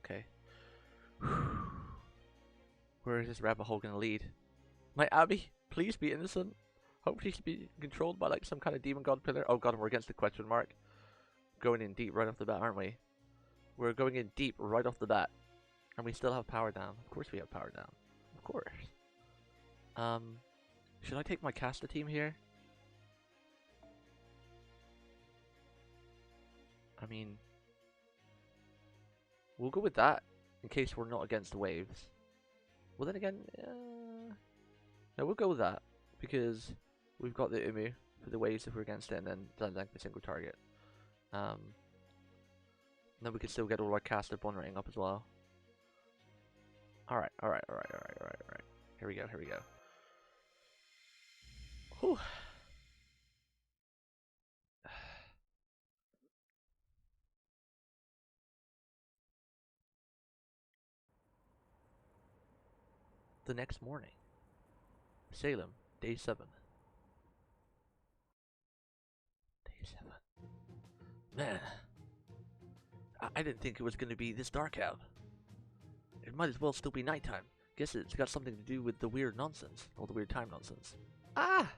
Okay. Where is this rabbit hole gonna lead? My Abby, please be innocent. Hopefully she'll be controlled by like some kind of demon god pillar. Oh god, we're against the question mark. Going in deep right off the bat, aren't we? We're going in deep right off the bat. And we still have power down. Of course we have power down. Of course. Should I take my caster team here? I mean, we'll go with that in case we're not against the waves. Well then again, no, we'll go with that because we've got the Umu for the waves if we're against it, and then like the single target. And then we can still get all our caster bond rating up as well. Alright. Here we go. Whew. The next morning. Salem, day 7. Day 7. Man, I didn't think it was going to be this dark out. It might as well still be nighttime. Guess it's got something to do with the weird nonsense, or the weird time nonsense. Ah!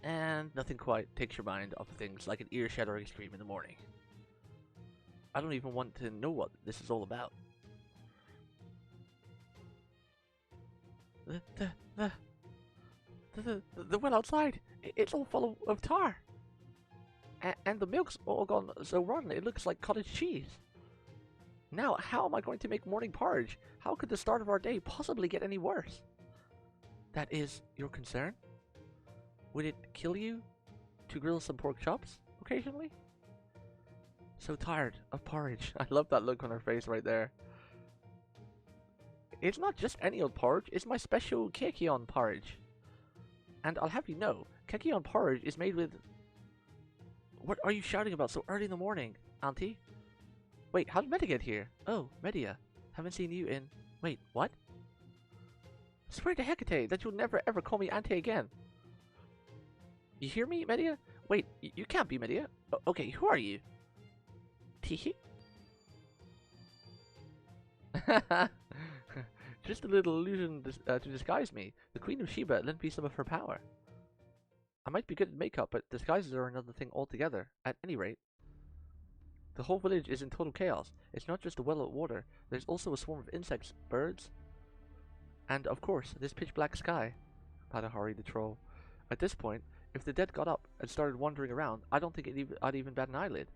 And nothing quite takes your mind off of things like an ear-shattering scream in the morning. I don't even want to know what this is all about. The well outside, it's all full of tar. And the milk's all gone so rotten, it looks like cottage cheese. Now, how am I going to make morning porridge? How could the start of our day possibly get any worse? That is your concern? Would it kill you to grill some pork chops occasionally? So tired of porridge. I love that look on her face right there. It's not just any old porridge, it's my special kekion porridge. And I'll have you know, kekion porridge is made with... What are you shouting about so early in the morning, Auntie? Wait, how did Media get here? Oh, Media. Haven't seen you in... Wait, what? Swear to Hecate that you'll never ever call me Auntie again. You hear me, Media? Wait, you can't be Media. Okay, who are you? Teehee? Just a little illusion to disguise me. The Queen of Sheba lent me some of her power. I might be good at makeup, but disguises are another thing altogether. At any rate, the whole village is in total chaos. It's not just a well of water. There's also a swarm of insects, birds, and of course, this pitch black sky. Padahari the troll. At this point, if the dead got up and started wandering around, I don't think I'd even bat an eyelid.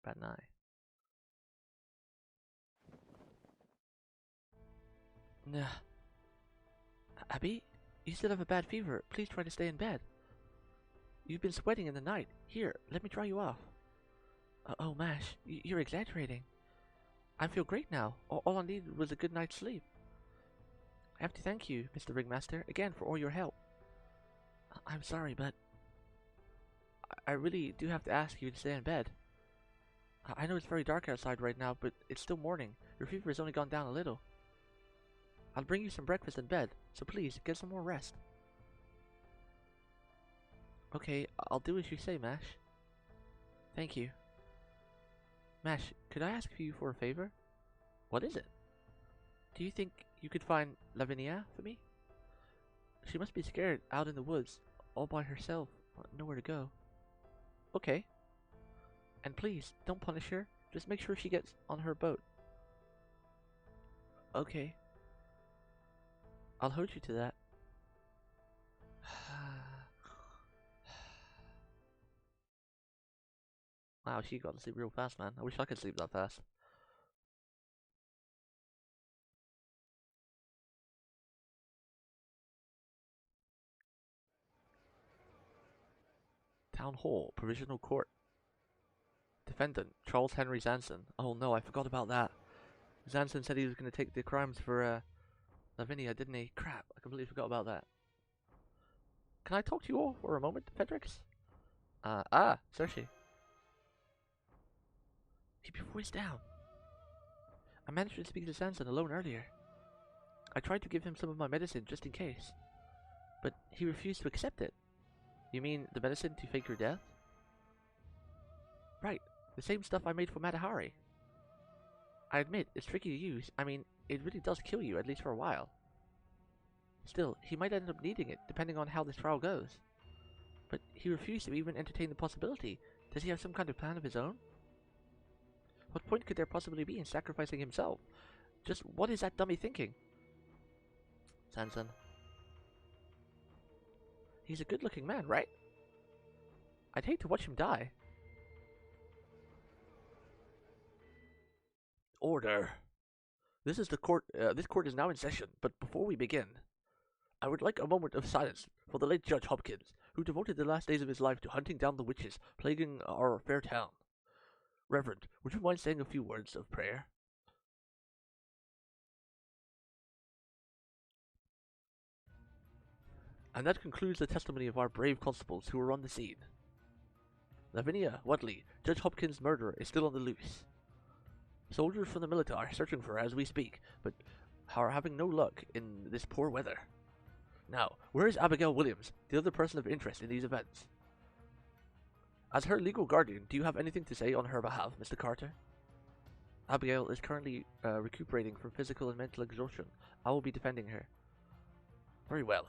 Bat an eye. Nah. Abby, you still have a bad fever. Please try to stay in bed. You've been sweating in the night. Here, let me dry you off. Oh, Mash, you're exaggerating. I feel great now. All I needed was a good night's sleep. I have to thank you, Mr. Ringmaster, again for all your help. I'm sorry, but I really do have to ask you to stay in bed. I know it's very dark outside right now, but it's still morning. Your fever has only gone down a little. I'll bring you some breakfast in bed, so please, get some more rest. Okay, I'll do as you say, Mash. Thank you. Mash, could I ask you for a favor? What is it? Do you think you could find Lavinia for me? She must be scared out in the woods, all by herself, nowhere to go. Okay. And please, don't punish her. Just make sure she gets on her boat. Okay. I'll hold you to that. Wow, she got to sleep real fast, man. I wish I could sleep that fast. Town Hall, Provisional Court. Defendant, Charles Henry Zanson. Oh no, I forgot about that. Zanson said he was going to take the crimes for Lavinia, didn't he? Crap, I completely forgot about that. Can I talk to you all for a moment, Fedrix? Cersei. Keep your voice down. I managed to speak to Zanson alone earlier. I tried to give him some of my medicine just in case, but he refused to accept it. You mean the medicine to fake your death? Right, the same stuff I made for Matahari. I admit, it's tricky to use. I mean, it really does kill you, at least for a while. Still, he might end up needing it, depending on how this trial goes. But he refused to even entertain the possibility. Does he have some kind of plan of his own? What point could there possibly be in sacrificing himself? Just what is that dummy thinking? Sanson. He's a good-looking man, right? I'd hate to watch him die. Order. This court is now in session, but before we begin, I would like a moment of silence for the late Judge Hopkins, who devoted the last days of his life to hunting down the witches plaguing our fair town. Reverend, would you mind saying a few words of prayer? And that concludes the testimony of our brave constables who were on the scene. Lavinia Wadley, Judge Hopkins' murderer, is still on the loose. Soldiers from the military are searching for her as we speak, but are having no luck in this poor weather. Now, where is Abigail Williams, the other person of interest in these events? As her legal guardian, do you have anything to say on her behalf, Mr. Carter? Abigail is currently recuperating from physical and mental exhaustion. I will be defending her. Very well.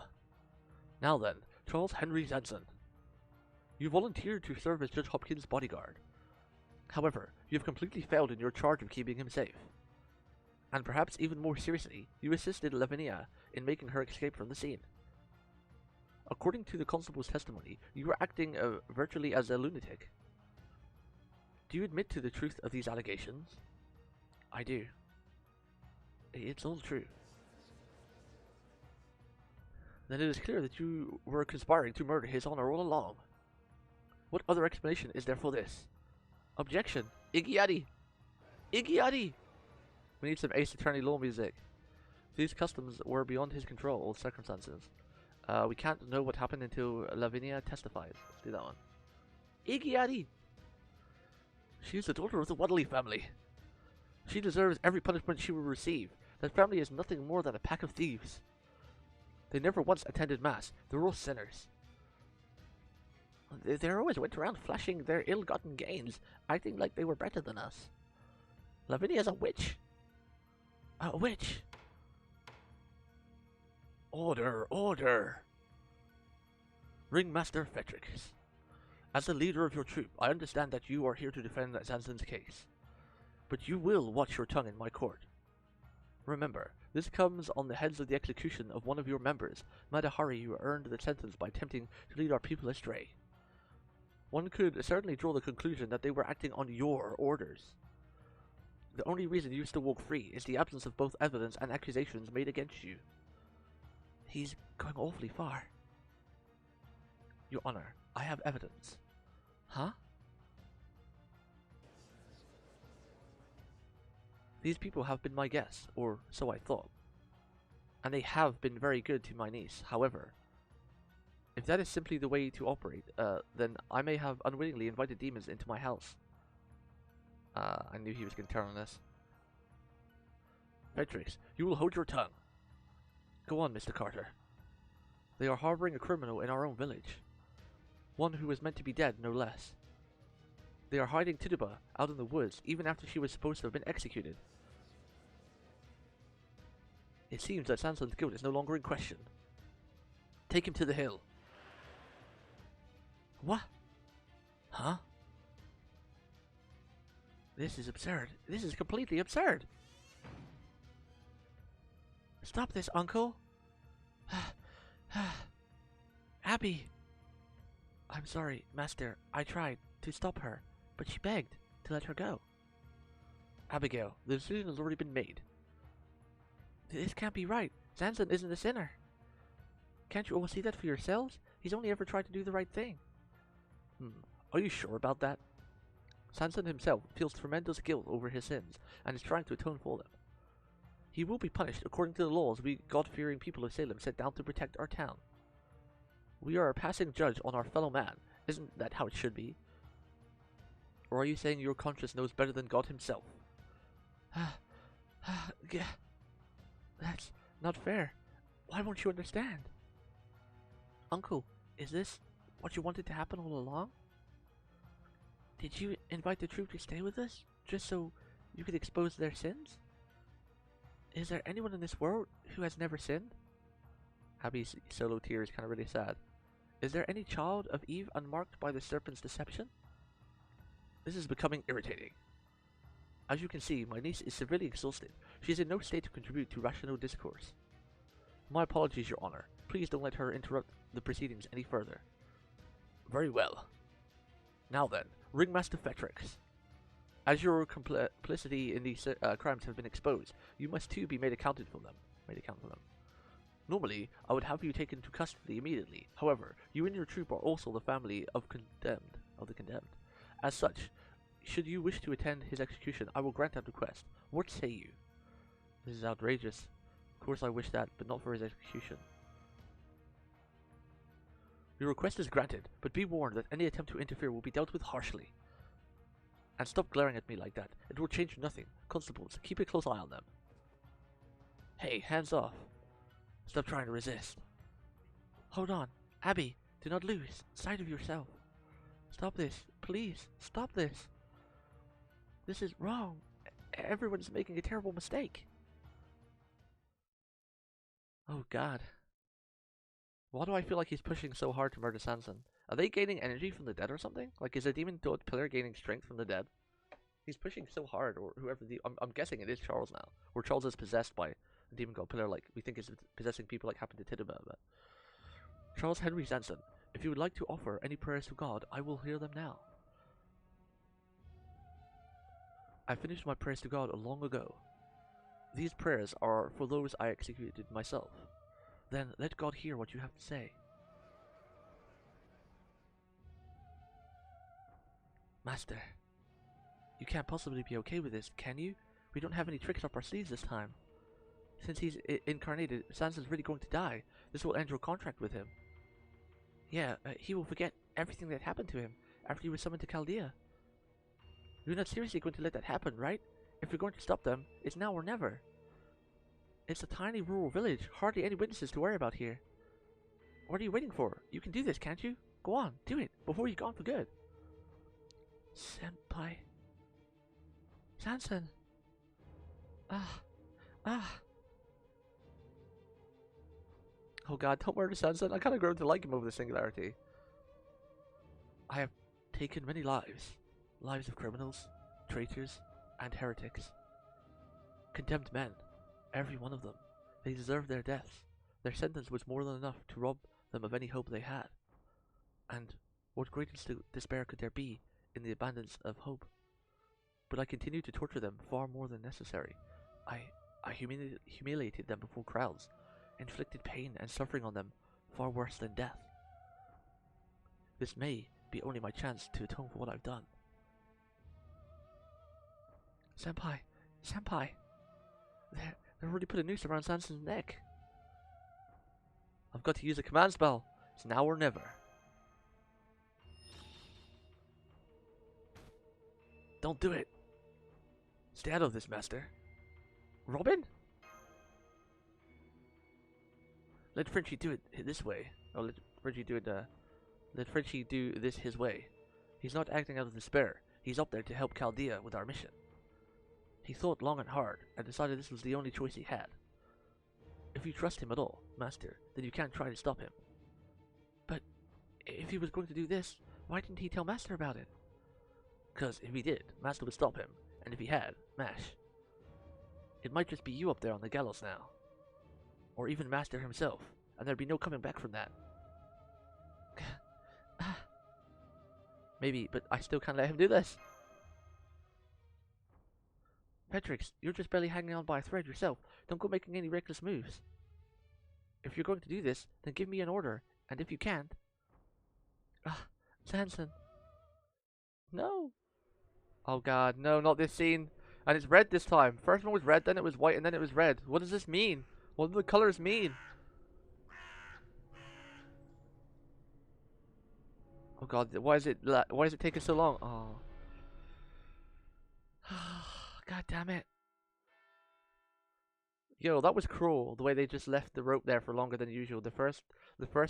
Now then, Charles Henry Sanson. You volunteered to serve as Judge Hopkins' bodyguard. However, you have completely failed in your charge of keeping him safe. And perhaps even more seriously, you assisted Lavinia in making her escape from the scene. According to the constable's testimony, you were acting virtually as a lunatic. Do you admit to the truth of these allegations? I do. It's all true. Then it is clear that you were conspiring to murder His Honor all along. What other explanation is there for this? Objection! Iggy! Iggy! We need some Ace Attorney law music. These customs were beyond his control, all circumstances. We can't know what happened until Lavinia testifies. Let's do that one. Iggy! She is the daughter of the Wadley family. She deserves every punishment she will receive. That family is nothing more than a pack of thieves. They never once attended mass. They're all sinners. They always went around flashing their ill-gotten gains, acting like they were better than us. Lavinia's a witch. A witch. Order, order. Ringmaster Fetrix. As the leader of your troop, I understand that you are here to defend Sanson's case. But you will watch your tongue in my court. Remember, this comes on the heads of the execution of one of your members, Madahari, who earned the sentence by attempting to lead our people astray. One could certainly draw the conclusion that they were acting on your orders. The only reason you still walk free is the absence of both evidence and accusations made against you. He's going awfully far. Your Honor, I have evidence. Huh? These people have been my guests, or so I thought. And they have been very good to my niece. However, if that is simply the way to operate, then I may have unwittingly invited demons into my house. I knew he was going to turn on this. Fetrix, you will hold your tongue. Go on, Mr. Carter. They are harboring a criminal in our own village. One who was meant to be dead, no less. They are hiding Tituba out in the woods, even after she was supposed to have been executed. It seems that Sanson's guilt is no longer in question. Take him to the hill. What? Huh? This is absurd. This is completely absurd. Stop this, Uncle. Abby. I'm sorry, Master. I tried to stop her, but she begged to let her go. Abigail, the decision has already been made. This can't be right. Sanson isn't a sinner. Can't you all see that for yourselves? He's only ever tried to do the right thing. Are you sure about that? Sanson himself feels tremendous guilt over his sins and is trying to atone for them. He will be punished according to the laws we God-fearing people of Salem set down to protect our town. We are a passing judge on our fellow man. Isn't that how it should be? Or are you saying your conscience knows better than God himself? That's not fair. Why won't you understand? Uncle, is this what you wanted to happen all along? Did you invite the troop to stay with us, just so You could expose their sins? Is there anyone in this world who has never sinned? Abby's solo tear is kind of really sad. Is there any child of Eve unmarked by the serpent's deception? This is becoming irritating. As you can see, my niece is severely exhausted. She is in no state to contribute to rational discourse. My apologies, Your Honor. Please don't let her interrupt the proceedings any further. Very well. Now then, Ringmaster Fetrix. As your complicity in these crimes have been exposed, you must too be made account for them. Normally, I would have you taken to custody immediately. However, you and your troop are also the family of the condemned. As such, should you wish to attend his execution, I will grant that request. What say you? This is outrageous. Of course I wish that, but not for his execution. Your request is granted, but be warned that any attempt to interfere will be dealt with harshly. And stop glaring at me like that. It will change nothing. Constables, keep a close eye on them. Hey, hands off. Stop trying to resist. Hold on. Abby, do not lose sight of yourself. Stop this. Please, stop this. This is wrong. Everyone's making a terrible mistake. Oh god. Why do I feel like he's pushing so hard to murder Sanson? Are they gaining energy from the dead or something? Like, is a demon pillar gaining strength from the dead? He's pushing so hard, or whoever I'm guessing it is Charles now. Or Charles is possessed by a demon god pillar, like we think is possessing people like happened to Tituba. But Charles Henry Sanson, if you would like to offer any prayers to God, I will hear them now. I finished my prayers to God long ago. These prayers are for those I executed myself. Then let God hear what you have to say. Master, you can't possibly be okay with this, can you? We don't have any tricks up our sleeves this time. Since he's incarnated, Sanson's really going to die. This will end your contract with him. Yeah, he will forget everything that happened to him after he was summoned to Chaldea. You're not seriously going to let that happen, right? If you're going to stop them, it's now or never. It's a tiny rural village, hardly any witnesses to worry about here. What are you waiting for? You can do this, can't you? Go on, do it, before you're gone for good. Senpai. Sanson. Oh god, don't murder Sanson. I kind of grown to like him over the singularity. I have taken many lives. Lives of criminals, traitors, and heretics. Condemned men. Every one of them. They deserved their deaths. Their sentence was more than enough to rob them of any hope they had. And what greater despair could there be in the abundance of hope? But I continued to torture them far more than necessary. I humiliated them before crowds, inflicted pain and suffering on them far worse than death. This may be only my chance to atone for what I've done. Senpai, they've already put a noose around Sanson's neck. I've got to use a command spell. It's now or never. Don't do it. Stay out of this, Master. Robin? Let Frenchie do it this way. Or let Frenchie do this his way. He's not acting out of despair. He's up there to help Chaldea with our mission. He thought long and hard, and decided this was the only choice he had. If you trust him at all, Master, then you can't try to stop him. But if he was going to do this, why didn't he tell Master about it? Because if he did, Master would stop him, and if he had, Mash. It might just be you up there on the gallows now. Or even Master himself, and there'd be no coming back from that. Maybe, but I still can't let him do this. Petrix, you're just barely hanging on by a thread yourself. Don't go making any reckless moves. If you're going to do this, then give me an order, and if you can't... Sanson. No. Oh god, no, not this scene. And it's red this time. First one was red, then it was white, and then it was red. What does this mean? What do the colors mean? Oh god, why is it taking so long? Oh. God damn it. Yo, that was cruel. The way they just left the rope there for longer than usual. The first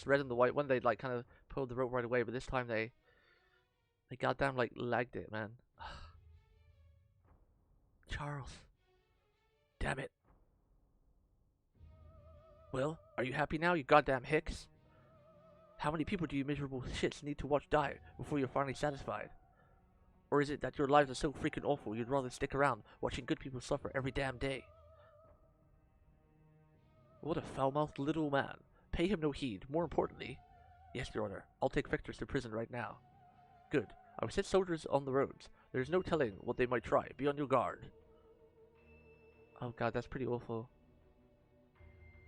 red and the white one, they like kind of pulled the rope right away, but this time they goddamn like lagged it, man. Charles. Damn it. Well, are you happy now, you goddamn hicks? How many people do you miserable shits need to watch die before you're finally satisfied? Or is it that your lives are so freaking awful you'd rather stick around watching good people suffer every damn day? What a foul-mouthed little man. Pay him no heed. More importantly... Yes, Your Honor. I'll take Victors to prison right now. Good. I will set soldiers on the roads. There's no telling what they might try. Be on your guard. Oh god, that's pretty awful.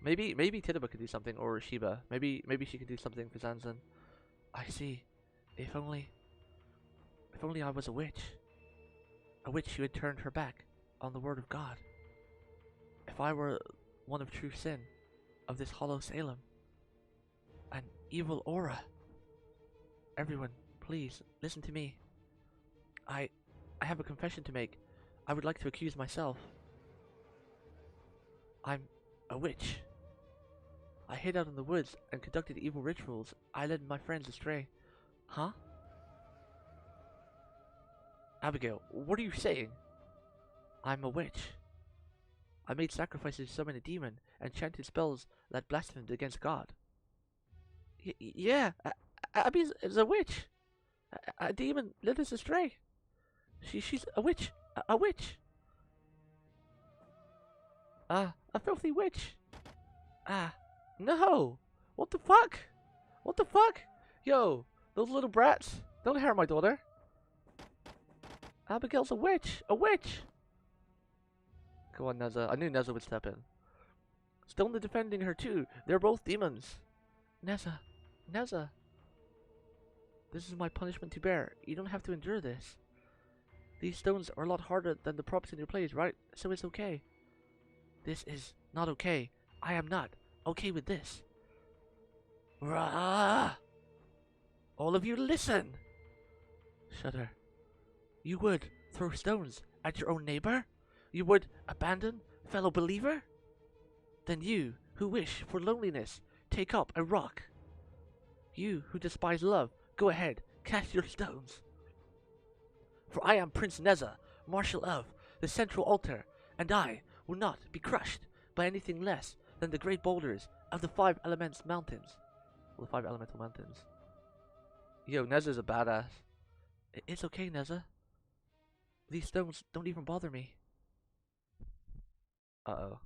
Maybe Tituba could do something, or Sheba. Maybe she could do something for Zanzan. I see. If only I was a witch. A witch who had turned her back on the word of God. If I were one of true sin, of this hollow Salem. An evil aura. Everyone, please, listen to me. I have a confession to make. I would like to accuse myself. I'm a witch. I hid out in the woods and conducted evil rituals. I led my friends astray. Huh? Abigail, what are you saying? I'm a witch. I made sacrifices to summon a demon and chanted spells that blasphemed against God. Yeah, Abby is a witch. A demon led us astray. She's a witch. A witch. A filthy witch. No. What the fuck? What the fuck? Yo, those little brats. Don't hurt my daughter. Abigail's a witch. A witch. Come on, Neza. I knew Neza would step in. Stone the defending her too. They're both demons. Neza. Neza. This is my punishment to bear. You don't have to endure this. These stones are a lot harder than the props in your plays, right? So it's okay. This is not okay. I am not okay with this. Rah! All of you listen! Shudder. You would throw stones at your own neighbor? You would abandon fellow believer? Then you, who wish for loneliness, take up a rock. You, who despise love, go ahead, cast your stones. For I am Prince Neza, Marshal of the Central Altar, and I will not be crushed by anything less than the great boulders of the Five Elements Mountains. Well, the Five Elemental Mountains. Yo, Neza's a badass. It's okay, Neza. These stones don't even bother me. Uh-oh.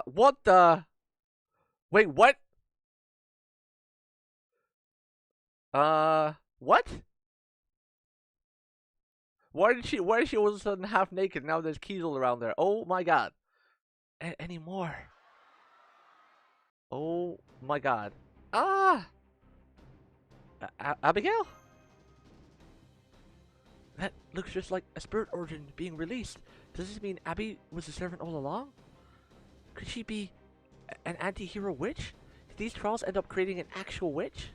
What the? Wait, what? What? Why did she all of a sudden half naked? Now there's keys all around there. Oh my god. Any more? Oh my god. Abigail? That looks just like a spirit origin being released. Does this mean Abby was a servant all along? Could she be an anti-hero witch? Did these trials end up creating an actual witch?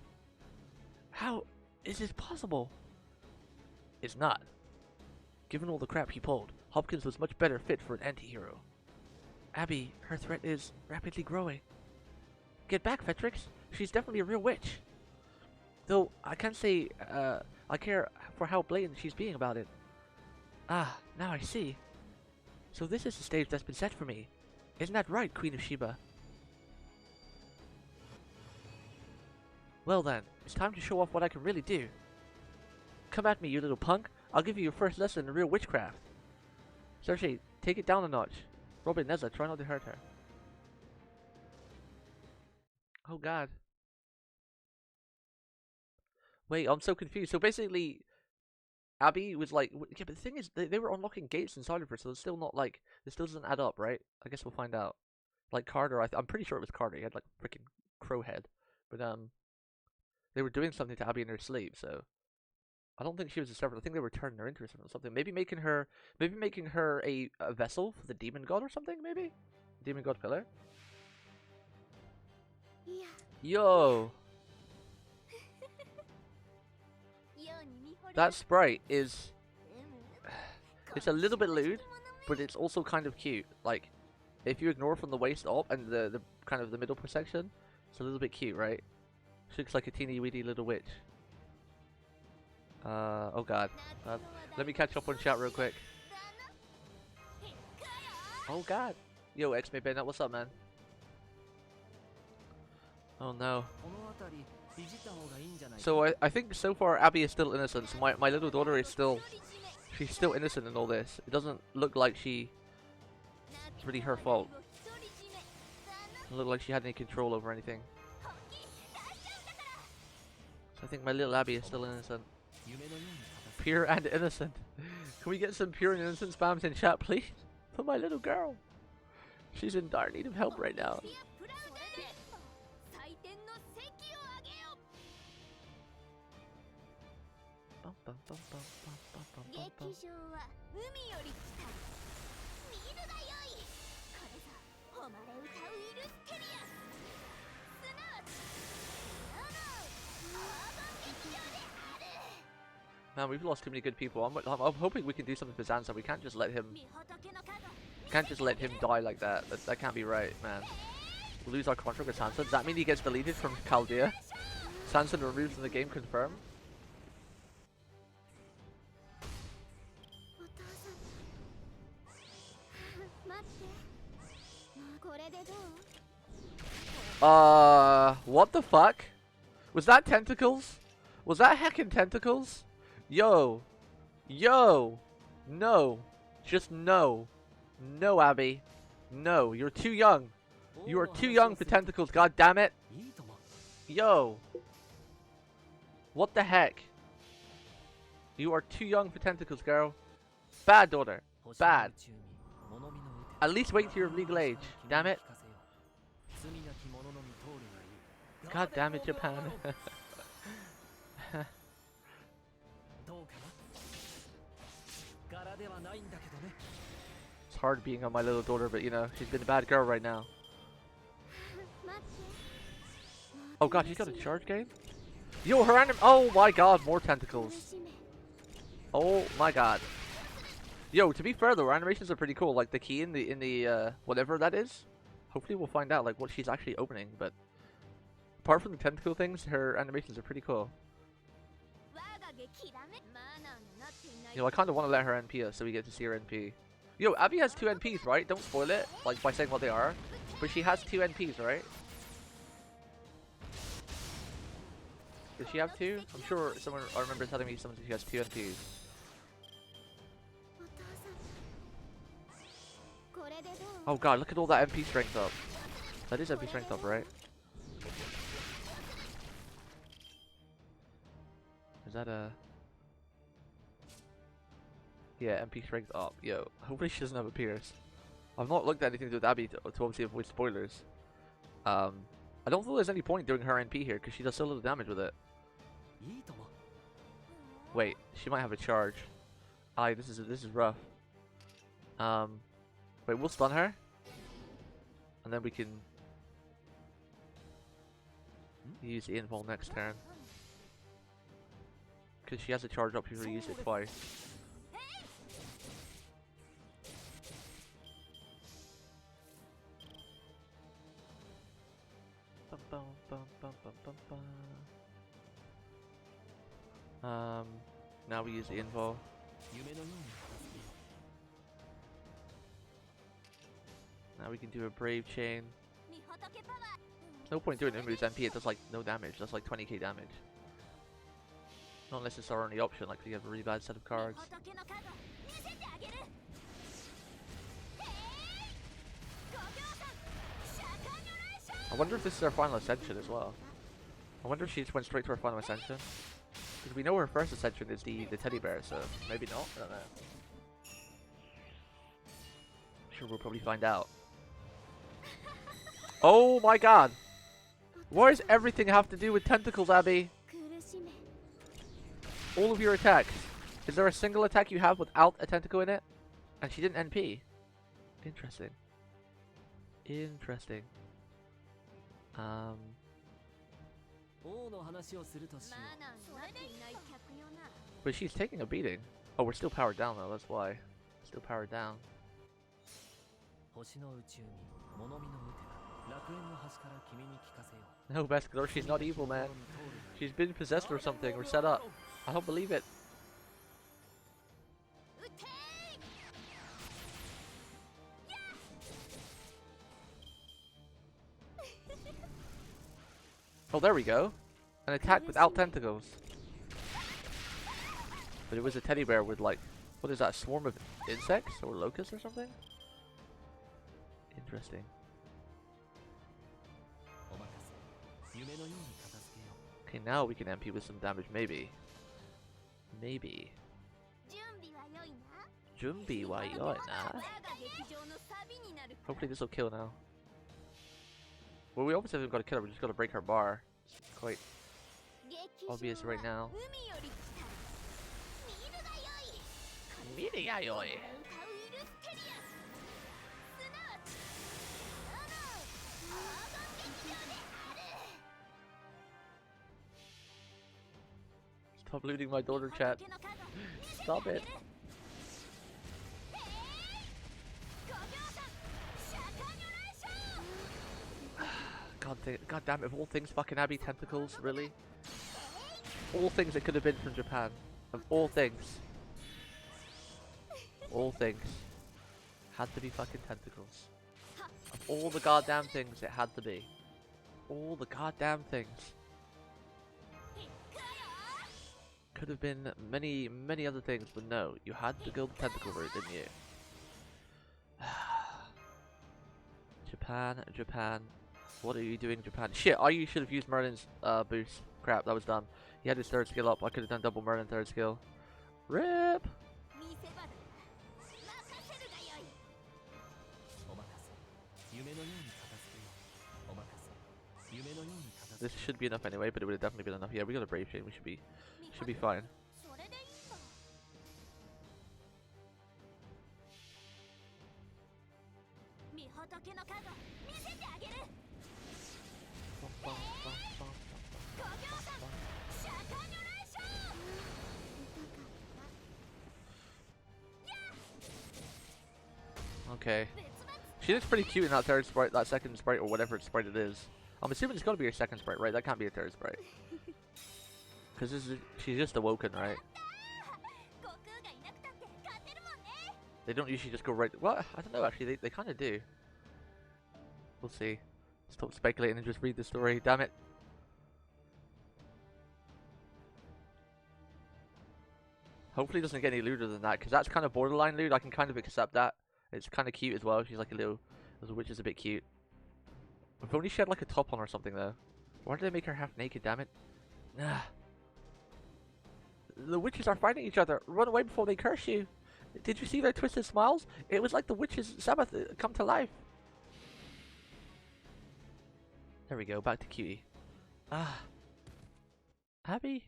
How is this possible? It's not. Given all the crap he pulled, Hopkins was much better fit for an anti-hero. Abby, her threat is rapidly growing. Get back, Fetrix. She's definitely a real witch. Though, I can't say, I care for how blatant she's being about it. Ah, now I see. So this is the stage that's been set for me. Isn't that right, Queen of Sheba? Well then, it's time to show off what I can really do. Come at me, you little punk. I'll give you your first lesson in real witchcraft. Cersei, take it down a notch. Robin, Neza, try not to hurt her. Oh god. Wait, I'm so confused. So basically, Abby was like, yeah, but the thing is, they were unlocking gates inside of her, so it's still not like, this still doesn't add up, right? I guess we'll find out. Like Carter, I'm pretty sure it was Carter. He had like freaking crow head, but they were doing something to Abby in her sleep, so I don't think she was a servant. I think they were turning her into something. Maybe making her a vessel for the demon god or something. Maybe demon god pillar. Yeah. Yo. That sprite is, it's a little bit lewd, but it's also kind of cute. Like, if you ignore from the waist up and the kind of the middle section, It's a little bit cute, right? She looks like a teeny weeny little witch. Oh god. Let me catch up on chat real quick. Oh god. Yo, X-May Bennett, what's up, man? Oh no. So I think so far Abby is still innocent. So my little daughter is still... She's still innocent in all this. It doesn't look like it's really her fault. It doesn't look like she had any control over anything. So I think my little Abby is still innocent. Pure and innocent. Can we get some pure and innocent spams in chat, please? For my little girl. She's in dire need of help right now. Man, we've lost too many good people. I'm hoping we can do something for Zanza. We can't just let him die like that. That can't be right, man. We'll lose our contract with Sansa. Does that mean he gets deleted from Chaldea? Sansa removed from the game, confirmed. What the fuck? Was that tentacles? Was that heckin' tentacles? Yo. Yo. No. Just no. No, Abby. No, you're too young. You are too young for tentacles, god damn it. Yo. What the heck? You are too young for tentacles, girl. Bad, daughter. Bad. At least wait till you're of legal age. Damn it. God damn it, Japan. It's hard being on my little daughter, but you know, she's been a bad girl right now. Oh god, she's got a charge game? Yo, her anim- oh my god, more tentacles. Oh my god. Yo, to be fair though, her animations are pretty cool. Like the key in the whatever that is. Hopefully we'll find out like what she's actually opening, but apart from the tentacle things, her animations are pretty cool. Yo, I kind of want to let her NP us so we get to see her NP. Yo, Abby has 2 NPs, right? Don't spoil it, like by saying what they are. But she has 2 NPs, right? Does she have 2? I'm sure someone, I remember telling me something she has 2 NPs. Oh god, look at all that MP strength up. That is MP strength up, right? Is that a... Yeah, MP strength up. Yo, hopefully she doesn't have a Pierce. I've not looked at anything to do with Abby to obviously avoid spoilers. I don't think there's any point doing her NP here because she does so little damage with it. Wait, she might have a charge. Aye, this is rough. Wait, we'll stun her, and then we can use the invul next turn because she has a charge up. She's already used it twice. Now we use the invul. Now we can do a brave chain. There's no point doing Umu's MP, it does like no damage, that's like 20k damage. Not unless it's our only option, like we have a really bad set of cards. I wonder if this is our final ascension as well. I wonder if she just went straight to her final ascension. Because we know her first ascension is the teddy bear, so maybe not, I don't know. I'm sure we'll probably find out. Oh my god! Why does everything have to do with tentacles, Abby? All of your attacks. Is there a single attack you have without a tentacle in it? And she didn't NP. Interesting. Interesting. But she's taking a beating. Oh, we're still powered down though, that's why. Still powered down. No, Basculor, she's not evil, man. She's been possessed or something, or set up. I don't believe it. Oh, there we go. An attack without tentacles. But it was a teddy bear with, like, what is that, a swarm of insects or locusts or something? Interesting. Okay, now we can MP with some damage, maybe. Maybe. Junbi wa yoi na. Hopefully this will kill now. Well, we obviously haven't got to kill her, we just got to break her bar. It's quite obvious right now. Stop looting my daughter, chat. Stop it. God damn it, of all things, fucking Abby tentacles, really? All things that could have been from Japan. Of all things. All things. Had to be fucking tentacles. Of all the goddamn things, it had to be. All the goddamn things. Could have been many, many other things, but no, you had to go the tentacle route, didn't you? Japan, Japan. What are you doing, Japan? Shit, I should have used Merlin's boost. Crap, that was dumb. He had his third skill up. I could have done double Merlin third skill. RIP! This should be enough anyway, but it would have definitely been enough. Yeah, we got a brave chain. We should be fine. Okay. She looks pretty cute in that third sprite, that second sprite, or whatever sprite it is. I'm assuming it's got to be her second sprite, right? That can't be a third sprite. Because she's just awoken, right? They don't usually just go right... Well, I don't know, actually. They kind of do. We'll see. Stop speculating and just read the story. Damn it. Hopefully it doesn't get any lewder than that, because that's kind of borderline lewd. I can kind of accept that. It's kind of cute as well. She's like a little witch is a bit cute. If only she had like a top on or something though. Why did they make her half naked, damn it? Nah. The witches are fighting each other. Run away before they curse you. Did you see their twisted smiles? It was like the witches' Sabbath come to life. There we go, back to cutie. Ah. Abby?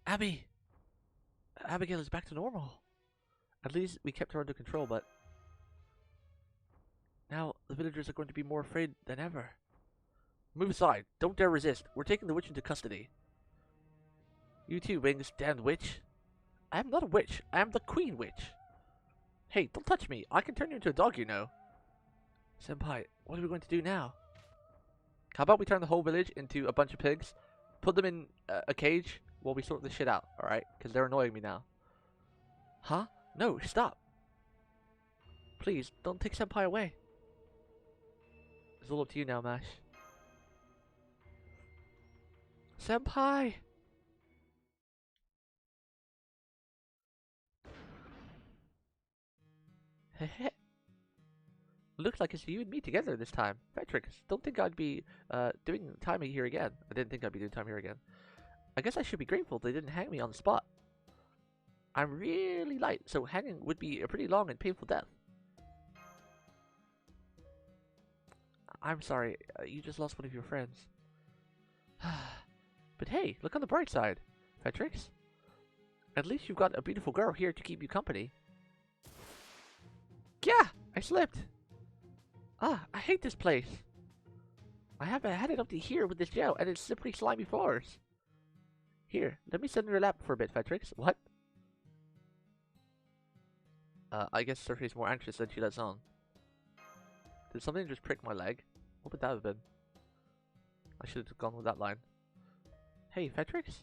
Abby! Abigail is back to normal. At least we kept her under control, but... now, the villagers are going to be more afraid than ever. Move aside. Don't dare resist. We're taking the witch into custody. You too, Wings, damned witch. I am not a witch. I am the queen witch. Hey, don't touch me. I can turn you into a dog, you know. Senpai, what are we going to do now? How about we turn the whole village into a bunch of pigs, put them in a cage while we sort this shit out, alright? Because they're annoying me now. Huh? No, stop. Please, don't take Senpai away. It's all up to you now, Mash. Senpai! Heh. Looks like it's you and me together this time. Patrick, don't think I'd be doing time here again. I didn't think I'd be doing time here again. I guess I should be grateful they didn't hang me on the spot. I'm really light, so hanging would be a pretty long and painful death. I'm sorry, you just lost one of your friends. But hey, look on the bright side, Petrix. At least you've got a beautiful girl here to keep you company. Yeah, I slipped. Ah, I hate this place. I haven't had it up to here with this gel and its slippery, slimy floors. Here, let me sit in your lap for a bit, Petrix. What? I guess Surfy's more anxious than she lets on. Did something just prick my leg? What would that have been? I should have gone with that line. Hey, Fetrix?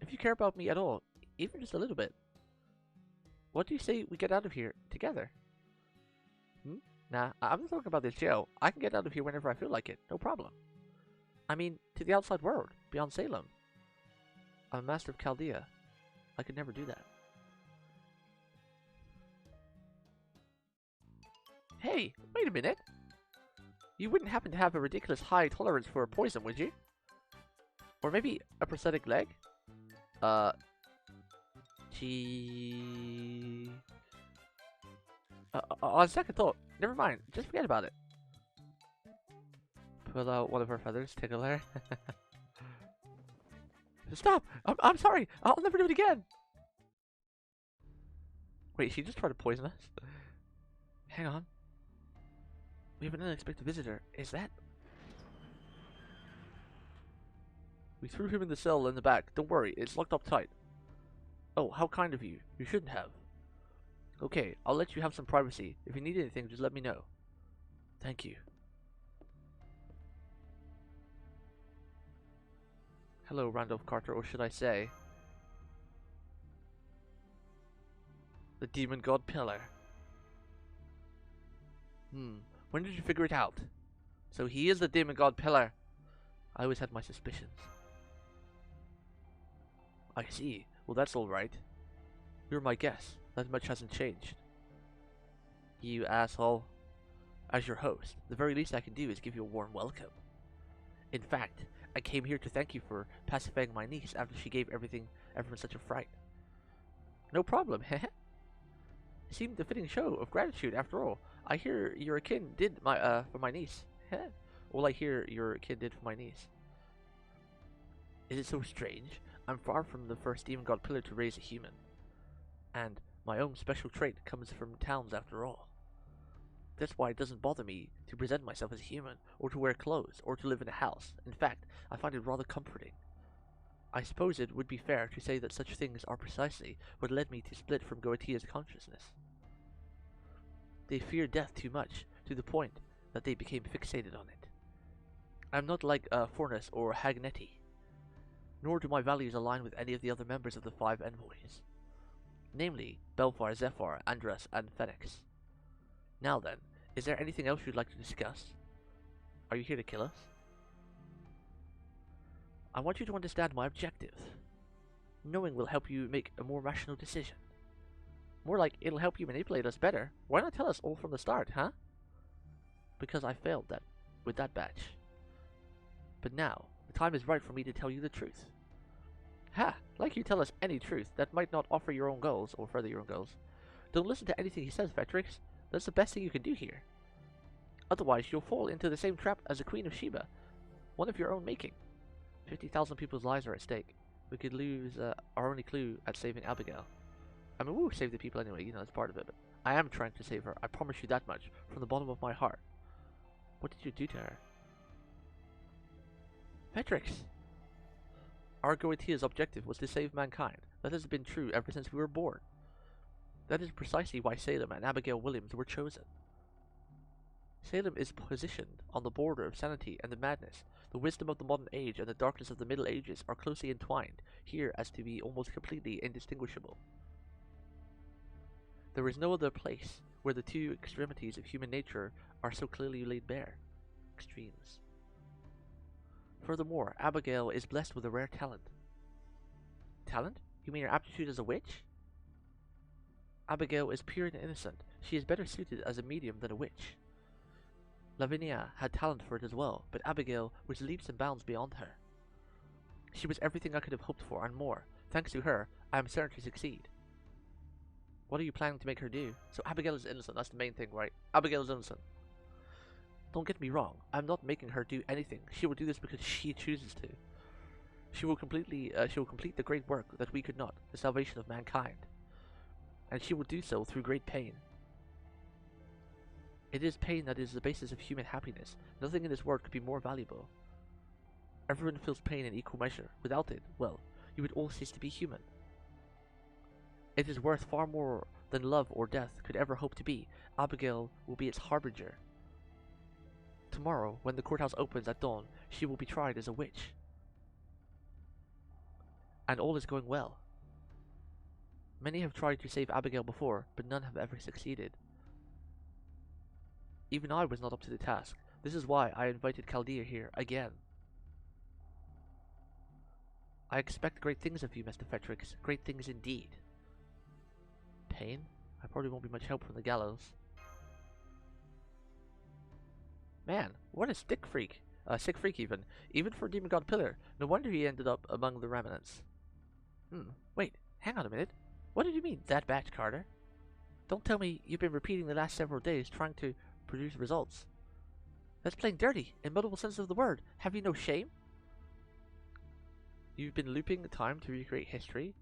If you care about me at all, even just a little bit, what do you say we get out of here together? Hmm? Nah, I'm not talking about this jail. I can get out of here whenever I feel like it, no problem. I mean, to the outside world, beyond Salem. I'm a master of Chaldea. I could never do that. Hey, wait a minute. You wouldn't happen to have a ridiculous high tolerance for poison, would you? Or maybe a prosthetic leg? Gee... on second thought, never mind. Just forget about it. Pull out one of her feathers, tickle her. Stop! I'm sorry! I'll never do it again! Wait, she just tried to poison us? Hang on. We have an unexpected visitor. Is that... We threw him in the cell in the back. Don't worry, it's locked up tight. Oh, how kind of you. You shouldn't have. Okay, I'll let you have some privacy. If you need anything, just let me know. Thank you. Hello, Randolph Carter, or should I say... the Demon God Pillar. When did you figure it out? So he is the Demon God Pillar. I always had my suspicions. I see. Well, that's alright. You're my guest. That much hasn't changed. You asshole. As your host, the very least I can do is give you a warm welcome. In fact, I came here to thank you for pacifying my niece after she gave everyone such a fright. No problem, heh. It seemed a fitting show of gratitude after all. I hear your kin did for my niece. Heh. All I hear your kin did for my niece. Is it so strange? I'm far from the first demon god pillar to raise a human. And my own special trait comes from towns after all. That's why it doesn't bother me to present myself as a human, or to wear clothes, or to live in a house. In fact, I find it rather comforting. I suppose it would be fair to say that such things are precisely what led me to split from Goethe's consciousness. They fear death too much, to the point that they became fixated on it. I'm not like Fornus or Hagnetti, nor do my values align with any of the other members of the 5 envoys. Namely, Belfar, Zephyr, Andras, and Phoenix. Now then, is there anything else you'd like to discuss? Are you here to kill us? I want you to understand my objective. Knowing will help you make a more rational decision. More like it'll help you manipulate us better. Why not tell us all from the start, huh? Because I failed with that batch. But now, the time is right for me to tell you the truth. Ha! Like you tell us any truth that might not offer your own goals, or further your own goals. Don't listen to anything he says, Fetrix. That's the best thing you can do here. Otherwise, you'll fall into the same trap as the Queen of Sheba. One of your own making. 50,000 people's lives are at stake. We could lose our only clue at saving Abigail. I mean, we'll save the people anyway, you know, that's part of it. But I am trying to save her. I promise you that much, from the bottom of my heart. What did you do to her? Fetrix! Our Goethe's objective was to save mankind. That has been true ever since we were born. That is precisely why Salem and Abigail Williams were chosen. Salem is positioned on the border of sanity and the madness. The wisdom of the modern age and the darkness of the Middle Ages are closely entwined, here as to be almost completely indistinguishable. There is no other place where the two extremities of human nature are so clearly laid bare. Extremes. Furthermore, Abigail is blessed with a rare talent. Talent? You mean her aptitude as a witch? Abigail is pure and innocent. She is better suited as a medium than a witch. Lavinia had talent for it as well, but Abigail was leaps and bounds beyond her. She was everything I could have hoped for and more. Thanks to her, I am certain to succeed. What are you planning to make her do? So Abigail is innocent, that's the main thing, right? Abigail is innocent. Don't get me wrong, I'm not making her do anything. She will do this because she chooses to. She will complete the great work that we could not, the salvation of mankind. And she will do so through great pain. It is pain that is the basis of human happiness. Nothing in this world could be more valuable. Everyone feels pain in equal measure. Without it, well, you would all cease to be human. It is worth far more than love or death could ever hope to be. Abigail will be its harbinger. Tomorrow, when the courthouse opens at dawn, she will be tried as a witch. And all is going well. Many have tried to save Abigail before, but none have ever succeeded. Even I was not up to the task. This is why I invited Chaldea here again. I expect great things of you, Mr. Fetrix. Great things indeed. Pain? I probably won't be much help from the gallows. Man, what a sick freak even. Even for Demon God Pillar. No wonder he ended up among the remnants. Wait, hang on a minute. What did you mean, that batch, Carter? Don't tell me you've been repeating the last several days trying to produce results. That's plain dirty, in multiple senses of the word. Have you no shame? You've been looping time to recreate history?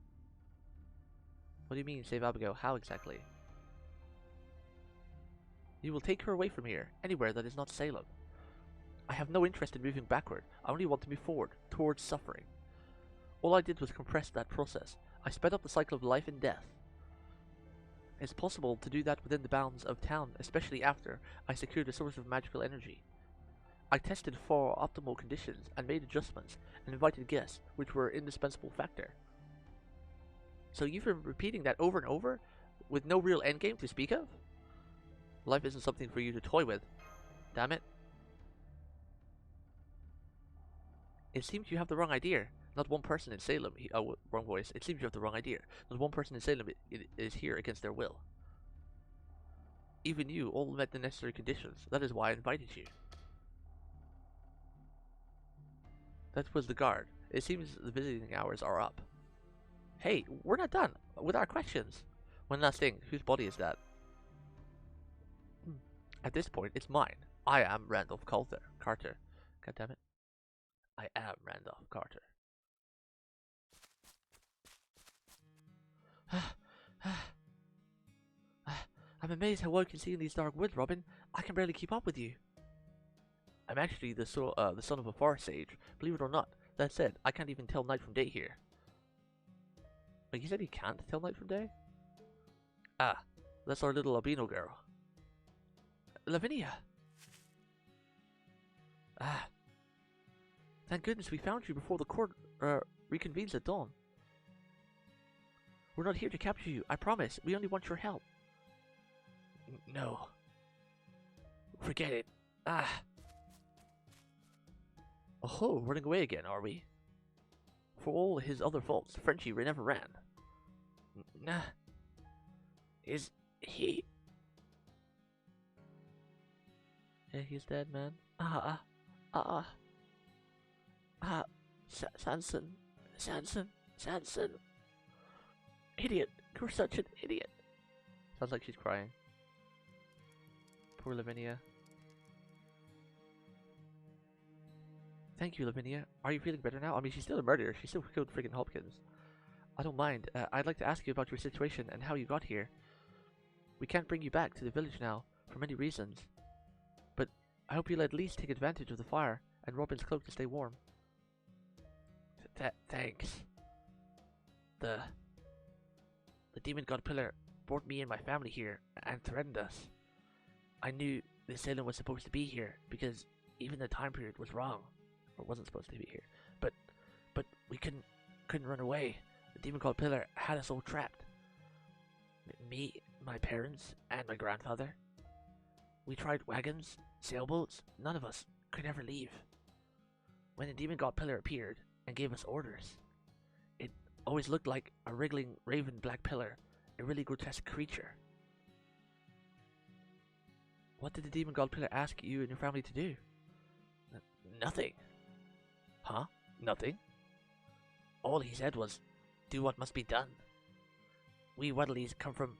What do you mean, save Abigail? How exactly? You will take her away from here, anywhere that is not Salem. I have no interest in moving backward. I only want to move forward, towards suffering. All I did was compress that process. I sped up the cycle of life and death. It's possible to do that within the bounds of town, especially after I secured a source of magical energy. I tested for optimal conditions and made adjustments and invited guests, which were an indispensable factor. So you've been repeating that over and over, with no real endgame to speak of? Life isn't something for you to toy with. Damn it. It seems you have the wrong idea. Not one person in Salem, wrong voice. It seems you have the wrong idea. Not one person in Salem is here against their will. Even you all met the necessary conditions. That is why I invited you. That was the guard. It seems the visiting hours are up. Hey, we're not done with our questions. One last thing. Whose body is that? At this point, it's mine. I am Randolph Carter. God damn it. I am Randolph Carter. I'm amazed how well you can see in these dark woods, Robin. I can barely keep up with you. I'm actually the son of a forest sage, believe it or not. That said, I can't even tell night from day here. Wait, you said you can't tell night from day? Ah, that's our little albino girl. Lavinia! Ah. Thank goodness we found you before the court reconvenes at dawn. We're not here to capture you, I promise. We only want your help. No. Forget it. Ah. Oh, running away again, are we? For all his other faults, Frenchie never ran. Nah. Is he? Yeah, he's dead, man. Sanson. Idiot. You're such an idiot. Sounds like she's crying. Poor Lavinia. Thank you, Lavinia. Are you feeling better now? I mean, she's still a murderer. She still killed freaking Hopkins. I don't mind. I'd like to ask you about your situation and how you got here. We can't bring you back to the village now, for many reasons. But I hope you'll at least take advantage of the fire and Robin's cloak to stay warm. Thanks. The demon god pillar brought me and my family here and threatened us. I knew the Salem was supposed to be here because even the time period was wrong, or wasn't supposed to be here. But we couldn't run away. The demon god pillar had us all trapped. Me, my parents, and my grandfather. We tried wagons, sailboats. None of us could ever leave. When the demon god pillar appeared and gave us orders, it always looked like a wriggling raven black pillar, a really grotesque creature. What did the demon god pillar ask you and your family to do? Nothing. Huh? Nothing? All he said was, do what must be done. We Waddleys come from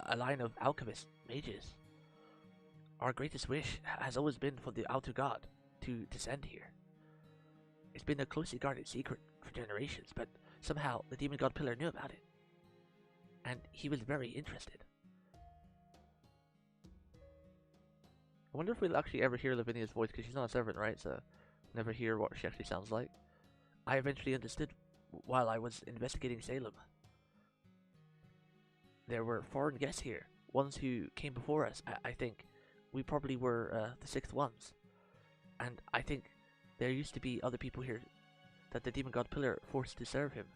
a line of alchemists, mages. Our greatest wish has always been for the outer god to descend here. It's been a closely guarded secret for generations, but somehow the demon god pillar knew about it. And he was very interested. I wonder if we'll actually ever hear Lavinia's voice, because she's not a servant, right? So never hear what she actually sounds like. I eventually understood while I was investigating Salem. There were foreign guests here, ones who came before us, I think. We probably were the sixth ones. And I think there used to be other people here that the demon god pillar forced to serve him.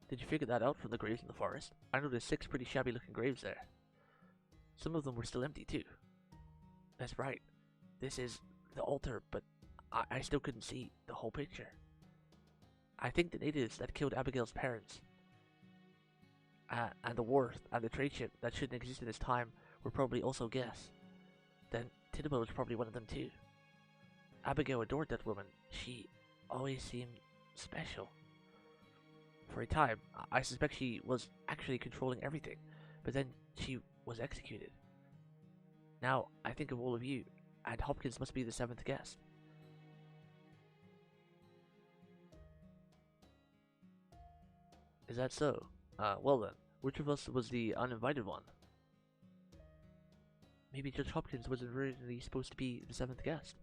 Did you figure that out from the graves in the forest? I noticed 6 pretty shabby looking graves there. Some of them were still empty too. That's right. This is the altar, but I still couldn't see the whole picture. I think the natives that killed Abigail's parents and the war and the trade ship that shouldn't exist in this time were probably also guests. Then Tinnable was probably one of them too. Abigail adored that woman. She always seemed special. For a time, I suspect she was actually controlling everything, but then she was executed. Now, I think of all of you, and Hopkins must be the 7th guest. Is that so? Well then, which of us was the uninvited one? Maybe Judge Hopkins was originally supposed to be the 7th guest.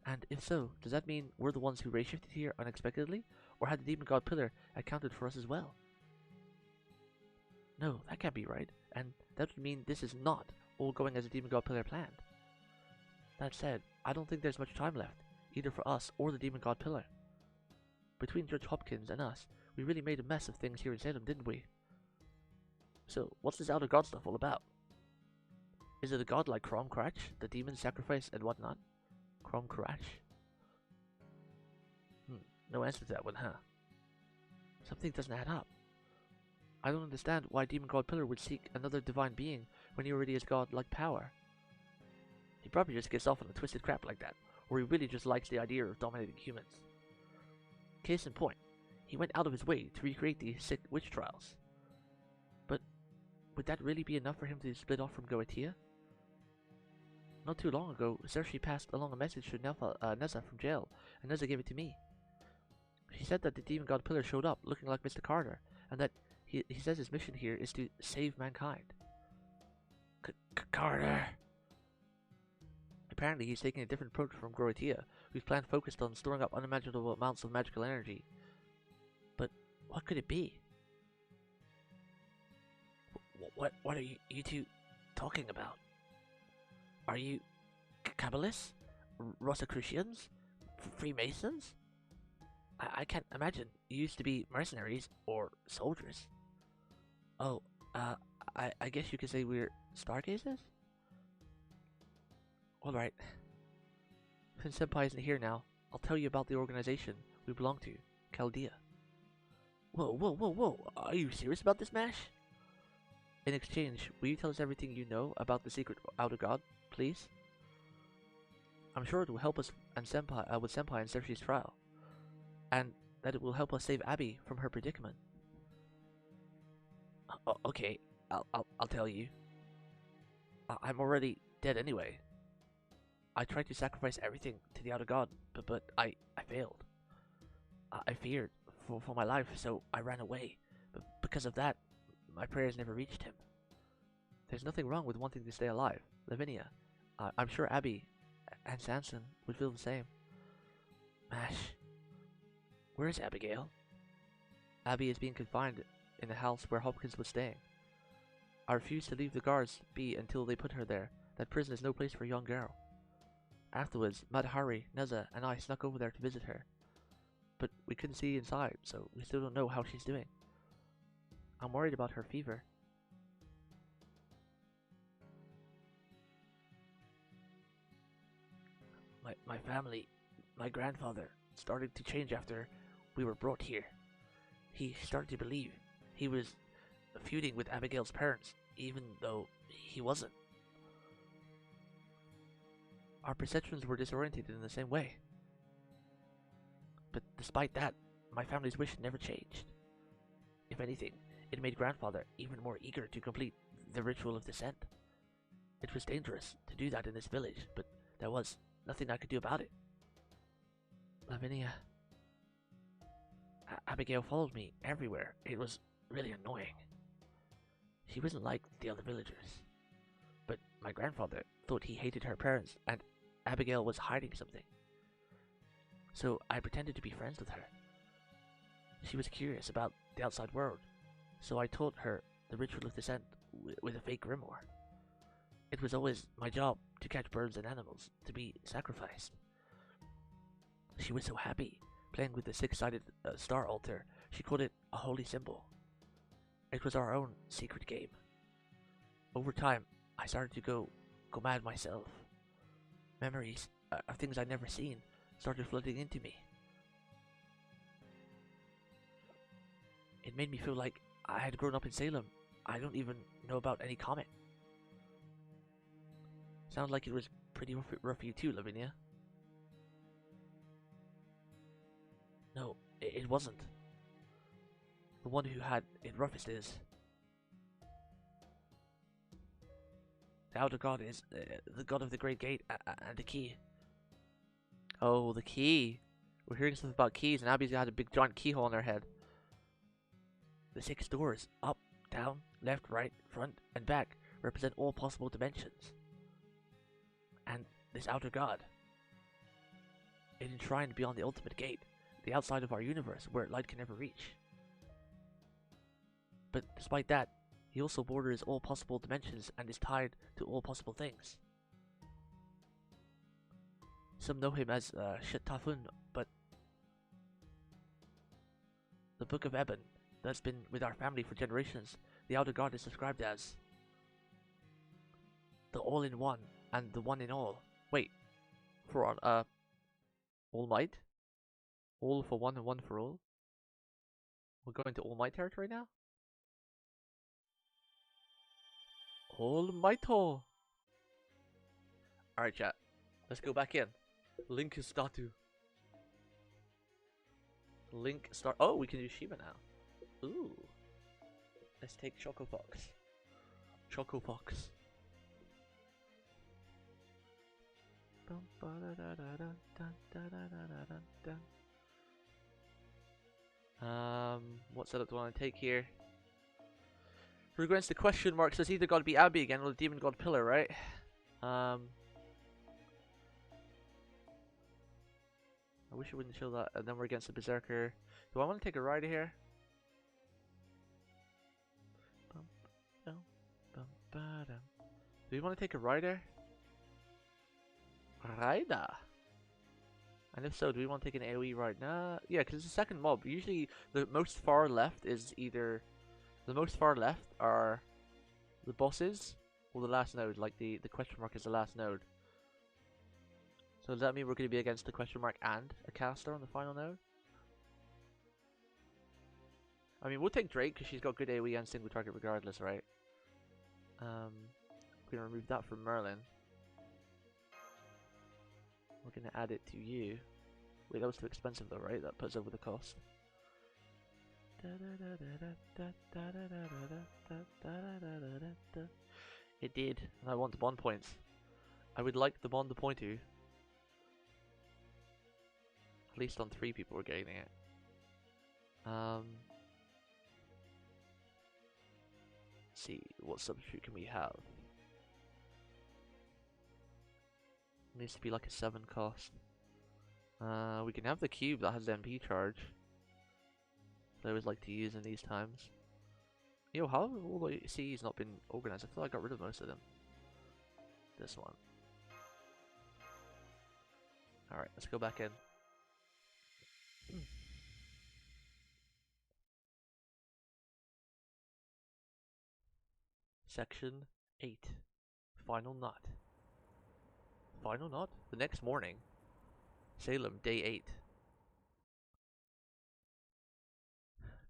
And if so, does that mean we're the ones who ray-shifted here unexpectedly? Or had the demon god pillar accounted for us as well? No, that can't be right, and that would mean this is not all going as the demon god pillar planned. That said, I don't think there's much time left, either for us or the demon god pillar. Between Judge Hopkins and us, we really made a mess of things here in Salem, didn't we? So, what's this outer god stuff all about? Is it a god like Crom Cratch, the demon sacrifice and whatnot? Crom Cratch? No answer to that one, huh? Something doesn't add up. I don't understand why Demon God Pillar would seek another divine being when he already has god-like power. He probably just gets off on a twisted crap like that, or he really just likes the idea of dominating humans. Case in point, he went out of his way to recreate the sick witch trials. But would that really be enough for him to split off from Goetia? Not too long ago, Cersei passed along a message to Neza from jail, and Neza gave it to me. She said that the Demon God Pillar showed up looking like Mr. Carter, and that he says his mission here is to save mankind. Carter! Apparently he's taking a different approach from Goetia, whose plan focused on storing up unimaginable amounts of magical energy. But what could it be? What are you two talking about? Are you Kabbalists? Rosicrucians? Freemasons? I can't imagine. You used to be mercenaries or soldiers. Oh, I guess you could say we're stargazers? Alright. Since Senpai isn't here now, I'll tell you about the organization we belong to, Chaldea. Whoa. Are you serious about this, Mash? In exchange, will you tell us everything you know about the secret outer god, please? I'm sure it will help us and Senpai, with Senpai and Cersei's trial. And that it will help us save Abby from her predicament. Okay, I'll tell you. I'm already dead anyway. I tried to sacrifice everything to the outer god, but I failed. I feared for my life, so I ran away. But because of that, my prayers never reached him. There's nothing wrong with wanting to stay alive, Lavinia. I'm sure Abby and Sanson would feel the same. Mash. Where is Abigail? Abby is being confined in the house where Hopkins was staying. I refused to leave the guards be until they put her there. That prison is no place for a young girl. Afterwards, Madhari, Neza, and I snuck over there to visit her. But we couldn't see inside, so we still don't know how she's doing. I'm worried about her fever. My family, my grandfather, started to change after we were brought here. He started to believe he was feuding with Abigail's parents, even though he wasn't. Our perceptions were disoriented in the same way. But despite that, my family's wish never changed. If anything, it made grandfather even more eager to complete the ritual of descent. It was dangerous to do that in this village, but there was nothing I could do about it. Lavinia. Abigail followed me everywhere. It was really annoying. She wasn't like the other villagers. But my grandfather thought he hated her parents and Abigail was hiding something. So I pretended to be friends with her. She was curious about the outside world, so I taught her the ritual of descent with a fake grimoire. It was always my job to catch birds and animals to be sacrificed. She was so happy playing with the six-sided star altar, she called it a holy symbol. It was our own secret game. Over time, I started to go mad myself. Memories of things I'd never seen started flooding into me. It made me feel like I had grown up in Salem. I don't even know about any comet. Sounds like it was pretty rough for you too, Lavinia. No, it wasn't. The one who had it roughest is. The outer god is the god of the Great Gate and the key. Oh, the key. We're hearing something about keys, and Abby's got a big giant keyhole on her head. The 6 doors, up, down, left, right, front, and back, represent all possible dimensions. And this outer god, it enshrined beyond the ultimate gate, the outside of our universe, where light can never reach. But despite that, he also borders all possible dimensions and is tied to all possible things. Some know him as Shetafun, but the Book of Eben, that's been with our family for generations, the outer god is described as the all-in-one and the one-in-all. Wait, for All Might? All for one and one for all? We're going to All Might territory now? All Might-o! Alright, chat. Let's go back in. Link is statue. Link start. Oh, we can use Shiva now. Ooh. Let's take Choco Fox. Choco Fox. What setup do I want to take here? Regrets the question mark, so it's either got to be Abby again or the Demon God Pillar, right? I wish it wouldn't show that, and then we're against the Berserker. Do I want to take a rider here? Do we want to take a rider? Rider? And if so, do we want to take an AoE right now? Yeah, because it's the second mob. Usually, the most far left is either... The most far left are the bosses or the last node, like the question mark is the last node. So does that mean we're going to be against the question mark and a caster on the final node? I mean, we'll take Drake because she's got good AoE and single target regardless, right? We're going to remove that from Merlin. We're going to add it to you. Wait, that was too expensive though, right? That puts over the cost. It did, and I want the bond points. I would like the bond to point to. At least on 3 people are getting it. Let's see, what substitute can we have? It needs to be like a 7 cost. We can have the cube that has MP charge. I always like to use in these times. Yo, how have all the CEs not been organized? I thought I got rid of most of them. This one. Alright, let's go back in. Section 8. Final Knot. Final Knot? The next morning. Salem, day 8.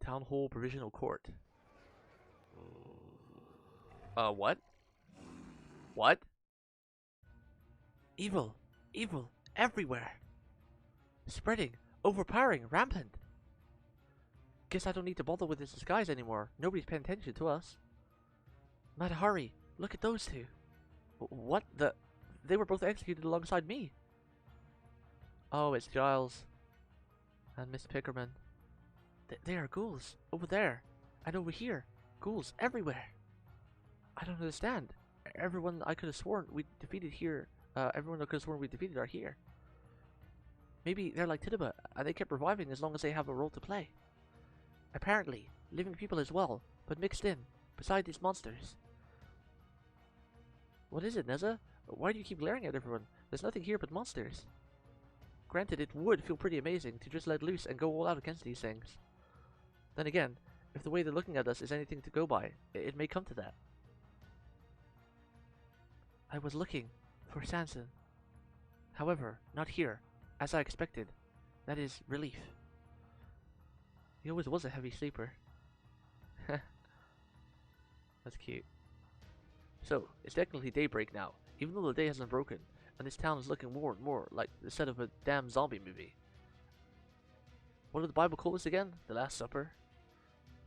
Town Hall Provisional Court. What? What? Evil. Evil. Everywhere. Spreading. Overpowering. Rampant. Guess I don't need to bother with this disguise anymore. Nobody's paying attention to us. Matahari, look at those two. What the? They were both executed alongside me. Oh, it's Giles. And Miss Pickerman. They are ghouls. Over there. And over here. Ghouls everywhere. I don't understand. Everyone I could have sworn we defeated here. Everyone I could have sworn we defeated are here. Maybe they're like Tidiba, and they kept reviving as long as they have a role to play. Apparently, living people as well, but mixed in, beside these monsters. What is it, Neza? Why do you keep glaring at everyone? There's nothing here but monsters. Granted, it would feel pretty amazing to just let loose and go all out against these things. Then again, if the way they're looking at us is anything to go by, it may come to that. I was looking for Sanson. However, not here, as I expected. That is relief. He always was a heavy sleeper. That's cute. So, it's technically daybreak now, even though the day hasn't broken, and this town is looking more and more like the set of a damn zombie movie. What did the Bible call this again? The Last Supper?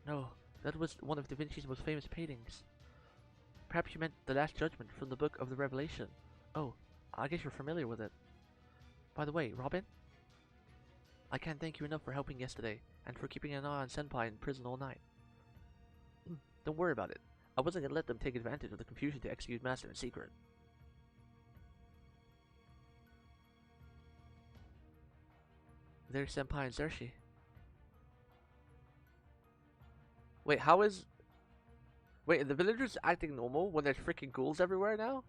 No, that was one of Da Vinci's most famous paintings. Perhaps you meant the Last Judgment from the Book of the Revelation. Oh, I guess you're familiar with it. By the way, Robin? I can't thank you enough for helping yesterday, and for keeping an eye on Senpai in prison all night. Don't worry about it. I wasn't gonna let them take advantage of the confusion to execute Master in secret. There's Senpai and Zershi. Wait, how is... Wait, are the villagers acting normal when there's freaking ghouls everywhere now?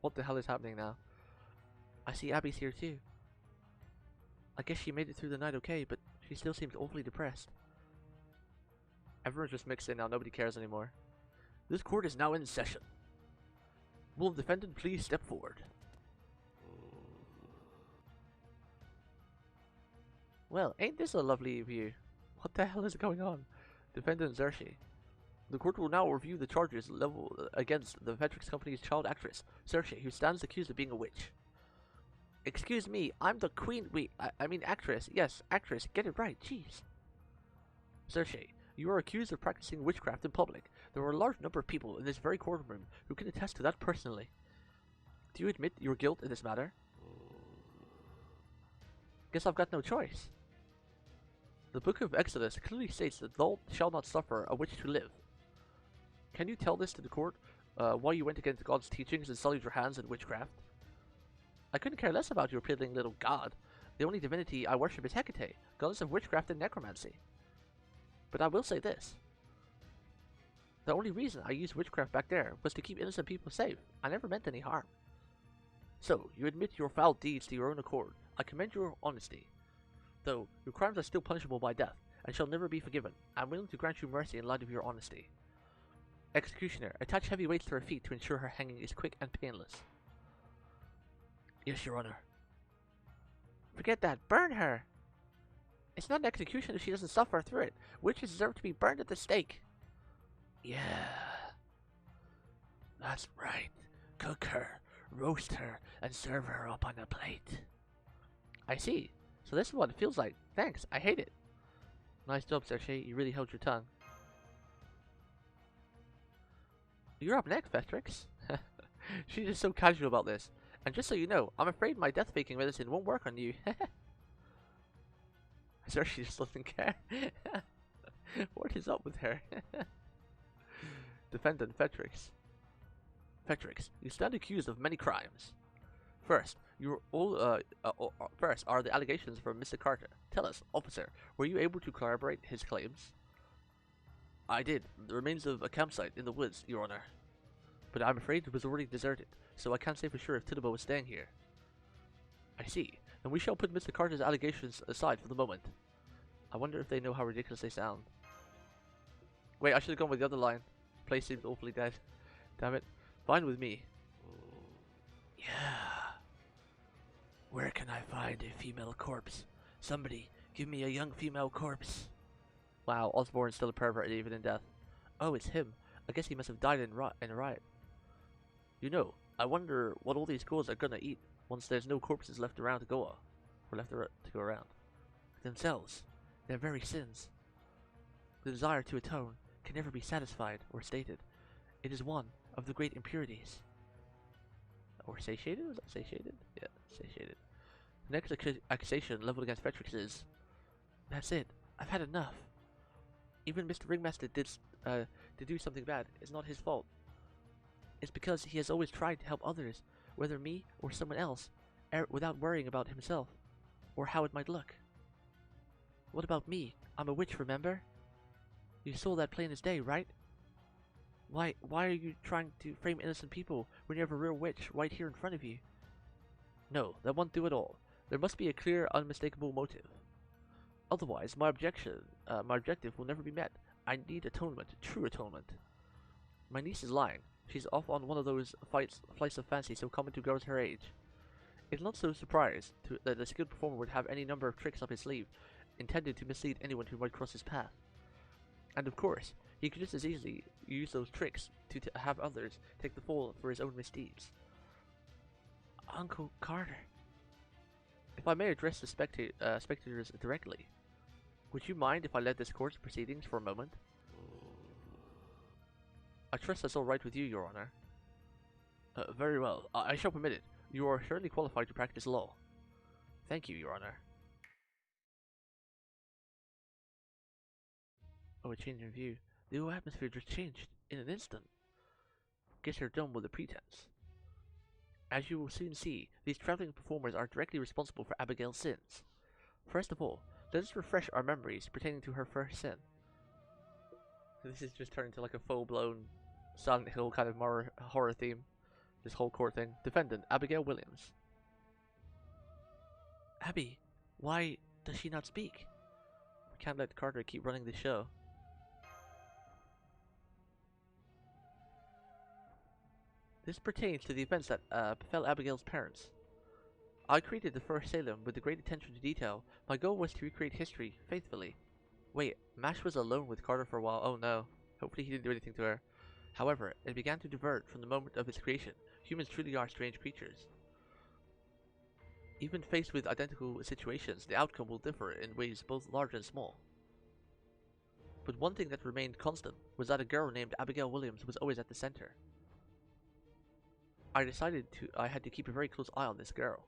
What the hell is happening now? I see Abby's here too. I guess she made it through the night okay, but she still seems awfully depressed. Everyone's just mixed in now, nobody cares anymore. This court is now in session. Will the defendant please step forward? Well, ain't this a lovely view? What the hell is going on? Defendant Zershi. The court will now review the charges leveled against the Vetrix Company's child actress, Zershi, who stands accused of being a witch. Excuse me, I'm the queen. I mean actress. Yes, actress. Get it right. Jeez. Zershi, you are accused of practicing witchcraft in public. There are a large number of people in this very courtroom who can attest to that personally. Do you admit your guilt in this matter? Guess I've got no choice. The Book of Exodus clearly states that thou shalt not suffer a witch to live. Can you tell this to the court, why you went against God's teachings and sullied your hands in witchcraft? I couldn't care less about your piddling little god. The only divinity I worship is Hecate, goddess of witchcraft and necromancy. But I will say this. The only reason I used witchcraft back there was to keep innocent people safe. I never meant any harm. So, you admit your foul deeds to your own accord. I commend your honesty. Though, your crimes are still punishable by death, and shall never be forgiven. I am willing to grant you mercy in light of your honesty. Executioner, attach heavy weights to her feet to ensure her hanging is quick and painless. Yes, Your Honor. Forget that. Burn her! It's not an execution if she doesn't suffer through it. Witches deserve to be burned at the stake. Yeah. That's right. Cook her, roast her, and serve her up on a plate. I see. So this is what it feels like. Thanks, I hate it. Nice job, Zershi. You really held your tongue. You're up next, Vetrix. She's just so casual about this. And just so you know, I'm afraid my death-faking medicine won't work on you. Zershi just doesn't care. What is up with her? Defendant Vetrix. Vetrix, you stand accused of many crimes. First, first are the allegations from Mr. Carter. Tell us, officer, were you able to corroborate his claims? I did. The remains of a campsite in the woods, Your Honor. But I'm afraid it was already deserted, so I can't say for sure if Tidabo was staying here. I see. Then we shall put Mr. Carter's allegations aside for the moment. I wonder if they know how ridiculous they sound. Wait, I should have gone with the other line. Place seems awfully dead. Damn it. Fine with me. Yeah. Where can I find a female corpse? Somebody, give me a young female corpse. Wow, Osborne's still a pervert even in death. Oh, it's him. I guess he must have died in a riot. You know, I wonder what all these ghouls are gonna eat once there's no corpses left around to go around. Themselves, their very sins. The desire to atone can never be satisfied or stated. It is one of the great impurities. Or satiated? Was that satiated? Yeah, satiated. The next accusation leveled against Vetrix is... That's it. I've had enough. Even Mr. Ringmaster did do something bad. It's not his fault. It's because he has always tried to help others, whether me or someone else, without worrying about himself, or how it might look. What about me? I'm a witch, remember? You saw that plain as day, right? Why are you trying to frame innocent people when you have a real witch right here in front of you? No, that won't do at all. There must be a clear, unmistakable motive. Otherwise, my objective will never be met. I need atonement, true atonement. My niece is lying. She's off on one of those flights of fancy so common to girls her age. It's not so surprised that a skilled performer would have any number of tricks up his sleeve, intended to mislead anyone who might cross his path. And of course, he could just as easily use those tricks to have others take the fall for his own misdeeds. Uncle Carter, if I may address the spectators directly, would you mind if I led this court's proceedings for a moment? I trust that's all right with you, Your Honor. Very well. I shall permit it. You are surely qualified to practice law. Thank you, Your Honor. Oh, a change in view. The whole atmosphere just changed in an instant. Guess you're done with the pretense. As you will soon see, these traveling performers are directly responsible for Abigail's sins. First of all, let us refresh our memories pertaining to her first sin. This is just turned into like a full-blown Silent Hill kind of horror theme. This whole court thing. Defendant, Abigail Williams. Abby, why does she not speak? We can't let Carter keep running the show. This pertains to the events that befell Abigail's parents. I created the first Salem with the great attention to detail. My goal was to recreate history faithfully. Wait, Mash was alone with Carter for a while. Oh no. Hopefully he didn't do anything to her. However, it began to divert from the moment of its creation. Humans truly are strange creatures. Even faced with identical situations, the outcome will differ in ways both large and small. But one thing that remained constant was that a girl named Abigail Williams was always at the center. I had to keep a very close eye on this girl.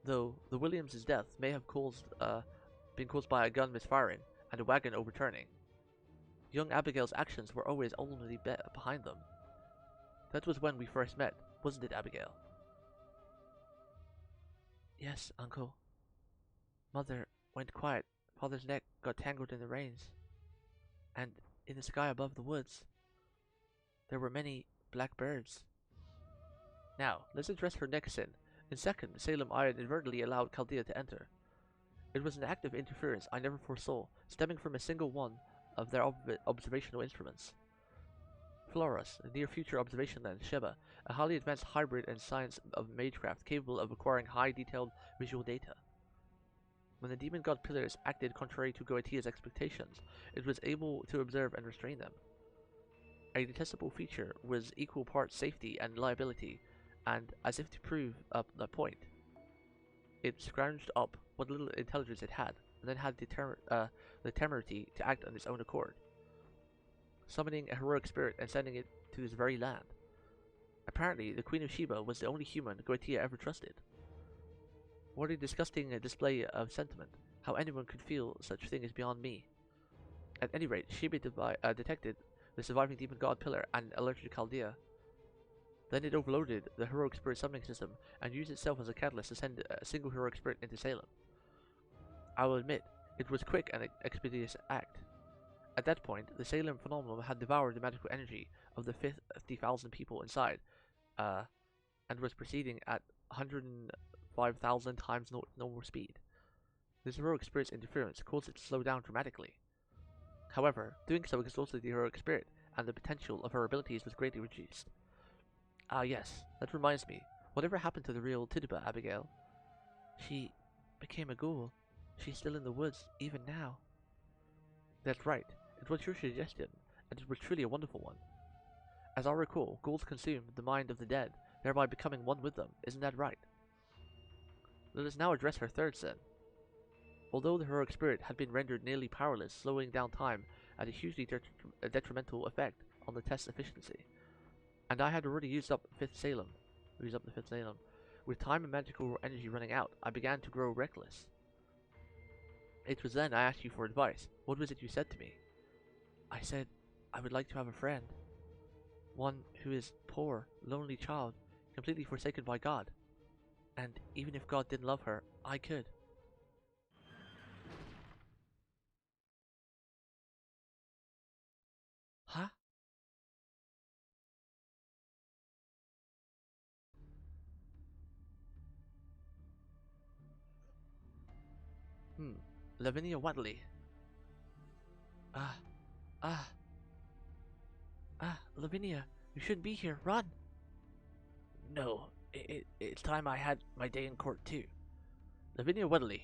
Though the Williams' death may have been caused by a gun misfiring and a wagon overturning, young Abigail's actions were always ultimately behind them. That was when we first met, wasn't it, Abigail? Yes, Uncle. Mother went quiet. Father's neck got tangled in the reins. And in the sky above the woods, there were many black birds. Now, let's address her next sin. In second, Salem I inadvertently allowed Chaldea to enter. It was an act of interference I never foresaw, stemming from a single one of their observational instruments. Floros, a near-future observation lens, Sheba, a highly advanced hybrid in science of magecraft capable of acquiring high-detailed visual data. When the demon god pillars acted contrary to Goethe's expectations, it was able to observe and restrain them. A detestable feature was equal parts safety and liability, and as if to prove up that point, it scrounged up what little intelligence it had, and then had the temerity to act on its own accord, summoning a heroic spirit and sending it to this very land. Apparently, the Queen of Sheba was the only human Goethe ever trusted. What a disgusting display of sentiment. How anyone could feel such a thing is beyond me. At any rate, Sheba detected the surviving demon god pillar and alerted Chaldea. Then it overloaded the heroic spirit summoning system and used itself as a catalyst to send a single heroic spirit into Salem. I will admit, it was quick and expeditious act. At that point, the Salem phenomenon had devoured the magical energy of the 50,000 people inside, and was proceeding at 105,000 times normal speed. This heroic spirit's interference caused it to slow down dramatically. However, doing so exhausted the heroic spirit, and the potential of her abilities was greatly reduced. Ah yes, that reminds me. Whatever happened to the real Tituba, Abigail? She became a ghoul. She's still in the woods, even now. That's right. It was your suggestion, and it was truly a wonderful one. As I recall, ghouls consume the mind of the dead, thereby becoming one with them. Isn't that right? Let us now address her third sin. Although the heroic spirit had been rendered nearly powerless, slowing down time had a hugely detrimental effect on the test's efficiency. And I had already used up the fifth Salem. With time and magical energy running out, I began to grow reckless. It was then I asked you for advice. What was it you said to me? I said I would like to have a friend. One who is poor, lonely child, completely forsaken by God. And even if God didn't love her, I could. Huh? Hmm. Lavinia Wadley. Ah, ah, Lavinia, you shouldn't be here. Run! No, it's time I had my day in court too. Lavinia Wadley,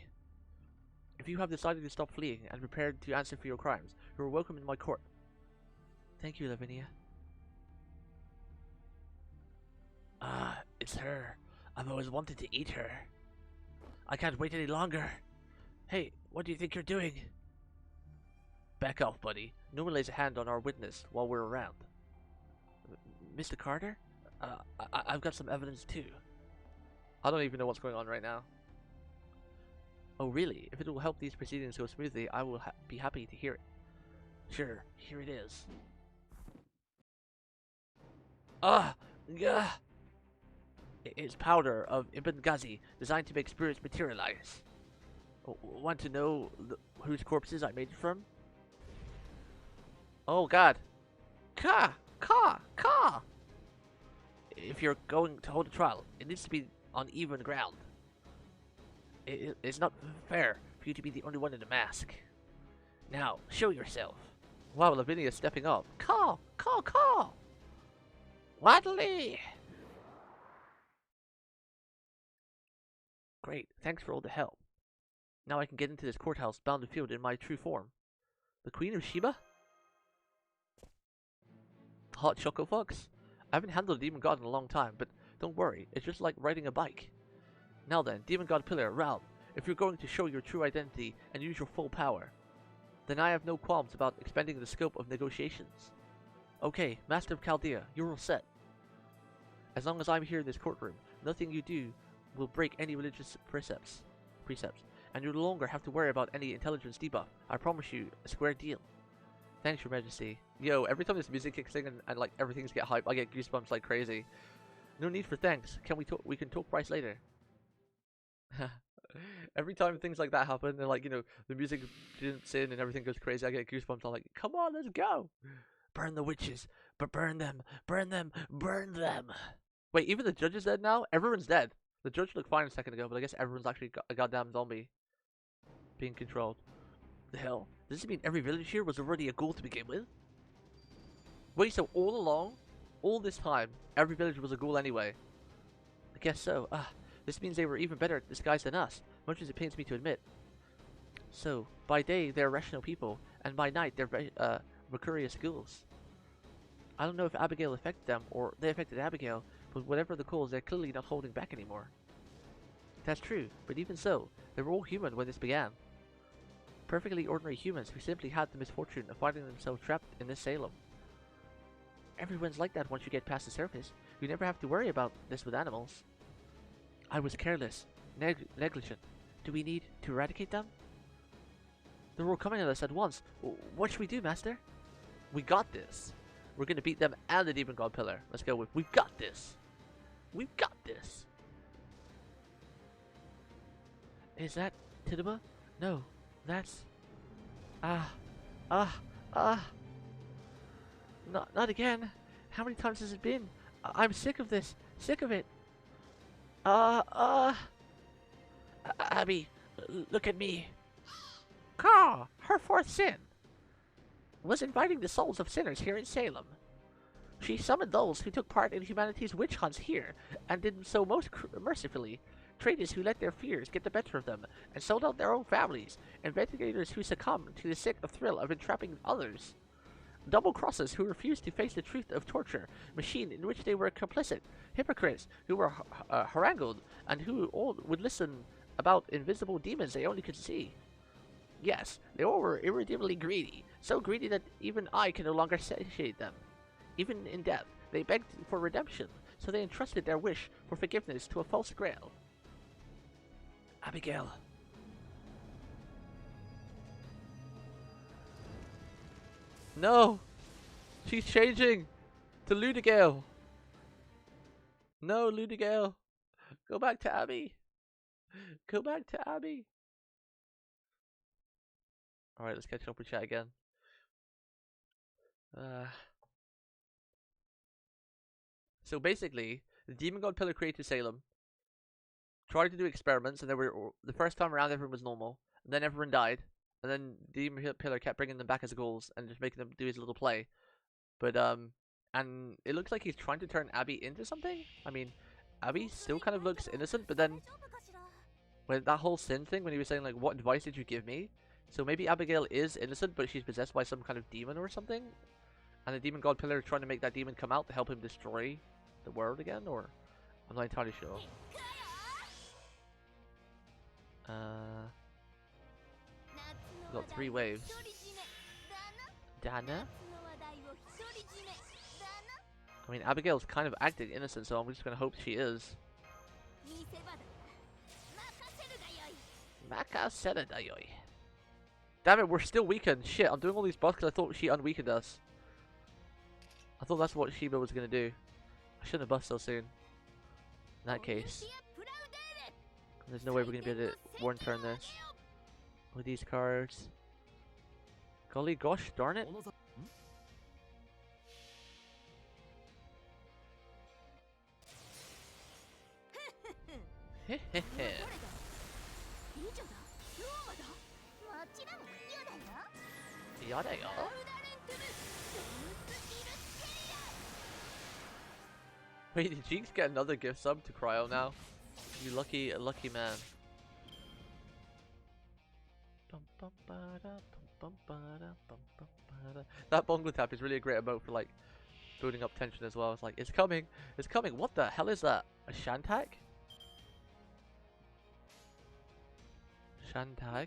if you have decided to stop fleeing and prepared to answer for your crimes, you are welcome in my court. Thank you, Lavinia. It's her. I've always wanted to eat her. I can't wait any longer. Hey, what do you think you're doing? Back off, buddy. No one lays a hand on our witness while we're around. Mr. Carter? I've got some evidence too. I don't even know what's going on right now. Oh, really? If it will help these proceedings go smoothly, I will be happy to hear it. Sure, here it is. Ah! Gah! It's powder of Ibn Ghazi, designed to make spirits materialize. Want to know whose corpses I made it from? Oh god. Ka! If you're going to hold a trial, it needs to be on even ground. It's not fair for you to be the only one in a mask. Now, show yourself. Wow, Lavinia's stepping up. Ka! Wadley! Great, thanks for all the help. Now I can get into this courthouse bound and field in my true form. The Queen of Sheba? Hot Choco Fox? I haven't handled a Demon God in a long time, but don't worry, it's just like riding a bike. Now then, Demon God Pillar, Realm, if you're going to show your true identity and use your full power, then I have no qualms about expanding the scope of negotiations. Okay, Master of Chaldea, you're all set. As long as I'm here in this courtroom, nothing you do will break any religious precepts, and you no longer have to worry about any intelligence debuff. I promise you a square deal. Thanks, Your Majesty. Yo, every time this music kicks in and like everything's get hype, I get goosebumps like crazy. No need for thanks. We can talk price later. Every time things like that happen, and like, you know, the music jumps in and everything goes crazy, I get goosebumps. I'm like, come on, let's go. Burn the witches, but burn them, burn them, burn them. Wait, even the judge is dead now? Everyone's dead. The judge looked fine a second ago, but I guess everyone's actually a goddamn zombie being controlled. The hell? Does this mean every village here was already a ghoul to begin with? Wait, so all along, all this time, every village was a ghoul anyway? I guess so. This means they were even better at disguise than us, much as it pains me to admit. So, by day they're rational people, and by night they're mercurious ghouls. I don't know if Abigail affected them, or they affected Abigail, but whatever the cause, they're clearly not holding back anymore. That's true, but even so, they were all human when this began. Perfectly ordinary humans who simply had the misfortune of finding themselves trapped in this Salem. Everyone's like that once you get past the surface. You never have to worry about this with animals. I was careless, negligent. Do we need to eradicate them? They're all coming at us at once. What should we do, Master? We got this. We're gonna beat them and the Demon God Pillar. Let's go with, we've got this. We've got this. Is that Tidima? No, that's... Not again. How many times has it been? I'm sick of this. Sick of it. Abby, look at me. Her fourth sin was inviting the souls of sinners here in Salem. She summoned those who took part in humanity's witch hunts here, and did so most mercifully. Traitors who let their fears get the better of them, and sold out their own families. Investigators who succumbed to the sick of thrill of entrapping others. Double-crossers who refused to face the truth of torture, machine in which they were complicit. Hypocrites who were harangued, and who all would listen about invisible demons they only could see. Yes, they all were irredeemably greedy, so greedy that even I can no longer satiate them. Even in death, they begged for redemption, so they entrusted their wish for forgiveness to a false grail. Abigail. No! She's changing to Ludegale. No, Ludegale. Go back to Abby. Go back to Abby. Alright, let's catch up with chat again. So basically, the Demon God Pillar created Salem, tried to do experiments, and they were the first time around everyone was normal, and then everyone died, and then Demon Pillar kept bringing them back as ghouls and just making them do his little play. But and it looks like he's trying to turn Abby into something. I mean, Abby still kind of looks innocent, but then when that whole sin thing, when he was saying like, "What advice did you give me?" So maybe Abigail is innocent, but she's possessed by some kind of demon or something, and the Demon God Pillar is trying to make that demon come out to help him destroy the world again, or I'm not entirely sure. We got 3 waves. Dana? I mean, Abigail's kind of acting innocent, so I'm just gonna hope she is. Makaseradayoi. Damn it, we're still weakened. Shit, I'm doing all these buffs because I thought she unweakened us. I thought that's what Shiba was gonna do. I shouldn't have buffed so soon. In that case. There's no way we're gonna be able to one turn this. With these cards. Golly gosh, darn it. Hehehe. Yada yada. Wait, did Jinx get another gift sub to Cryo now? You lucky man. That bongo tap is really a great emote for like building up tension as well. It's like, it's coming, it's coming. What the hell is that? A Shantak? Shantak?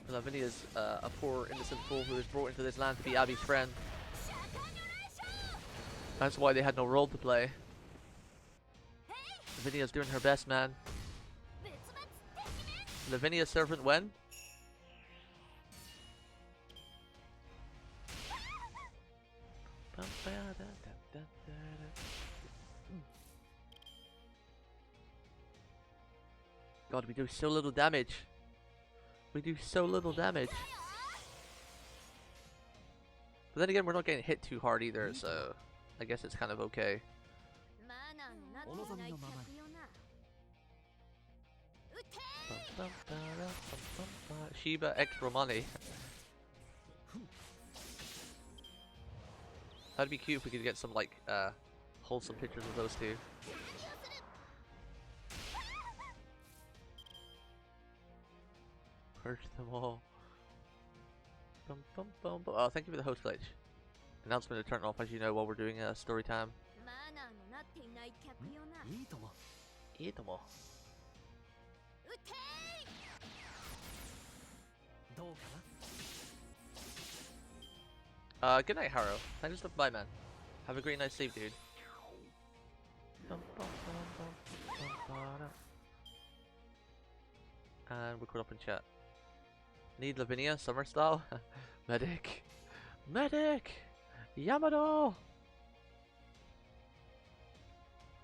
Lavinia's a poor innocent fool who was brought into this land to be Abby's friend. That's why they had no role to play. Lavinia's doing her best, man. Lavinia's servant when? God, we do so little damage. We do so little damage. But then again, we're not getting hit too hard either, so I guess it's kind of okay. Shiba X Romani. That'd be cute if we could get some like wholesome pictures of those two. Purge them all. Oh, thank you for the host glitch. Announcement to turn off, as you know, while we're doing story time. Good night, Haro. Thanks for bye, man. Have a great night's sleep, dude. And we're caught up in chat. Need Lavinia, summer style? Medic! Medic! Yamado!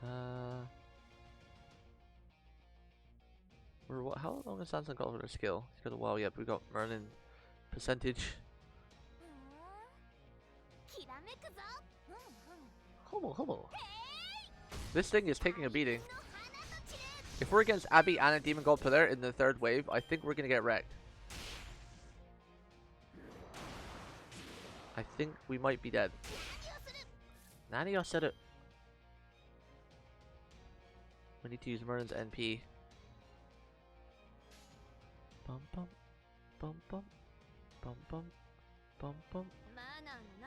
How long has Sanson got for their skill? He's got a while yet, but we got Merlin percentage. Homo. This thing is taking a beating. If we're against Abby and a Demon God Pillar in the 3rd wave, I think we're gonna get wrecked. I think we might be dead. Nani, I said it. We need to use Merlin's NP.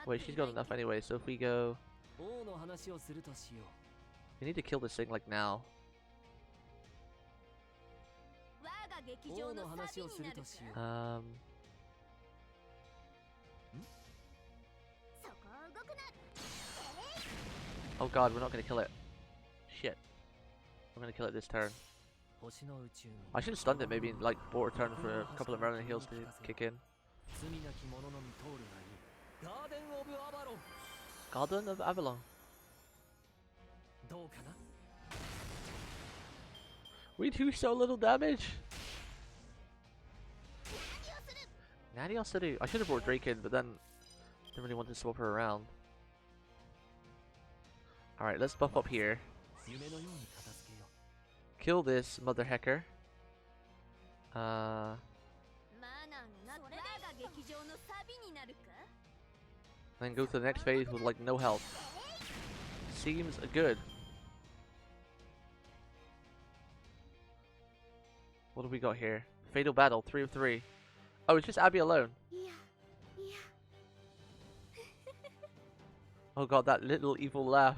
Wait, she's got enough anyway, so if we go... We need to kill this thing like now. Oh god, we're not gonna kill it. Shit. I'm gonna kill it this turn. I should have stunned it maybe like bought a turn for a couple of Merlin heals to kick in. Garden of Avalon. We do so little damage. Natty also do. I should have brought Drake in, but then didn't really want to swap her around. Alright, let's buff up here. Kill this mother hecker. Then go to the next phase with like no health. Seems good. What do we got here? Fatal battle, 3 of 3. Oh, it's just Abby alone. Oh god, that little evil laugh.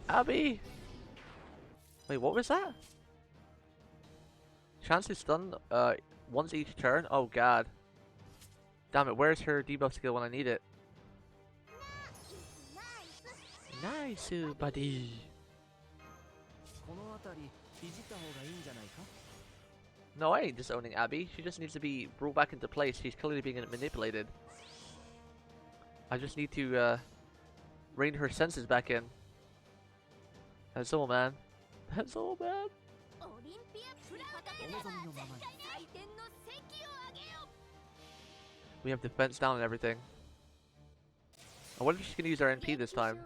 Abby! Wait, what was that? Chance to stun once each turn? Oh god. Damn it, where's her debuff skill when I need it? Nice, buddy. No, I ain't disowning Abby. She just needs to be brought back into place. She's clearly being manipulated. I just need to rein her senses back in. That's all, man. That's all, man. We have defense down and everything. I wonder if she's gonna use our NP this time.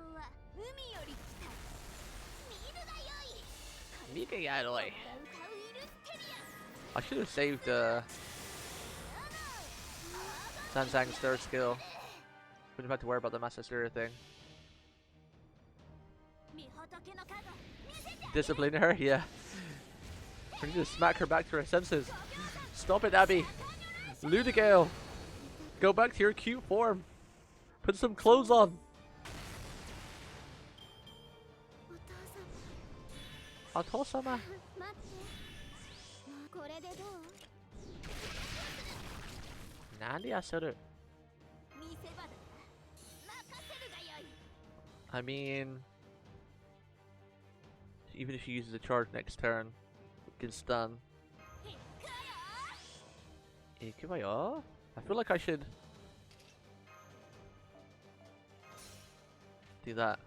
I should have saved Sansang's third skill. Wouldn't have had to worry about the Master Stereo thing. Discipline her? Yeah. We need to smack her back to her senses. Stop it, Abby. Ludegale. Go back to your cute form. Put some clothes on. Oto-sama. I mean, even if she uses a charge next turn, we can stun. Ikibayo? I feel like I should do that.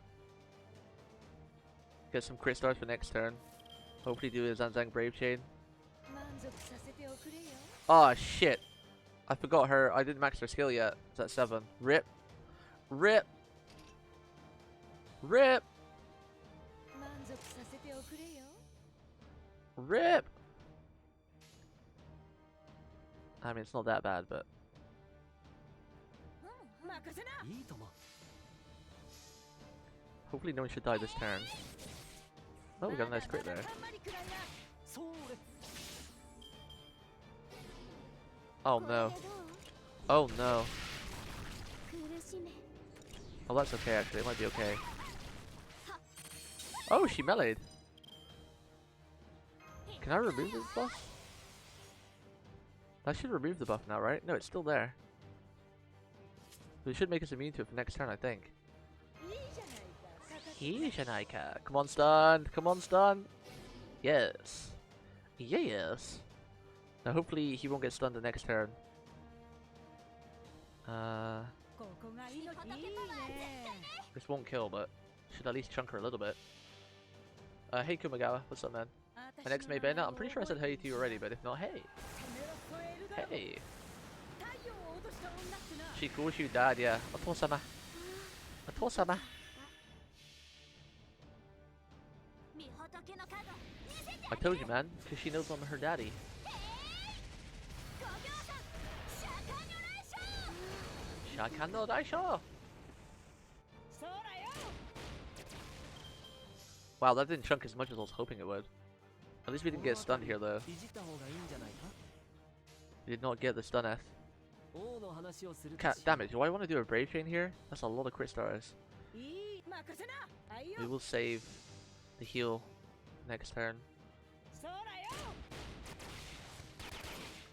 Get some crit stars for next turn. Hopefully do a Zanzang Brave Chain. Oh shit. I forgot her. I didn't max her skill yet. It's at 7. Rip. Rip. Rip. Rip. I mean, it's not that bad, but hopefully no one should die this turn. Oh, we got a nice crit there. Oh no. Oh no. Oh, that's okay actually. It might be okay. Oh, she meleeed. Can I remove this buff? That should remove the buff now, right? No, it's still there. So it should make us immune to it for next turn, I think. Come on, stun! Come on, stun! Yes. Yes. Now, hopefully, he won't get stunned the next turn. This won't kill, but should at least chunk her a little bit. Hey Kumagawa, what's up, man? My next May Bena, I'm pretty sure I said hey to you already, but if not, hey. Hey. She calls you dad, yeah. Oto-sama. Oto-sama. I told you, man, because she knows I'm her daddy. Shakan no Daisho! Wow, that didn't chunk as much as I was hoping it would. At least we didn't get stunned here, though. We did not get the stun F. Damn it, do I want to do a Brave Chain here? That's a lot of crit stars. We will save the heal next turn.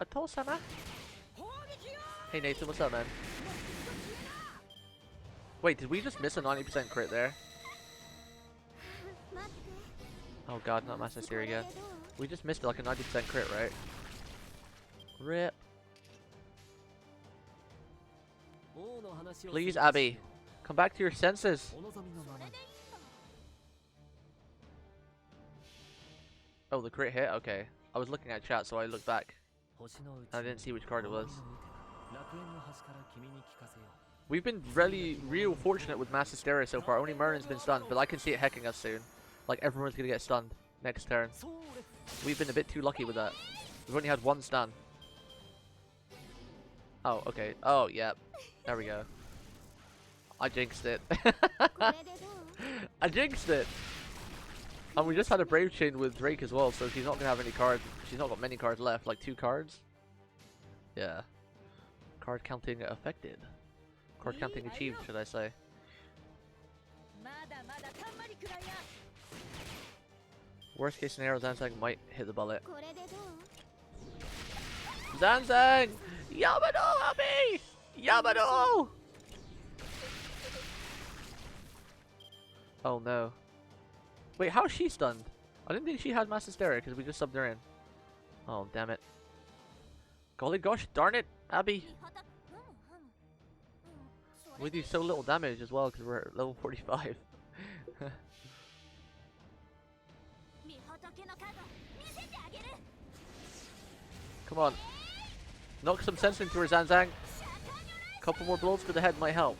Oto-sama! Hey Nathan, what's up, man? Wait, did we just miss a 90% crit there? Oh god, not Master Syria. We just missed like a 90% crit, right? Rip. Please, Abby. Come back to your senses. Oh, the crit hit? Okay. I was looking at chat, so I looked back. I didn't see which card it was. We've been really, real fortunate with Mass Hysteria so far. Only Merlin's been stunned, but I can see it hecking us soon. Like, everyone's gonna get stunned next turn. We've been a bit too lucky with that. We've only had one stun. Oh, okay. Oh, yeah. There we go. I jinxed it. I jinxed it! And we just had a Brave Chain with Drake as well, so she's not gonna have any cards. She's not got many cards left, like 2 cards. Yeah. Card counting affected. Card counting achieved, should I say. Worst case scenario, Zanzang might hit the bullet. Zanzang! Yamado, help me! Yamado! Oh no. Wait, how is she stunned? I didn't think she had Mass Hysteria because we just subbed her in. Oh, damn it. Golly gosh, darn it, Abby. We do so little damage as well because we're at level 45. Come on. Knock some sense into her, Zanzang. Couple more blows to the head might help.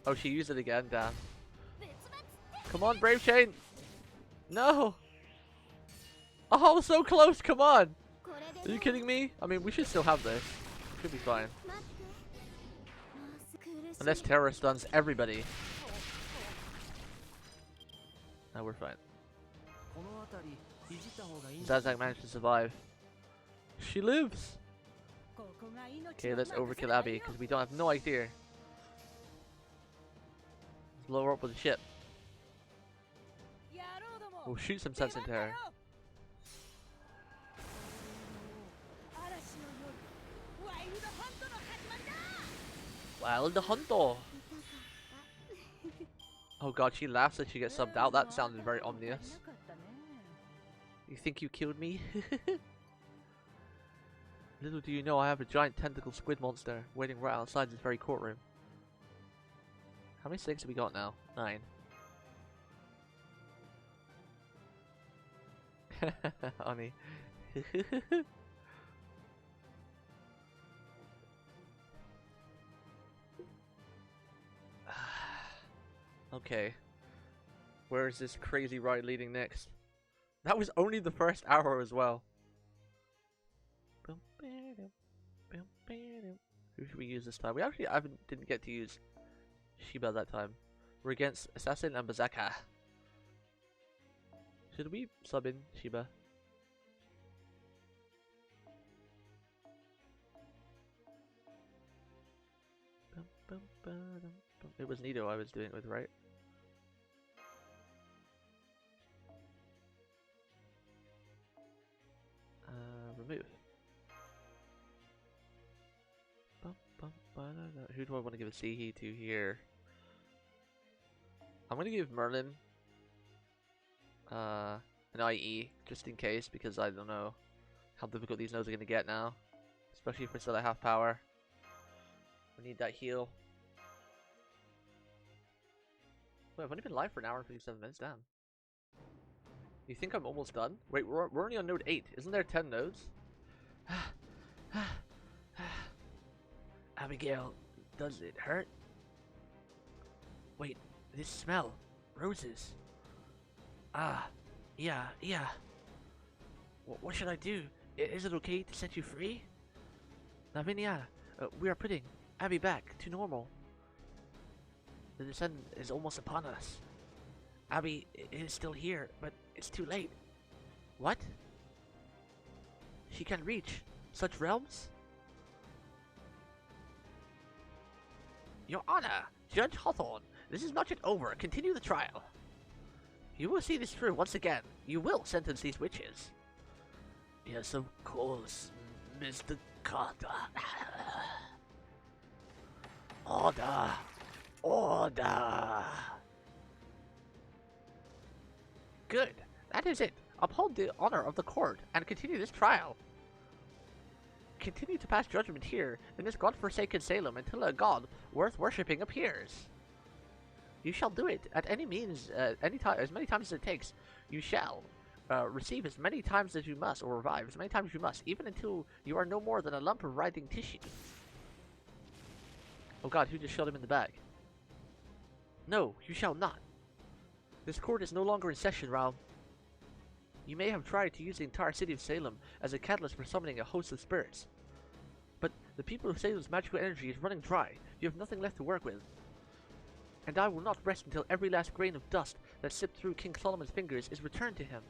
Oh, she used it again, damn. Come on, Brave Chain! No! Oh, so close, come on! Are you kidding me? I mean, we should still have this. Should be fine. Unless Terror stuns everybody. No, we're fine. Zazak managed to survive. She lives! Okay, let's overkill Abby, because we don't have no idea. Let's blow her up with a ship. We'll shoot some sense into her. Wild Hunter! Oh god, she laughs as she gets subbed out. That sounded very ominous. You think you killed me? Little do you know I have a giant tentacle squid monster waiting right outside this very courtroom. How many snakes have we got now? 9. Honey. Okay. Where is this crazy ride leading next? That was only the first hour as well. Who should we use this time? We actually didn't get to use Shiba that time. We're against Assassin and Bazaka. Should we sub in Shiba? It was Nido I was doing it with, right? Remove. Who do I want to give a Sihi to here? I'm going to give Merlin an IE, just in case, because I don't know how difficult these nodes are going to get now. Especially if we're still at half power. We need that heal. Wait, I've only been live for an hour and 57 minutes, damn. You think I'm almost done? Wait, we're only on node 8. Isn't there 10 nodes? Abigail, does it hurt? Wait, this smell. Roses. Ah, yeah. What should I do? Is it okay to set you free? Lavinia, we are putting Abby back to normal. The descent is almost upon us. Abby is still here, but it's too late. What? She can reach such realms? Your Honor, Judge Hawthorne, this is not yet over. Continue the trial. You will see this through once again. You will sentence these witches. Yes, of course, Mr. Carter. Order! Order! Good. That is it. Uphold the honor of the court and continue this trial. Continue to pass judgment here in this godforsaken Salem until a god worth worshipping appears. You shall do it at any means, any time, as many times as it takes. You shall. receive as many times as you must, or revive as many times as you must, even until you are no more than a lump of writhing tissue. Oh god, who just shot him in the back? No, you shall not. This court is no longer in session, Raum. You may have tried to use the entire city of Salem as a catalyst for summoning a host of spirits. But the people of Salem's magical energy is running dry. You have nothing left to work with. And I will not rest until every last grain of dust that slipped through King Solomon's fingers is returned to him.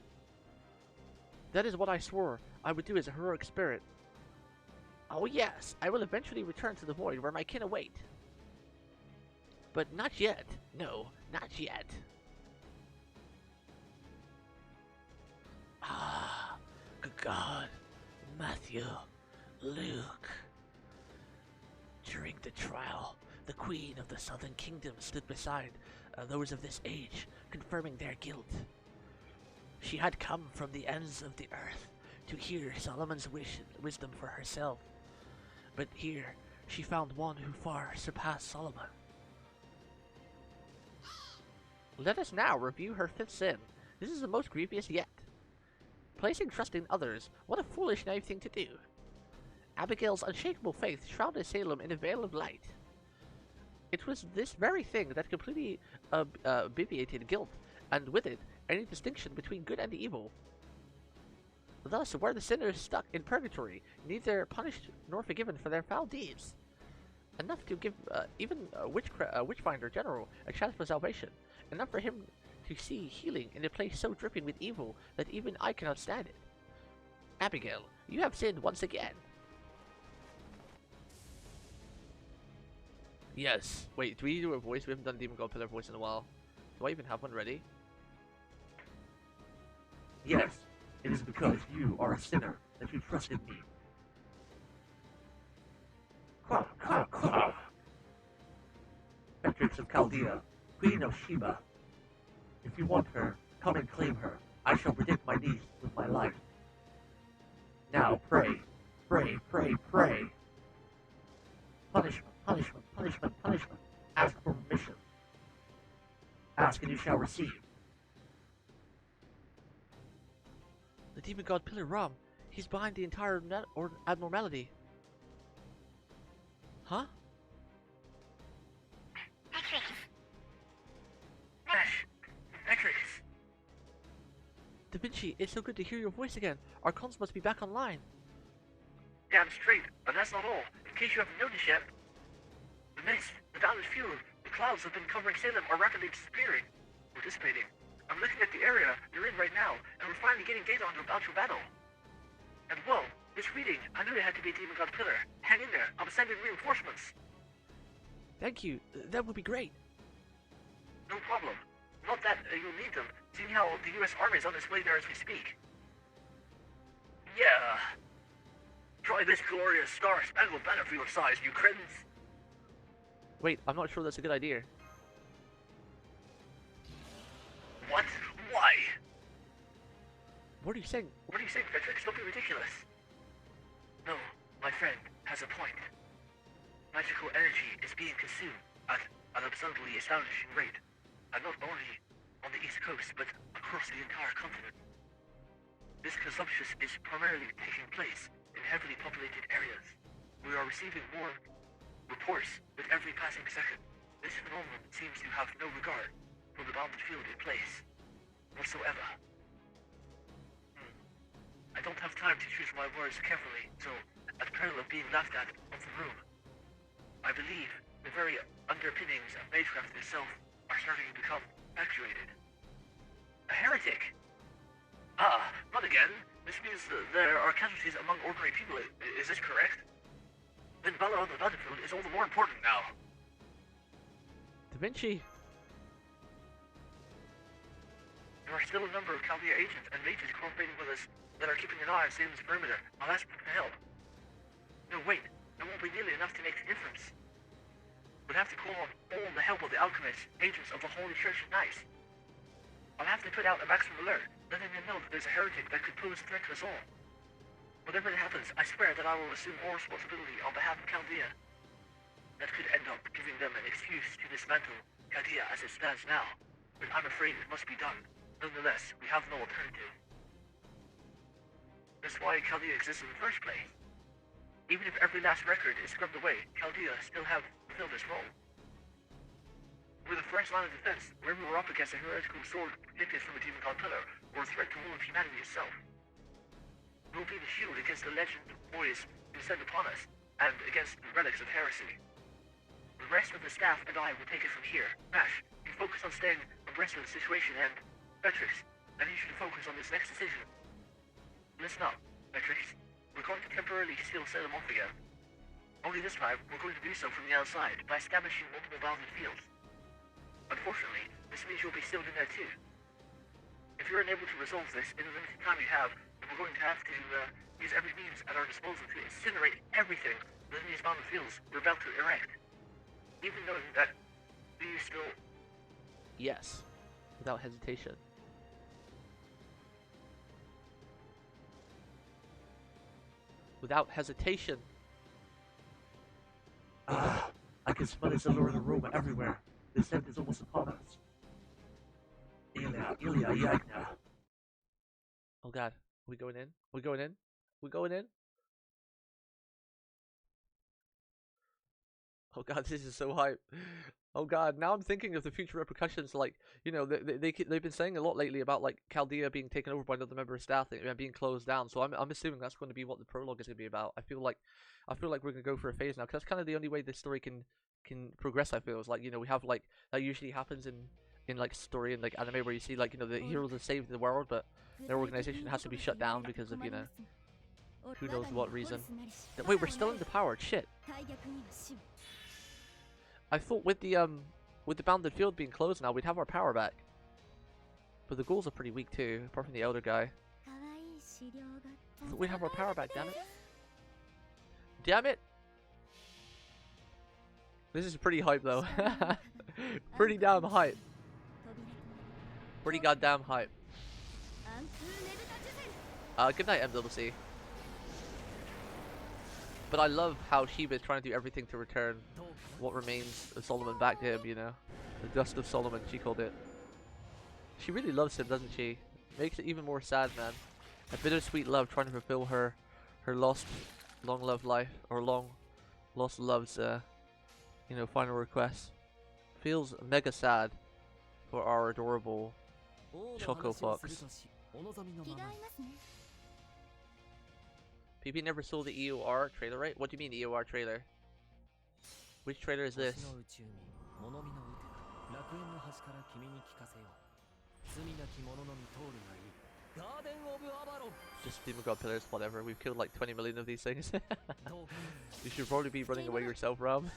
That is what I swore I would do as a heroic spirit. Oh yes, I will eventually return to the void where my kin await. But not yet. No, not yet. Ah, good God, Matthew, Luke. During the trial, the Queen of the Southern Kingdom stood beside those of this age, confirming their guilt. She had come from the ends of the earth to hear Solomon's wisdom for herself. But here, she found one who far surpassed Solomon. Let us now review her fifth sin. This is the most grievous yet. Placing trust in others, what a foolish, naive thing to do. Abigail's unshakable faith shrouded Salem in a veil of light. It was this very thing that completely obviated guilt, and with it, any distinction between good and evil. Thus, were the sinners stuck in purgatory, neither punished nor forgiven for their foul deeds. Enough to give even a witchfinder general a chance for salvation. Enough for him to see healing in a place so dripping with evil that even I cannot stand it. Abigail, you have sinned once again. Yes. Wait, do we do a voice? We haven't done Demon God Pillar voice in a while. Do I even have one ready? Yes, it is because you are a sinner that you trusted me. Beatrix of Chaldea, Queen of Sheba. If you want her, come and claim her. I shall protect my niece with my life. Now pray, pray, pray, pray. Punishment, punishment, punishment, punishment. Ask for permission. Ask and you shall receive. The Demon God Pillar Raum. He's behind the entire abnormality. Huh? Beatrix! Da Vinci, it's so good to hear your voice again. Our cons must be back online. Damn straight, but that's not all. In case you haven't noticed yet, the mist, the damaged fuel, the clouds that have been covering Salem are rapidly disappearing. Or dissipating. I'm looking at the area you're in right now, and we're finally getting data on about your battle. And whoa, this reading, I knew it had to be a Demon God Pillar. Hang in there, I'm sending reinforcements. Thank you. That would be great. No problem. Not that you'll need them, seeing how the US Army is on its way there as we speak. Yeah. Try this glorious star-spangled banner for your size, you cretins. Wait, I'm not sure that's a good idea. What? Why? What are you saying? What are you saying, Beatrix? Don't be ridiculous. No, my friend has a point. Magical energy is being consumed at an absurdly astonishing rate, and not only on the East Coast, but across the entire continent. This consumption is primarily taking place in heavily populated areas. We are receiving more reports with every passing second. This phenomenon seems to have no regard for the bounded field in place whatsoever. I don't have time to choose my words carefully, so at peril of being laughed at of the room, I believe the very underpinnings of magecraft itself are starting to become actuated. A heretic? Ah, not again. This means that there are casualties among ordinary people. Is this correct? Then valor on the battlefield is all the more important now. Da Vinci. There are still a number of Chaldea agents and mages cooperating with us that are keeping an eye on Salem's perimeter. I'll ask them to help. No, wait. That won't be nearly enough to make a difference. We'll have to call on all the help of the alchemists, agents of the Holy Church at night. I'll have to put out a maximum alert, letting them know that there's a heretic that could pose a threat to us all. Whatever happens, I swear that I will assume all responsibility on behalf of Chaldea. That could end up giving them an excuse to dismantle Chaldea as it stands now, but I'm afraid it must be done. Nonetheless, we have no alternative. That's why Chaldea exists in the first place. Even if every last record is scrubbed away, Chaldea still have fulfilled its role. We're the first line of defense whenever we're up against a heretical sword predicted from a demon god pillar, or a threat to all of humanity itself. We'll be the shield against the legend of boys who descend upon us, and against the relics of heresy. The rest of the staff and I will take it from here. Mash, you focus on staying abreast of the situation, and Beatrix, I need you to focus on this next decision. Listen up, Beatrix. We're going to temporarily seal Salem off again. Only this time, we're going to do so from the outside, by establishing multiple bounded fields. Unfortunately, this means you'll be sealed in there too. If you're unable to resolve this in the limited time you have, then we're going to have to use every means at our disposal to incinerate everything within these bounded fields we're about to erect. Even knowing that, do you still... Yes, without hesitation. Without hesitation. Ah, I can smell its alluring aroma everywhere. The scent is almost upon us. Ilya, Yagna. Oh god, we going in? We going in? We going in? Oh god, this is so hype. Oh god, now I'm thinking of the future repercussions. Like, you know, they've been saying a lot lately about like Chaldea being taken over by another member of staff and being closed down. So I'm assuming that's going to be what the prologue is going to be about. I feel like we're going to go for a phase now, because that's kind of the only way this story can progress. I feel is like, you know, we have like that usually happens in like story and like anime, where you see like, you know, the heroes have saved the world, but their organization has to be shut down because of, you know, who knows what reason. Wait, we're still underpowered. Shit. I thought with the bounded field being closed now, we'd have our power back. But the ghouls are pretty weak too, apart from the elder guy. I thought we'd have our power back, damn it. Damn it! This is pretty hype though. Pretty damn hype. Pretty goddamn hype. Good night, MWC. But I love how Sheba is trying to do everything to return what remains of Solomon back to him, you know. The dust of Solomon, she called it. She really loves him, doesn't she? Makes it even more sad, man. A bittersweet love trying to fulfill her lost, long-loved life, or long-lost love's, you know, final request. Feels mega sad for our adorable Choco Fox. PP never saw the EOR trailer, right? What do you mean EOR trailer? Which trailer is this? Just Demon God Pillars, whatever. We've killed like 20 million of these things. You should probably be running away yourself, Ram.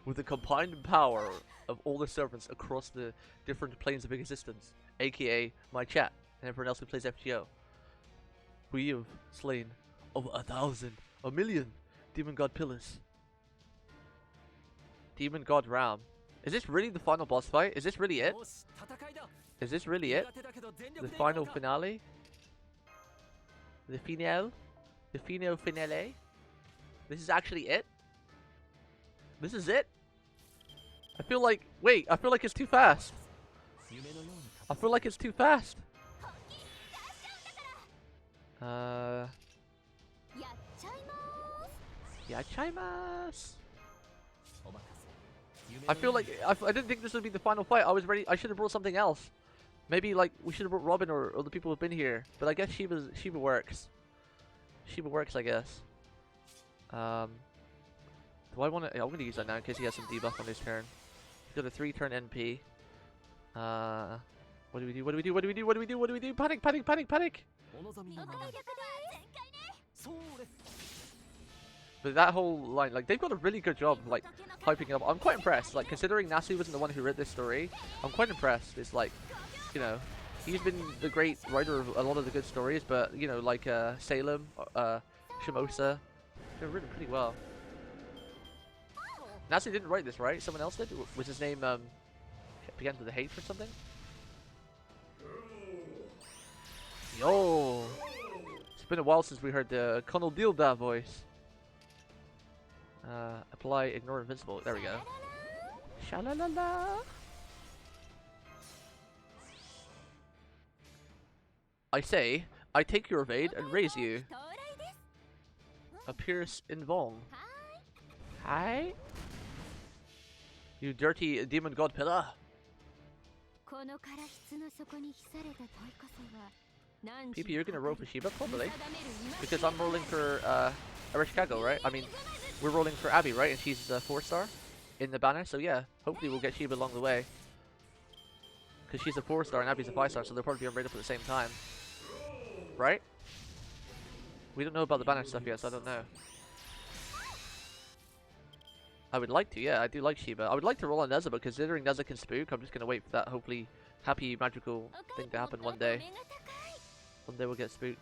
With the combined power of all the servants across the different planes of existence, aka my chat and everyone else who plays FGO. We have slain over 1,000, 1,000,000 Demon God Pillars. Demon God Ram. Is this really the final boss fight? Is this really it? Is this really it? The final finale? The finale? The finale? This is actually it? This is it? I feel like... Wait, I feel like it's too fast. I feel like it's too fast. Yachaimasu. I feel like I didn't think this would be the final fight. I was ready. I should have brought something else. Maybe like we should have brought Robin or the people who've been here. But I guess Sheba works. Sheba works, I guess. Do I want to? Yeah, I'm gonna use that now in case he has some debuff on his turn. He's got a 3-turn NP. What do we do? What do we do? What do we do? What do we do? What do we do? Panic! Panic! Panic! Panic! But that whole line, like, they've got a really good job, like, hyping it up. I'm quite impressed. Like, considering Nasu wasn't the one who wrote this story, I'm quite impressed. It's like, you know, he's been the great writer of a lot of the good stories, but, you know, like, Salem, Shimosa, they're written pretty well. Nasu didn't write this, right? Someone else did? Was his name, begins with a H or something? Yo! It's been a while since we heard the Colonel Dilda voice. Apply, ignore invincible. There we go. Sha-la-la-la! I I take your evade and raise you. A pierce in Vong. Hi. You dirty demon god pillar. PP, you're gonna roll for Shiba? Probably. Because I'm rolling for Chicago, right? I mean, we're rolling for Abby, right? And she's a 4-star in the banner, so yeah. Hopefully we'll get Shiba along the way. Because she's a 4-star and Abby's a 5-star, so they'll probably be on radar at the same time. Right? We don't know about the banner stuff yet, so I don't know. I would like to, yeah, I do like Shiba. I would like to roll on Neza, but considering Neza can spook, I'm just going to wait for that hopefully happy magical thing to happen one day. One day we'll get spooked.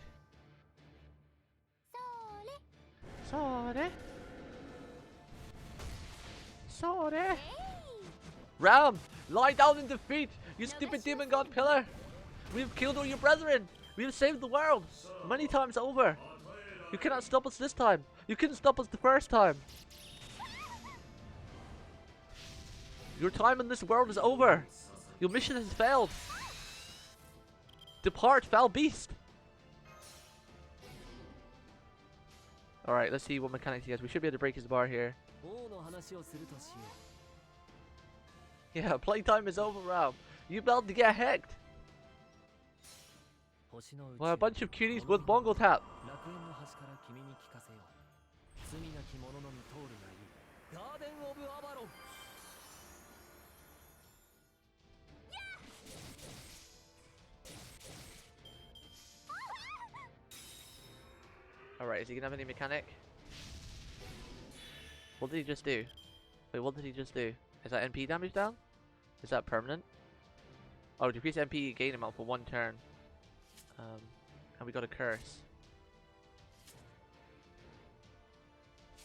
Sorry. Sorry. Ram, lie down in defeat, you stupid demon god pillar. We've killed all your brethren. We have saved the world many times over. You cannot stop us this time. You couldn't stop us the first time. Your time in this world is over. Your mission has failed. Depart, foul beast. Alright, let's see what mechanics he has. We should be able to break his bar here. Yeah, playtime is over, Ram. You about to get hacked. Well, a bunch of cuties with bongo tap. Alright, is he gonna have any mechanic? What did he just do? Wait, what did he just do? Is that MP damage down? Is that permanent? Oh, decrease MP gain amount for 1 turn. And we got a curse.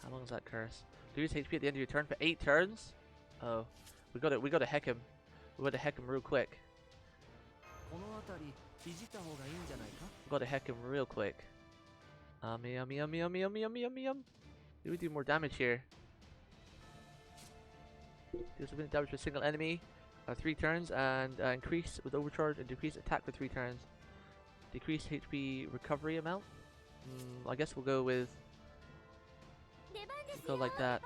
How long is that curse? Reduce HP at the end of your turn for 8 turns? Oh, we gotta heck him. We gotta heck him real quick. We gotta heck him real quick. Yum. Do we do more damage here? Deals a bit of damage to a single enemy. 3 turns and increase with overcharge and decrease attack for 3 turns. Decrease HP recovery amount. I guess we'll go with. Go like that.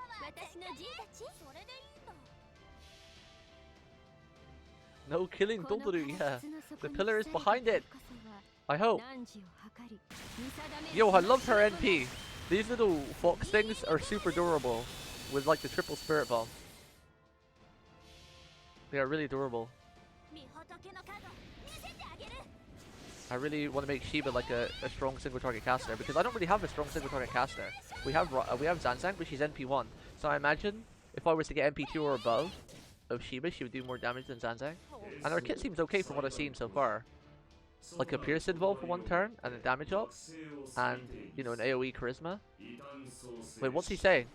No killing Dodoru, yeah. The pillar is behind it. I hope. Yo, I love her NP. These little fox things are super durable with like the triple spirit bomb. They are really adorable. I really want to make Shiba like a strong single target caster because I don't really have a strong single target caster. We have Zanzang, but she's NP1. So I imagine if I was to get NP2 or above of Shiba, she would do more damage than Zanzang. And her kit seems okay from what I've seen so far. Like a Pierce involved for 1 turn and a damage up, and you know an AOE charisma. Wait, what's he saying?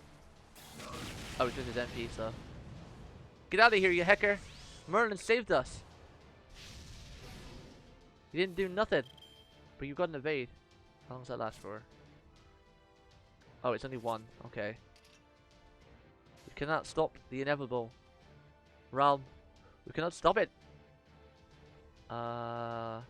Oh, it's just his NP. So get out of here, you hacker! Merlin saved us. You didn't do nothing, but you got an evade. How long does that last for? Oh, it's only 1. Okay. We cannot stop the inevitable. Realm. We cannot stop it. Hi.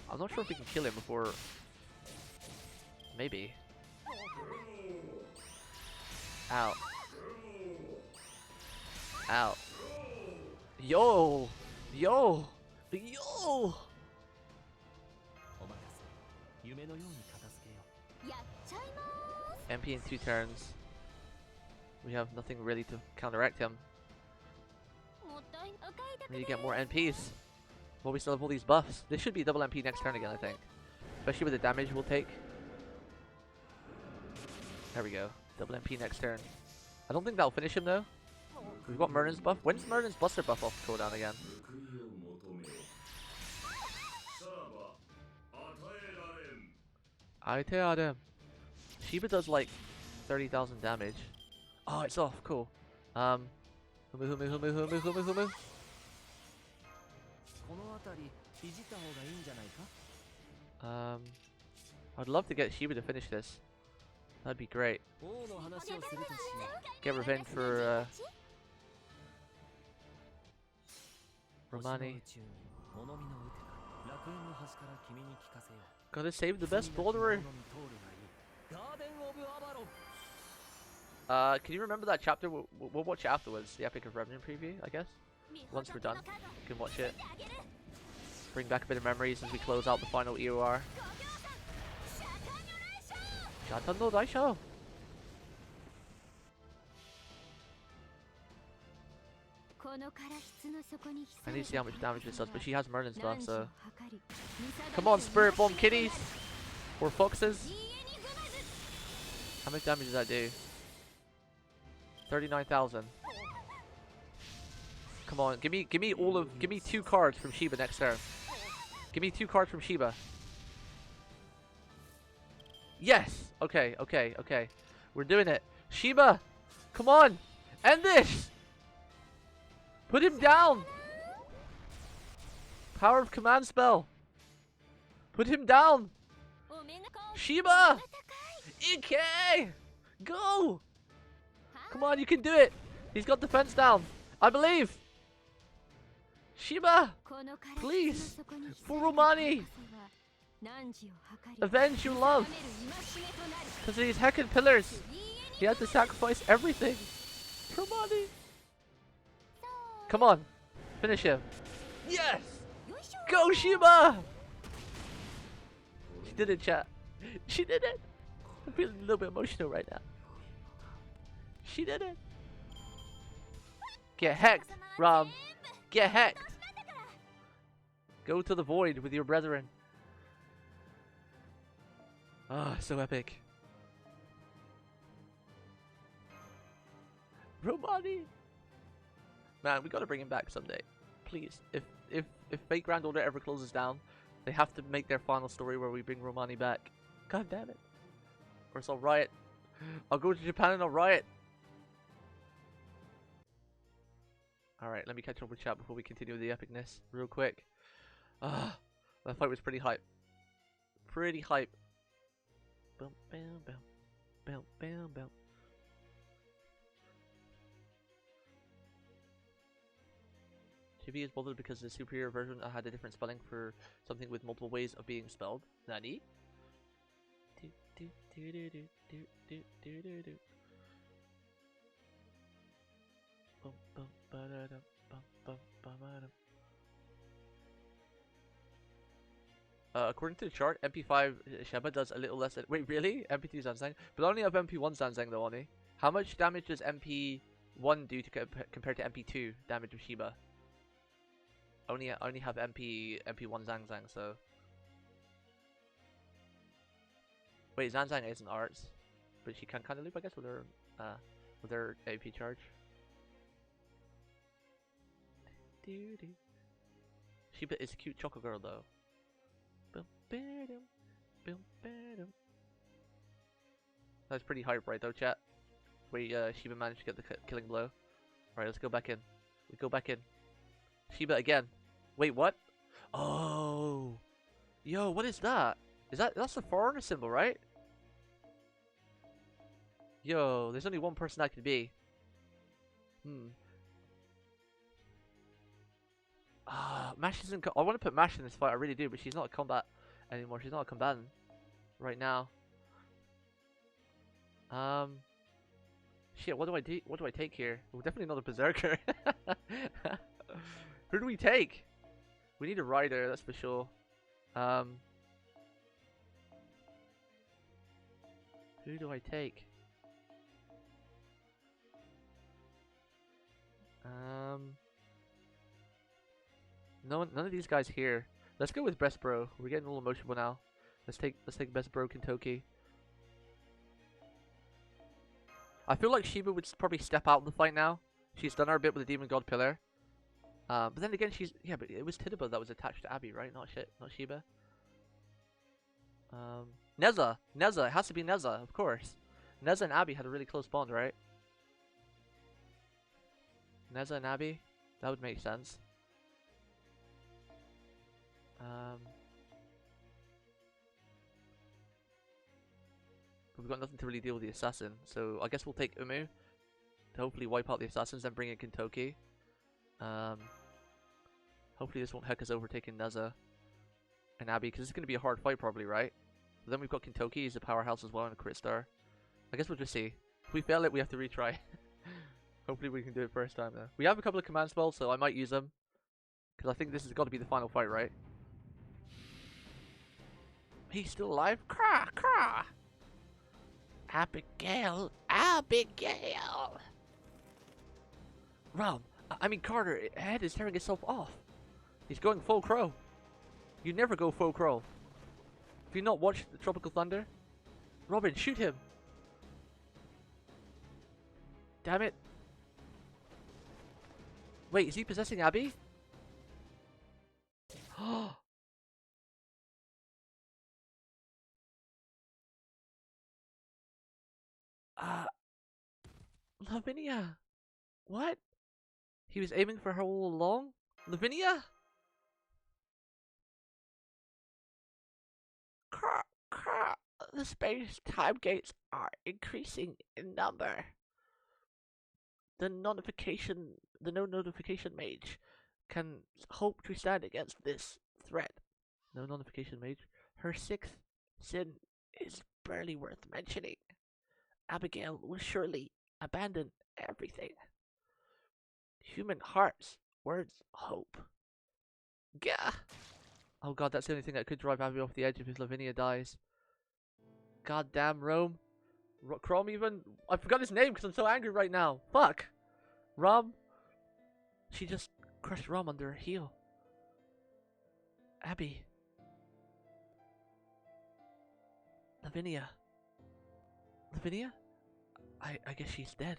I'm not sure if we can kill him before. Maybe. Ow. Ow. Yo! Yo! Yo! MP in 2 turns. We have nothing really to counteract him. We need to get more NPs. Well, we still have all these buffs. This should be double MP next turn again, I think. Especially with the damage we'll take. There we go. Double MP next turn. I don't think that'll finish him though. We've got Merlin's buff. When's Merlin's Buster buff off cooldown again? I tell them. Shiba does like 30,000 damage. Oh, it's off. Cool. Humu. I'd love to get Shiba to finish this. That'd be great. Get revenge for Romani. Gotta save the best boulderer. Can you remember that chapter? We'll watch it afterwards. The Epic of Revenant preview, I guess. Once we're done, we can watch it. Bring back a bit of memories as we close out the final EOR. Shatan no Daisho. I need to see how much damage this does, but she has Merlin's buff, so... Come on, Spirit Bomb kitties! Or foxes! How much damage does that do? 39,000. Come on, give me give me 2 cards from Shiba next turn. Give me 2 cards from Shiba. Yes! Okay. We're doing it. Shiba! Come on! End this! Put him down! Power of command spell! Put him down! Shiba! Ike! Go! Come on, you can do it! He's got defense down! I believe! Shiba! Please! Furumani! Avenge your love! Because of these heckin' pillars! He had to sacrifice everything! Furumani! Come on! Finish him! Yes! Go Shiba! She did it, chat. She did it! I'm feeling a little bit emotional right now. She did it! Get hecked, Ram! Get hecked! Go to the void with your brethren. Ah, so epic. Romani! Man, we gotta bring him back someday. Please. If Fate Grand Order ever closes down, they have to make their final story where we bring Romani back. God damn it. Or else I'll riot. I'll go to Japan and I'll riot. Alright, let me catch up with chat before we continue with the epicness. Real quick. Ah, that fight was pretty hype. Pretty hype. Bum, bam, bam. Bam, bam, bam. Chibi is bothered because the superior version had a different spelling for something with multiple ways of being spelled. Nani? According to the chart, MP5 Sheba does a little less. Wait, really? MP2 Zanzang? But only have MP1 Zanzang though, Oni. How much damage does MP1 do to compared to MP2 damage of Sheba? Only have MP1 Zanzang, so. Wait, Zanzang isn't arts, but she can kind of loop, I guess, with her AP charge. Sheba is a cute choco girl though. That's pretty hype, right though, chat? Wait, Sheba managed to get the killing blow. Alright, let's go back in. We go back in. Sheba again. Wait, what? Oh, yo, what is that? That's the foreigner symbol, right? Yo, there's only one person that could be. Mash isn't. I want to put Mash in this fight, I really do, but she's not a combat anymore. She's not a combatant right now. Shit. What do I do? What do I take here? Well, definitely not a berserker. Who do we take? We need a rider, that's for sure. Who do I take? None of these guys here. Let's go with Best Bro. We're getting a little emotional now. Let's take Best Bro Kentucky. I feel like Sheba would probably step out of the fight now. She's done her bit with the Demon God Pillar. But then again, but it was Tidaba that was attached to Abby, right? Not Sheba. Neza, it has to be Neza, of course. Neza and Abby had a really close bond, right? Neza and Abby, that would make sense. But we've got nothing to really deal with the assassin, so I guess we'll take Umu to hopefully wipe out the assassins, then bring in Kentoki. Hopefully this won't heck us over taking Neza and Abby, because it's going to be a hard fight probably, right? But then we've got Kintoki, he's a powerhouse as well, and a crit star. I guess we'll just see. If we fail it, we have to retry. Hopefully we can do it first time though. We have a couple of command spells, so I might use them. Because I think this has got to be the final fight, right? He's still alive? Krah, krah! Abigail! Abigail! Rom, I mean Carter, head is tearing itself off. He's going full crow. You never go full crow. Have you not watched the Tropical Thunder? Robin, shoot him! Damn it. Wait, is he possessing Abby? Lavinia! What? He was aiming for her all along? Lavinia? The space-time gates are increasing in number. The no notification mage can hope to stand against this threat. No notification mage? Her sixth sin is barely worth mentioning. Abigail will surely abandon everything. Human hearts, words, hope. Gah! Oh god, that's the only thing that could drive Abby off the edge if Lavinia dies. God damn Rome. Chrome even? I forgot his name because I'm so angry right now. Fuck! Rom? She just crushed Rom under her heel. Abby. Lavinia. Lavinia? I guess she's dead.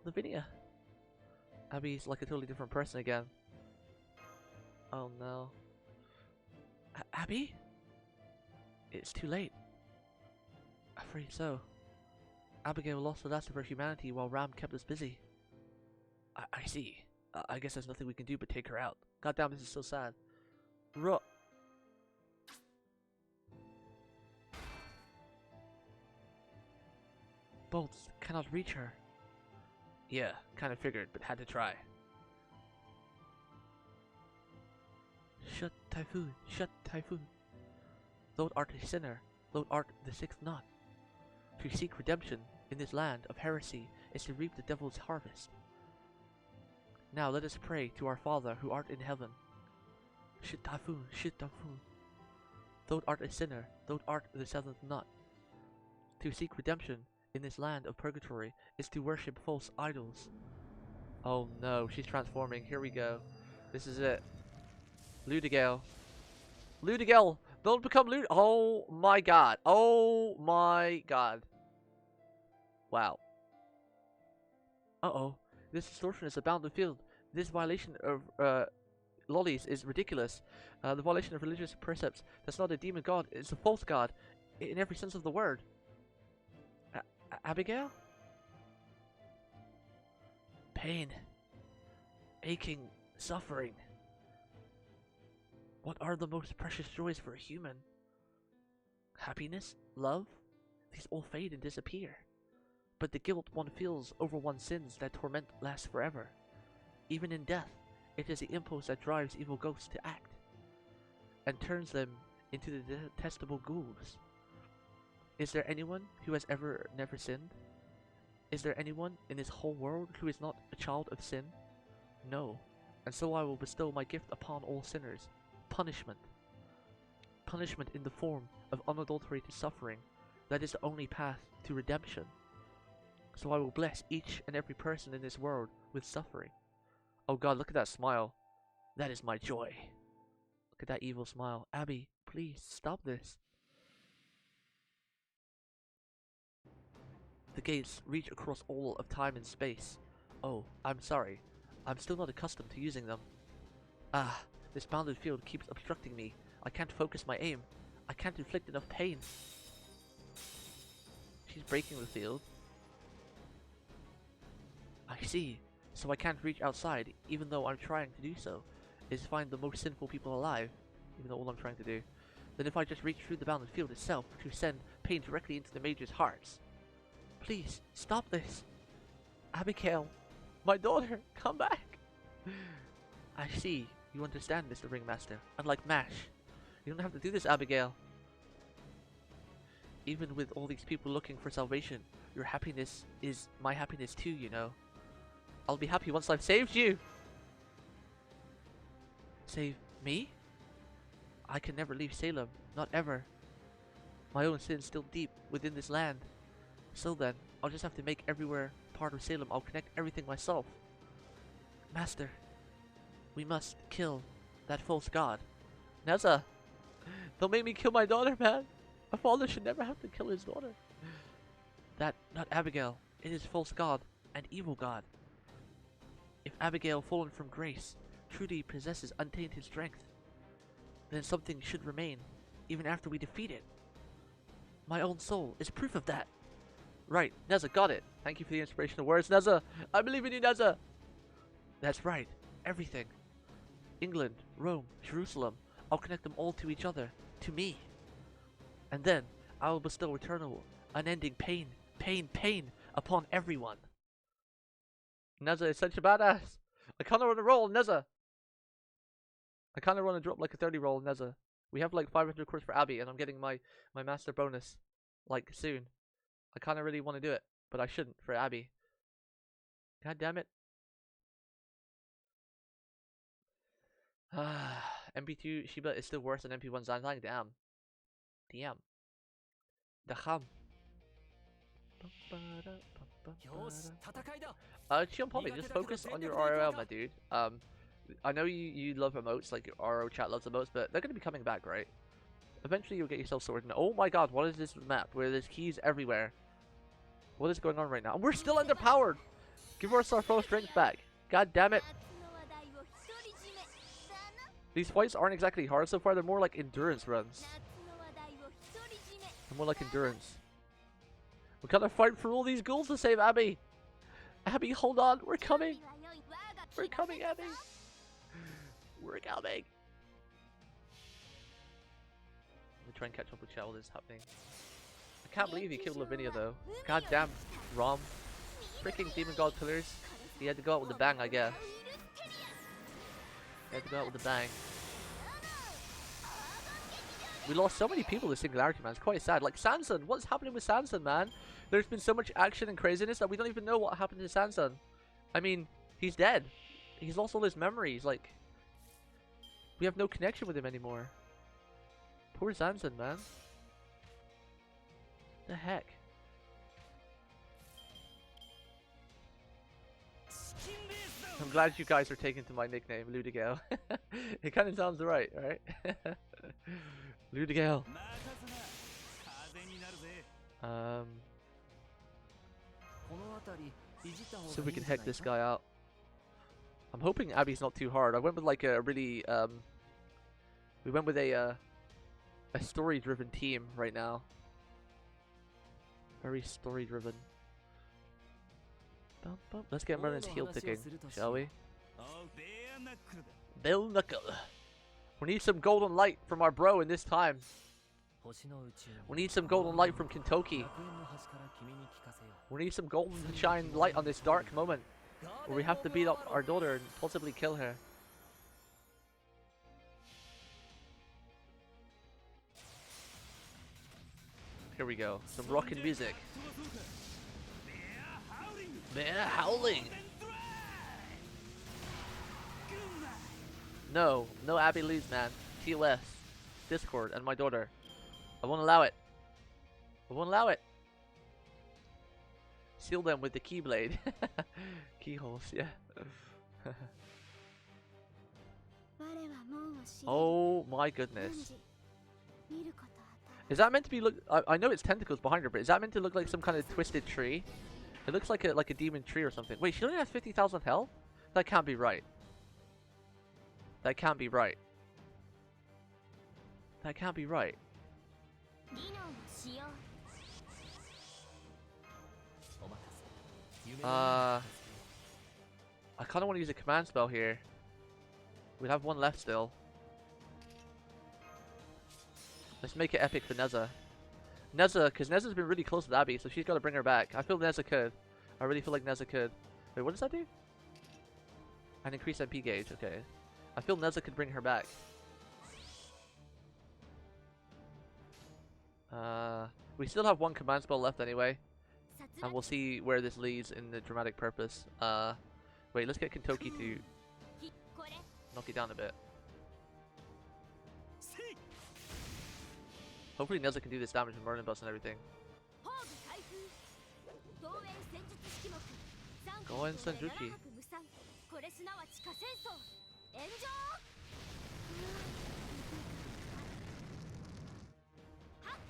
Lavinia. Abby's like a totally different person again. Oh no. Abby? It's too late. Afraid so. Abigail lost the last of her humanity while Ram kept us busy. I see. I guess there's nothing we can do but take her out. Goddamn, this is so sad. Bolts cannot reach her. Yeah, kinda figured, but had to try. Shut Typhoon, shut Typhoon. Thou art a sinner, thou art the sixth knot. To seek redemption in this land of heresy is to reap the devil's harvest. Now let us pray to our Father who art in heaven. Shut Typhoon, shut Typhoon. Thou art a sinner, thou art the seventh knot. To seek redemption in this land of purgatory is to worship false idols. Oh no, she's transforming. Here we go. This is it. Ludigale. Ludigale! Don't become Lud- Oh my god. Oh my god. Wow. Uh-oh. This distortion is a bounded field. This violation of lollies is ridiculous. The violation of religious precepts. That's not a demon god. It's a false god. In every sense of the word. Abigail? Pain. Aching. Suffering. What are the most precious joys for a human? Happiness? Love? These all fade and disappear. But the guilt one feels over one's sins, that torment lasts forever. Even in death, it is the impulse that drives evil ghosts to act, and turns them into the detestable ghouls. Is there anyone who has never sinned? Is there anyone in this whole world who is not a child of sin? No. And so I will bestow my gift upon all sinners. Punishment. Punishment in the form of unadulterated suffering. That is the only path to redemption. So I will bless each and every person in this world with suffering. Oh god, look at that smile. That is my joy. Look at that evil smile. Abby, please stop this. The gates reach across all of time and space. Oh, I'm sorry. I'm still not accustomed to using them. Ah, this bounded field keeps obstructing me. I can't focus my aim. I can't inflict enough pain. She's breaking the field. I see. So I can't reach outside, even though I'm trying to do so. Is find the most sinful people alive, even though all I'm trying to do. Then if I just reach through the bounded field itself to send pain directly into the mage's hearts. Please, stop this. Abigail, my daughter, come back. I see. You understand, Mr. Ringmaster. Unlike MASH. You don't have to do this, Abigail. Even with all these people looking for salvation, your happiness is my happiness too, you know. I'll be happy once I've saved you. Save me? I can never leave Salem. Not ever. My own sin's still deep within this land. So then, I'll just have to make everywhere part of Salem. I'll connect everything myself. Master, we must kill that false god. Neza, don't make me kill my daughter, man. A father should never have to kill his daughter. That, not Abigail. It is false god, an evil god. If Abigail, fallen from grace, truly possesses untainted strength, then something should remain, even after we defeat it. My own soul is proof of that. Right, Neza, got it. Thank you for the inspirational words, Neza. I believe in you, Neza. That's right, everything. England, Rome, Jerusalem, I'll connect them all to each other, to me. And then, I will bestow eternal, unending pain, pain upon everyone. Neza is such a badass. I kinda wanna roll, Neza. I kinda wanna drop like a 30 roll, Neza. We have like 500 cores for Abby, and I'm getting my master bonus, like, soon. I kinda really wanna do it, but I shouldn't for Abby. God damn it. MP2 Shiba is still worse than MP1 Zanzang. Damn. Damn. Daham. Chion Poppy, just focus on your RL, my dude. I know you love emotes, like your RO chat loves emotes, but they're gonna be coming back, right? Eventually you'll get yourself sorted. And oh my god, what is this map where there's keys everywhere? What is going on right now? We're still underpowered! Give us our full strength back. God damn it. These fights aren't exactly hard so far, they're more like endurance runs. They're more like endurance. We gotta fight for all these ghouls to save Abby! Abby, hold on, we're coming! We're coming, Abby! We're coming! Let me try and catch up with Shell while this is happening. I can't believe he killed Lavinia though. God damn, Rom. Freaking Demon God Pillars. He had to go out with a bang, I guess. He had to go out with a bang. We lost so many people to Singularity, man. It's quite sad. Like Sanson, what's happening with Sanson, man? There's been so much action and craziness that we don't even know what happened to Sanson. I mean, he's dead. He's lost all his memories. Like, we have no connection with him anymore. Poor Sanson, man. The heck? I'm glad you guys are taking to my nickname, Ludigale. It kind of sounds right? Ludigale. So we can heck this guy out. I'm hoping Abby's not too hard. I went with like a really we went with a story-driven team right now. Very story-driven. Let's get Merlin's heel ticking, shall we? Bill Knuckle. We need some golden light from our bro in this time. We need some golden light from Kentucky. We need some golden shine light on this dark moment where we have to beat up our daughter and possibly kill her. Here we go. Some rockin' music. Bear howling. No Abby leaves, man. TOS, Discord, and my daughter. I won't allow it. I won't allow it. Seal them with the keyblade. Keyholes, yeah. Oh my goodness. Is that meant to be look? I know it's tentacles behind her, but is that meant to look like some kind of twisted tree? It looks like a demon tree or something. Wait, she only has 50,000 health? That can't be right. That can't be right. That can't be right. I kind of want to use a command spell here. We have one left still. Let's make it epic for Neza. Neza, because Neza's been really close with Abby, so she's got to bring her back. I feel Neza could. I really feel like Neza could. Wait, what does that do? And increase MP gauge, okay. I feel Neza could bring her back. We still have one command spell left anyway. And we'll see where this leads in the dramatic purpose. Wait, let's get Kentoki to knock it down a bit. Hopefully Neza can do this damage with Merlin Bust and everything. Go in Sanjuki.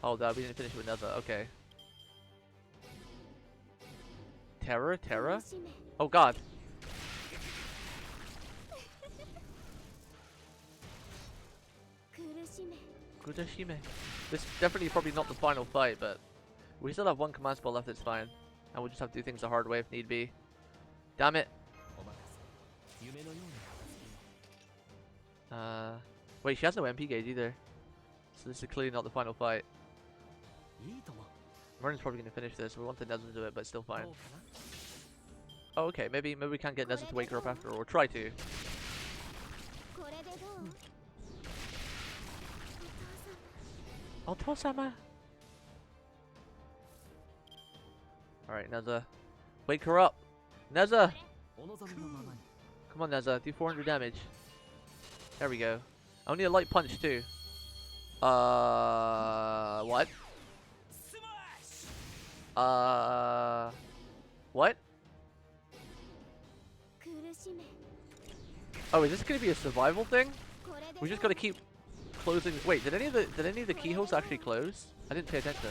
Oh, that we didn't finish with Neza. Okay. Terror? Terror? Oh god. Kudashime. This definitely probably not the final fight, but we still have one command spell left, it's fine. And we'll just have to do things the hard way if need be. Damn it. Wait, she has no MP gauge either. So this is clearly not the final fight. Merlin's probably going to finish this. We wanted Neza to do it, but it's still fine. Oh, okay. Maybe we can't get Neza to wake her up after, or try to. Oto-sama! Alright, Neza. Wake her up! Neza! Come on, Neza. Do 400 damage. There we go. Only a light punch, too. What? What? Oh, is this gonna be a survival thing? We just gotta keep closing. Wait, did any of the keyholes actually close? I didn't pay attention.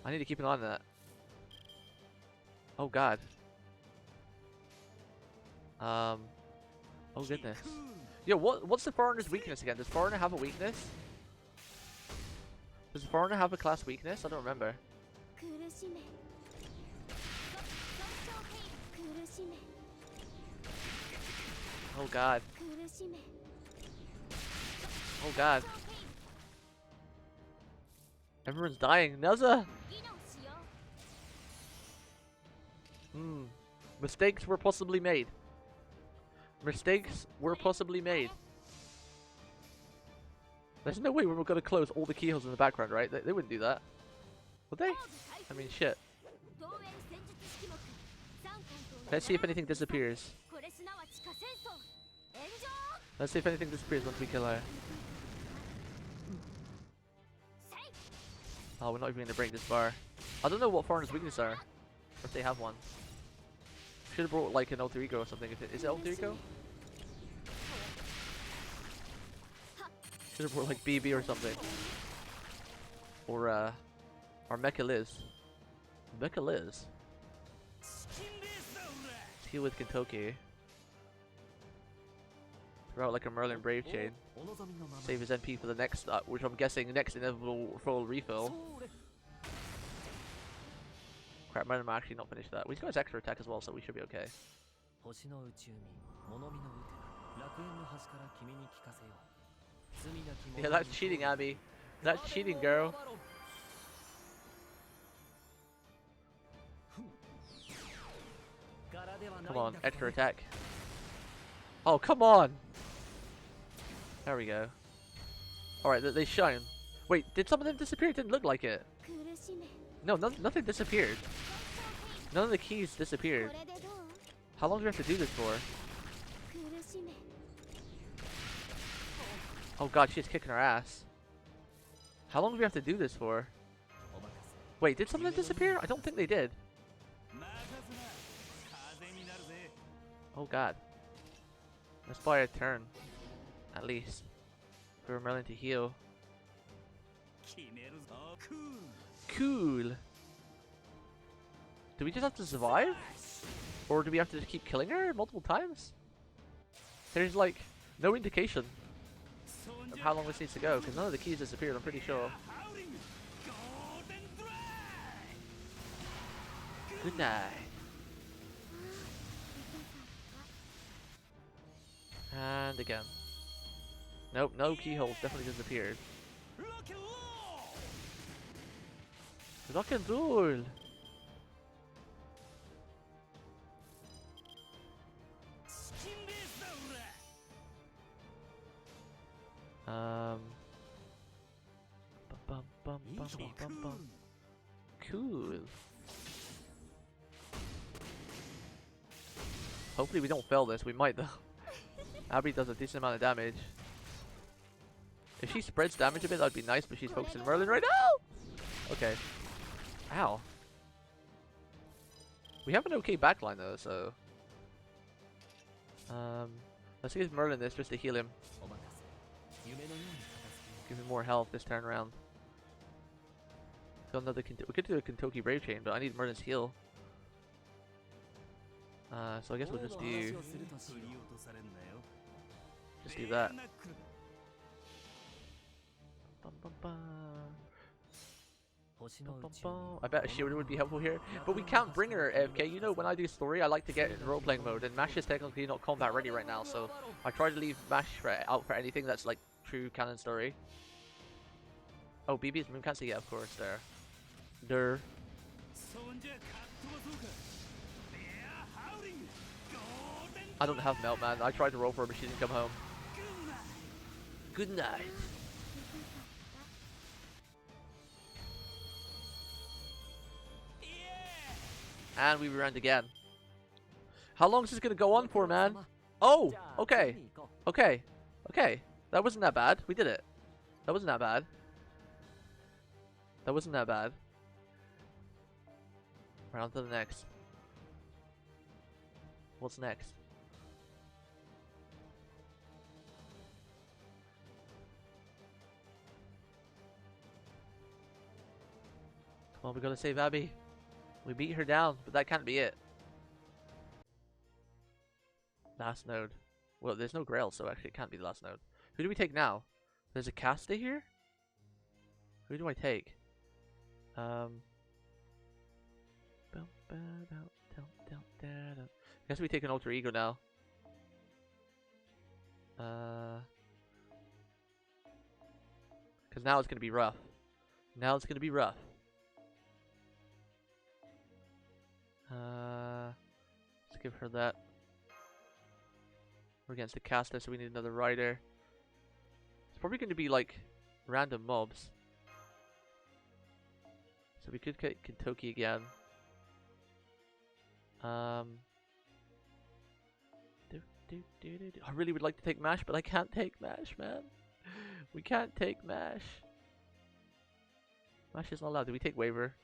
I need to keep an eye on that. Oh god. Oh goodness. Yo, what's the foreigner's weakness again? Does foreigner have a weakness? Does the foreigner have a class weakness? I don't remember. Oh god. Oh god. Everyone's dying. Neza! Mistakes were possibly made. Mistakes were possibly made. There's no way we were going to close all the keyholes in the background, right? They wouldn't do that. Would they? I mean, shit. Let's see if anything disappears. Let's see if anything disappears once we kill her. Oh, we're not even going to break this bar. I don't know what foreigners' weaknesses are. Or if they have one. Should have brought like an alter ego or something. Is it alter ego? Should have brought like BB or something. Or Mecha Liz. Mecha Liz. Heal with Kentoki. Throw out like a Merlin Brave Chain. Save his MP for the next, which I'm guessing next inevitable full refill. Crap, Merlin might actually not finish that. We got his extra attack as well, so we should be okay. Yeah, that's cheating, Abby. That's cheating, girl. Come on, extra attack. Oh, come on! There we go. Alright, they shine. Wait, did some of them disappear? It didn't look like it. No, nothing disappeared. None of the keys disappeared. How long do we have to do this for? Oh god, she's kicking our ass. How long do we have to do this for? Wait, did some of them disappear? I don't think they did. Oh god. Let's buy a turn. At least. For Merlin to heal. Cool. Do we just have to survive? Or do we have to just keep killing her multiple times? There's like no indication of how long this needs to go, because none of the keys disappeared, I'm pretty sure. Good night. And again. Nope, no keyholes, definitely disappeared. Rock and roll! Cool. Hopefully we don't fail this. We might though. Abby does a decent amount of damage. If she spreads damage a bit, that'd be nice, but she's focusing Merlin right now! Okay. Ow. We have an okay backline though, so... let's give Merlin this just to heal him. Give him more health this turn around. Got another we could do a Kentucky Brave Chain, but I need Merlin's heal. So I guess we'll just do that. Bum, bum, bum. Bum, bum, bum. I bet a shielder would be helpful here, but we can't bring her AFK. You know, when I do story, I like to get in role-playing mode, and Mash is technically not combat ready right now, so I try to leave Mash out for anything that's like true canon story. Oh, BB's moon cancel, yeah, of course, there. Der. I don't have melt, man. I tried to roll for her, but she didn't come home. Good night. And we ran again. How long is this gonna go on for, man? Oh, okay. Okay. Okay. That wasn't that bad. We did it. That wasn't that bad. That wasn't that bad. Right, on to the next. What's next? Come on, we gotta save Abby. We beat her down, but that can't be it. Last node. Well, there's no Grail, so actually it can't be the last node. Who do we take now? There's a Casta here? Who do I take? I guess we take an alter ego now. Because now it's gonna be rough. Now it's gonna be rough. Let's give her that. We're against the caster, so we need another rider. It's probably going to be like random mobs. So we could get Kentucky again. I really would like to take Mash, but I can't take Mash, man. We can't take Mash. Mash is not allowed. Do we take Waver?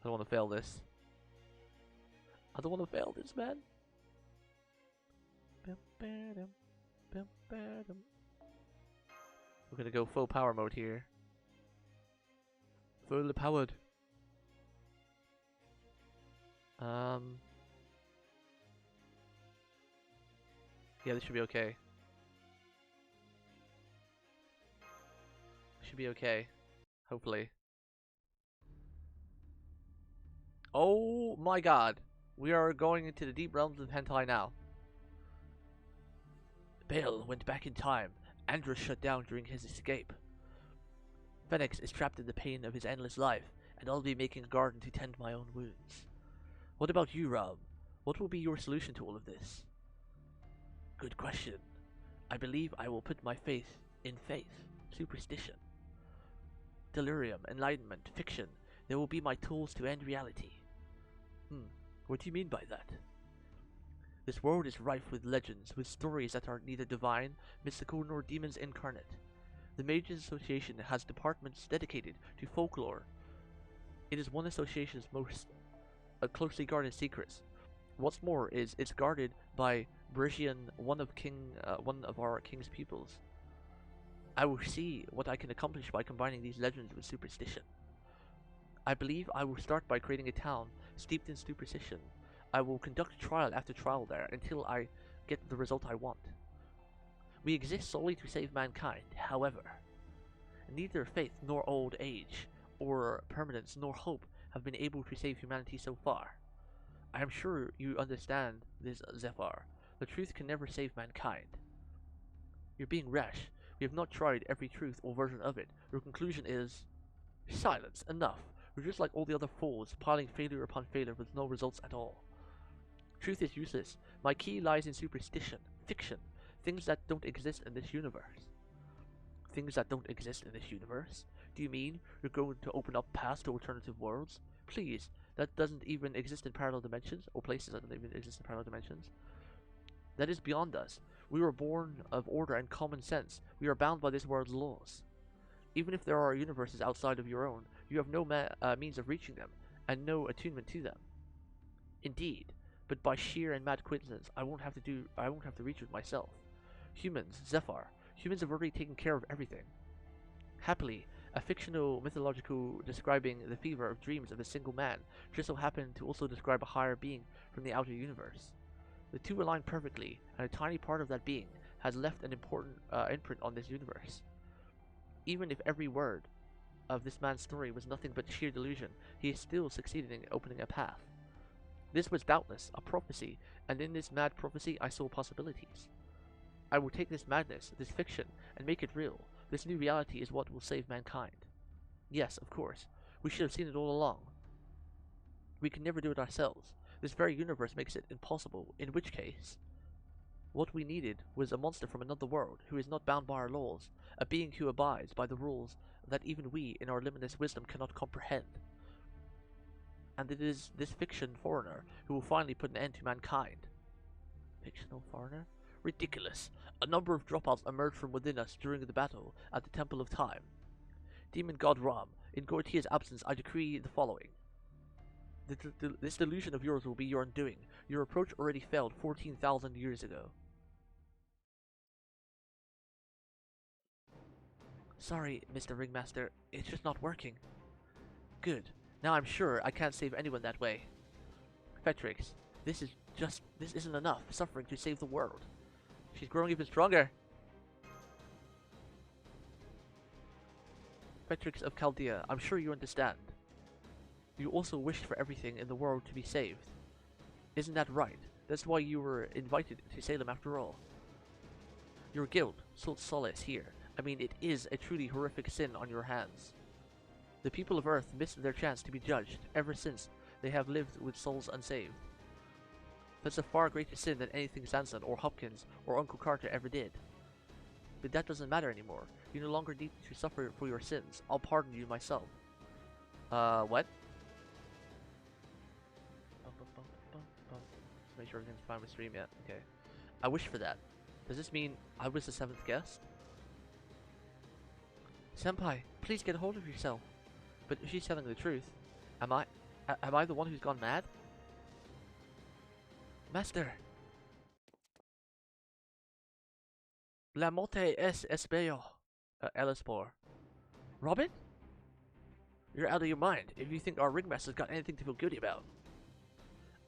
I don't want to fail this. I don't want to fail this, man. We're gonna go full power mode here. Fully powered. Yeah, this should be okay. Should be okay. Hopefully. Oh my god. We are going into the deep realms of hentai now. Bale went back in time. Andros shut down during his escape. Phoenix is trapped in the pain of his endless life, and I'll be making a garden to tend my own wounds. What about you, Rob? What will be your solution to all of this? Good question. I believe I will put my faith in faith, superstition, delirium, enlightenment, fiction. They will be my tools to end reality. What do you mean by that? This world is rife with legends, with stories that are neither divine, mystical, nor demons incarnate. The Mages Association has departments dedicated to folklore. It is one association's most closely guarded secrets. What's more is it's guarded by Brigian, one of our king's pupils. I will see what I can accomplish by combining these legends with superstition. I believe I will start by creating a town steeped in superstition. I will conduct trial after trial there until I get the result I want. We exist solely to save mankind, however. Neither faith nor old age, or permanence nor hope have been able to save humanity so far. I am sure you understand this, Zephyr. The truth can never save mankind. You're being rash. We have not tried every truth or version of it. Your conclusion is... Silence. Enough. You're just like all the other fools, piling failure upon failure with no results at all. Truth is useless. My key lies in superstition, fiction, things that don't exist in this universe. Things that don't exist in this universe? Do you mean you're going to open up paths to alternative worlds? Please, that doesn't even exist in parallel dimensions, or places that don't even exist in parallel dimensions. That is beyond us. We were born of order and common sense. We are bound by this world's laws. Even if there are universes outside of your own, you have no means of reaching them, and no attunement to them. Indeed, but by sheer and mad coincidence, I won't have to reach it myself. Humans, Zephyr, humans have already taken care of everything. Happily, a fictional mythological describing the fever of dreams of a single man just so happened to also describe a higher being from the outer universe. The two align perfectly, and a tiny part of that being has left an important imprint on this universe. Even if every word of this man's story was nothing but sheer delusion, he is still succeeded in opening a path. This was doubtless a prophecy, and in this mad prophecy I saw possibilities. I will take this madness, this fiction, and make it real. This new reality is what will save mankind. Yes, of course, we should have seen it all along. We can never do it ourselves. This very universe makes it impossible, in which case, what we needed was a monster from another world who is not bound by our laws, a being who abides by the rules that even we, in our limitless wisdom, cannot comprehend. And it is this fiction foreigner who will finally put an end to mankind. Fictional foreigner? Ridiculous. A number of dropouts emerged from within us during the battle at the Temple of Time. Demon God Ram, in Gortia's absence, I decree the following. This delusion of yours will be your undoing. Your approach already failed 14,000 years ago. Sorry, Mr. Ringmaster, it's just not working. Good. Now I'm sure I can't save anyone that way. Fetrix, this isn't enough. Suffering to save the world. She's growing even stronger. Fetrix of Chaldea, I'm sure you understand. You also wished for everything in the world to be saved. Isn't that right? That's why you were invited to Salem after all. Your guilt sought solace here. I mean, it is a truly horrific sin on your hands. The people of Earth missed their chance to be judged ever since they have lived with souls unsaved. That's a far greater sin than anything Sanson or Hopkins or Uncle Carter ever did. But that doesn't matter anymore. You no longer need to suffer for your sins. I'll pardon you myself. What? Just make sure everything's fine with stream yet. Okay. I wish for that. Does this mean I was the 7th guest? Senpai, please get a hold of yourself. But if she's telling the truth, am I the one who's gone mad? Master! La morte es bello, Elispor. Robin? You're out of your mind if you think our ringmaster's got anything to feel guilty about.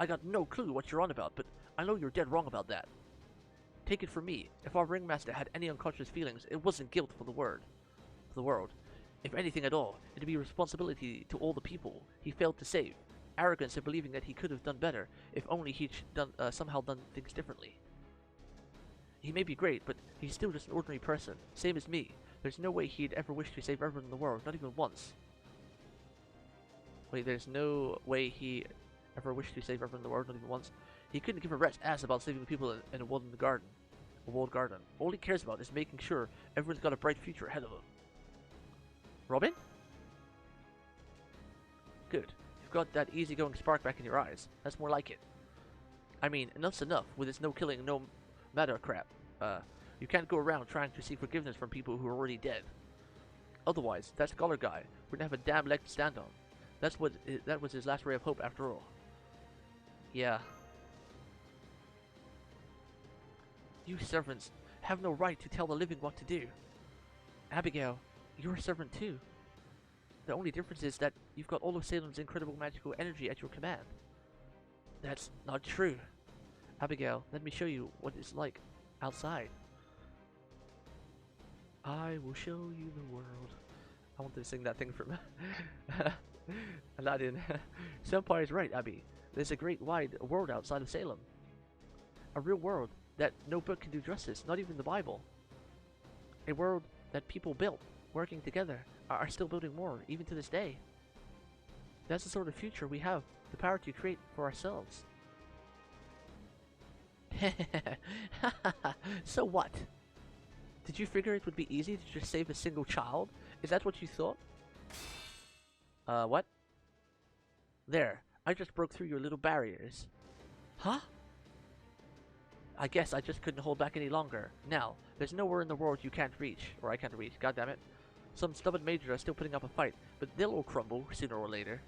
I got no clue what you're on about, but I know you're dead wrong about that. Take it from me, if our ringmaster had any unconscious feelings, it wasn't guilt for the world. If anything at all, it'd be responsibility to all the people he failed to save. Arrogance in believing that he could have done better if only he'd somehow done things differently. He may be great, but he's still just an ordinary person, same as me. There's no way he'd ever wish to save everyone in the world, not even once. Wait, there's no way he ever wished to save everyone in the world, not even once? He couldn't give a rat's ass about saving the people in a walled garden. All he cares about is making sure everyone's got a bright future ahead of him. Robin? Good. You've got that easygoing spark back in your eyes. That's more like it. I mean, enough's enough with this no killing, no matter crap. You can't go around trying to seek forgiveness from people who are already dead. Otherwise, that scholar guy wouldn't have a damn leg to stand on. That was his last ray of hope after all. Yeah. You servants have no right to tell the living what to do. Abigail, you're a servant too. The only difference is that you've got all of Salem's incredible magical energy at your command. That's not true. Abigail, let me show you what it's like outside. I will show you the world. I wanted to sing that thing from Aladdin. Senpai is right, Abby. There's a great wide world outside of Salem. A real world that no book can do justice, not even the Bible. A world that people built, working together, are still building more, even to this day. That's the sort of future we have the power to create for ourselves. So what? Did you figure it would be easy to just save a single child? Is that what you thought? What? There. I just broke through your little barriers. Huh? I guess I just couldn't hold back any longer. Now, there's nowhere in the world you can't reach, or I can't reach, goddammit. Some stubborn majors are still putting up a fight, but they'll all crumble sooner or later.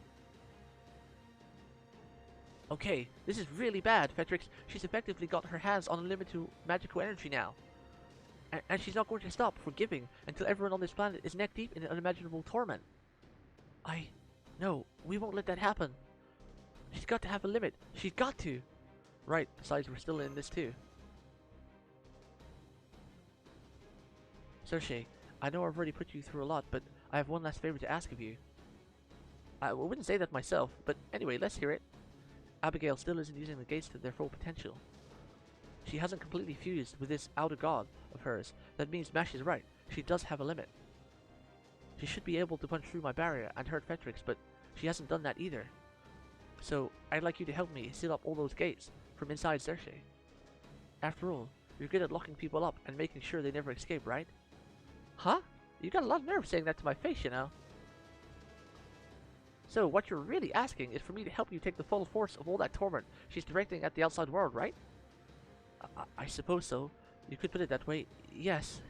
Okay, this is really bad, Fetrix. She's effectively got her hands on unlimited magical energy now. And she's not going to stop forgiving until everyone on this planet is neck deep in unimaginable torment. No, we won't let that happen. She's got to have a limit. She's got to. Right, besides we're still in this too. Cersei, I know I've already put you through a lot, but I have one last favor to ask of you. I wouldn't say that myself, but anyway, let's hear it. Abigail still isn't using the gates to their full potential. She hasn't completely fused with this outer god of hers. That means Mash is right. She does have a limit. She should be able to punch through my barrier and hurt Fetrix, but she hasn't done that either. So, I'd like you to help me seal up all those gates from inside Cersei. After all, you're good at locking people up and making sure they never escape, right? Huh? You got a lot of nerve saying that to my face, you know. So, what you're really asking is for me to help you take the full force of all that torment she's directing at the outside world, right? I suppose so. You could put it that way. Yes.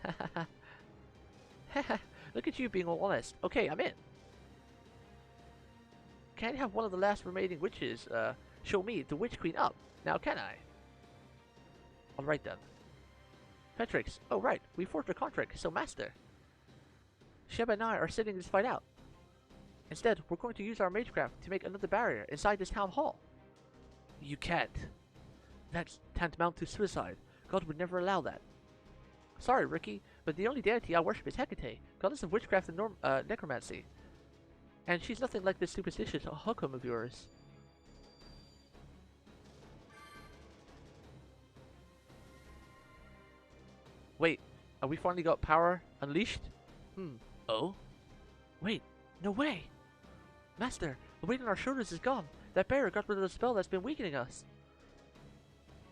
Look at you being all honest. Okay, I'm in. Can't have one of the last remaining witches show me the Witch Queen up, now can I? Alright then. Fetrix, oh right, we forged a contract, so Master. Sheba and I are sitting this fight out. Instead, we're going to use our magecraft to make another barrier inside this town hall. You can't. That's tantamount to suicide. God would never allow that. Sorry, Ricky, but the only deity I worship is Hecate, goddess of witchcraft and necromancy. And she's nothing like this superstitious hukum of yours. Wait, have we finally got power unleashed? Oh? Wait, no way! Master, the weight on our shoulders is gone. That barrier got rid of the spell that's been weakening us.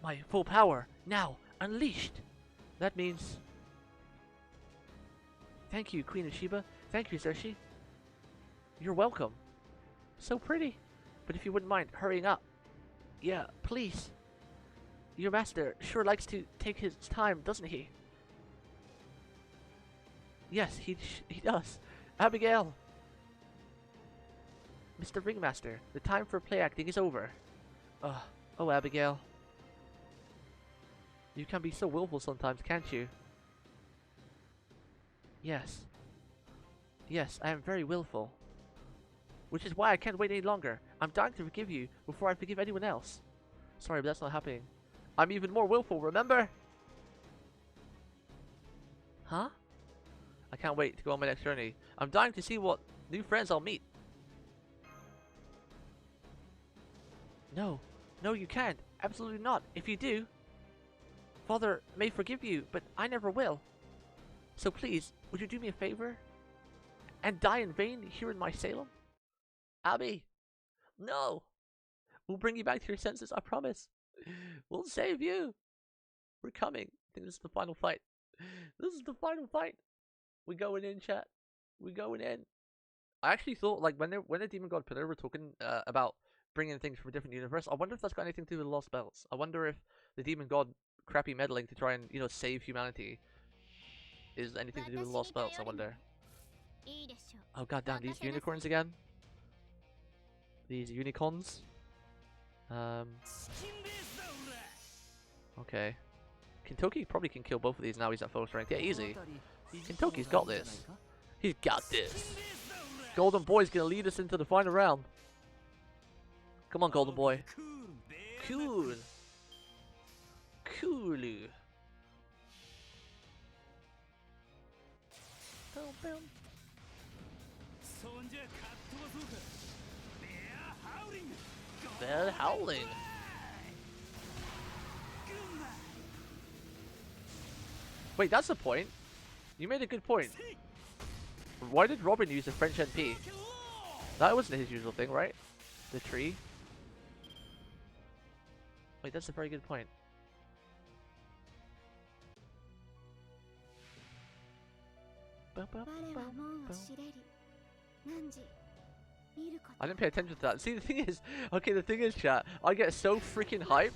My full power, now, unleashed! That means... Thank you, Queen of Sheba. Thank you, Cersei. You're welcome. So pretty. But if you wouldn't mind hurrying up. Yeah, please. Your master sure likes to take his time, doesn't he? Yes, he does. Abigail! Mr. Ringmaster, the time for play acting is over. Oh, Abigail. You can be so willful sometimes, can't you? Yes. Yes, I am very willful. Which is why I can't wait any longer. I'm dying to forgive you before I forgive anyone else. Sorry, but that's not happening. I'm even more willful, remember? Huh? I can't wait to go on my next journey. I'm dying to see what new friends I'll meet. No. No, you can't. Absolutely not. If you do, Father may forgive you, but I never will. So please, would you do me a favor? And die in vain here in my Salem? Abby! No! We'll bring you back to your senses, I promise. We'll save you. We're coming. I think this is the final fight. This is the final fight. We going in, chat. We going in. I actually thought, like, when the Demon God Pillar were talking about bringing things from a different universe, I wonder if that's got anything to do with the Lost Spells. I wonder if the Demon God crappy meddling to try and, you know, save humanity is anything to do with the Lost Spells, I wonder. Oh goddamn, these unicorns again? These unicorns? Okay. Kentucky probably can kill both of these now he's at full strength. Yeah, easy. Kentucky's got this. He's got this. Golden Boy's gonna lead us into the final round. Come on, Golden Boy. Cool. Cool. They're howling. Wait, that's the point. You made a good point. Why did Robin use a French NP? That wasn't his usual thing, right? The tree. Wait, that's a very good point. I didn't pay attention to that. See, the thing is, okay, the thing is, chat, I get so freaking hyped.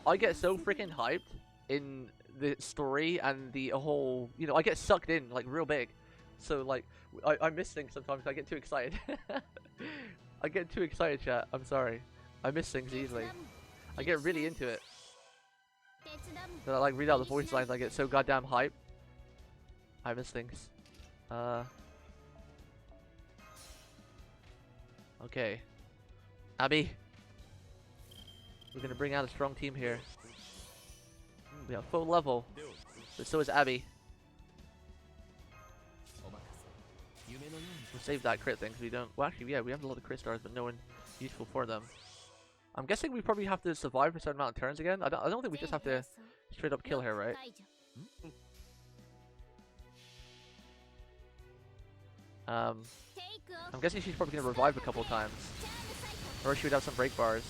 I get so freaking hyped in the story and the whole, you know, I get sucked in, like, real big. So, like, I miss things sometimes. I get too excited. I get too excited, chat. I'm sorry. I miss things easily. I get really into it. So I, like, read out the voice lines. I get so goddamn hyped. I miss things. Okay. Abby. We're gonna bring out a strong team here. We have full level. But so is Abby. We'll save that crit thing because we don't. Well, actually, yeah, we have a lot of crit stars, but no one useful for them. I'm guessing we probably have to survive for a certain amount of turns again. I don't think we just have to straight up kill her, right? I'm guessing she's probably gonna revive a couple times, or she would have some break bars.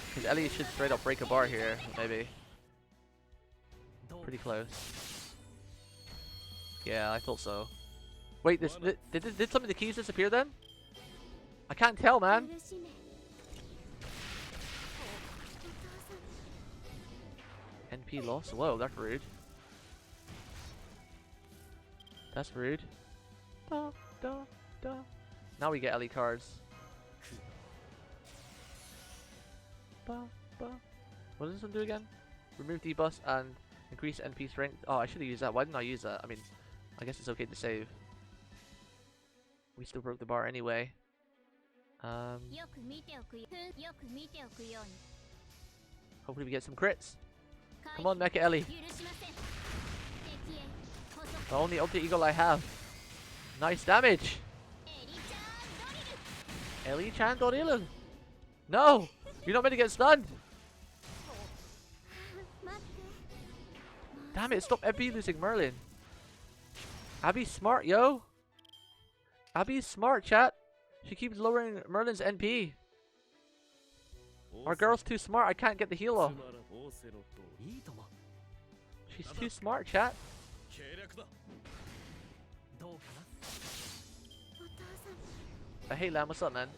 Because Ellie should straight up break a bar here, maybe. Pretty close. Yeah, I thought so. Wait, did some of the keys disappear then? I can't tell, man. NP loss? Whoa, that's rude. That's rude. Da, da, da. Now we get Ellie cards. Ba, ba. What does this one do again? Remove debuffs and increase NP strength. Oh, I should have used that. Why didn't I use that? I mean, I guess it's okay to save. We still broke the bar anyway. Hopefully we get some crits. Come on, Mecha Ellie. The only ulti eagle I have. Nice damage. Ellie-chan Dorilu. No! You're not meant to get stunned. Damn it, stop Abby losing Merlin. Abby's smart, yo. Abby's smart, chat. She keeps lowering Merlin's NP. Our girl's too smart, I can't get the heal off. She's too smart, chat. Hey Lamb, what's up, man?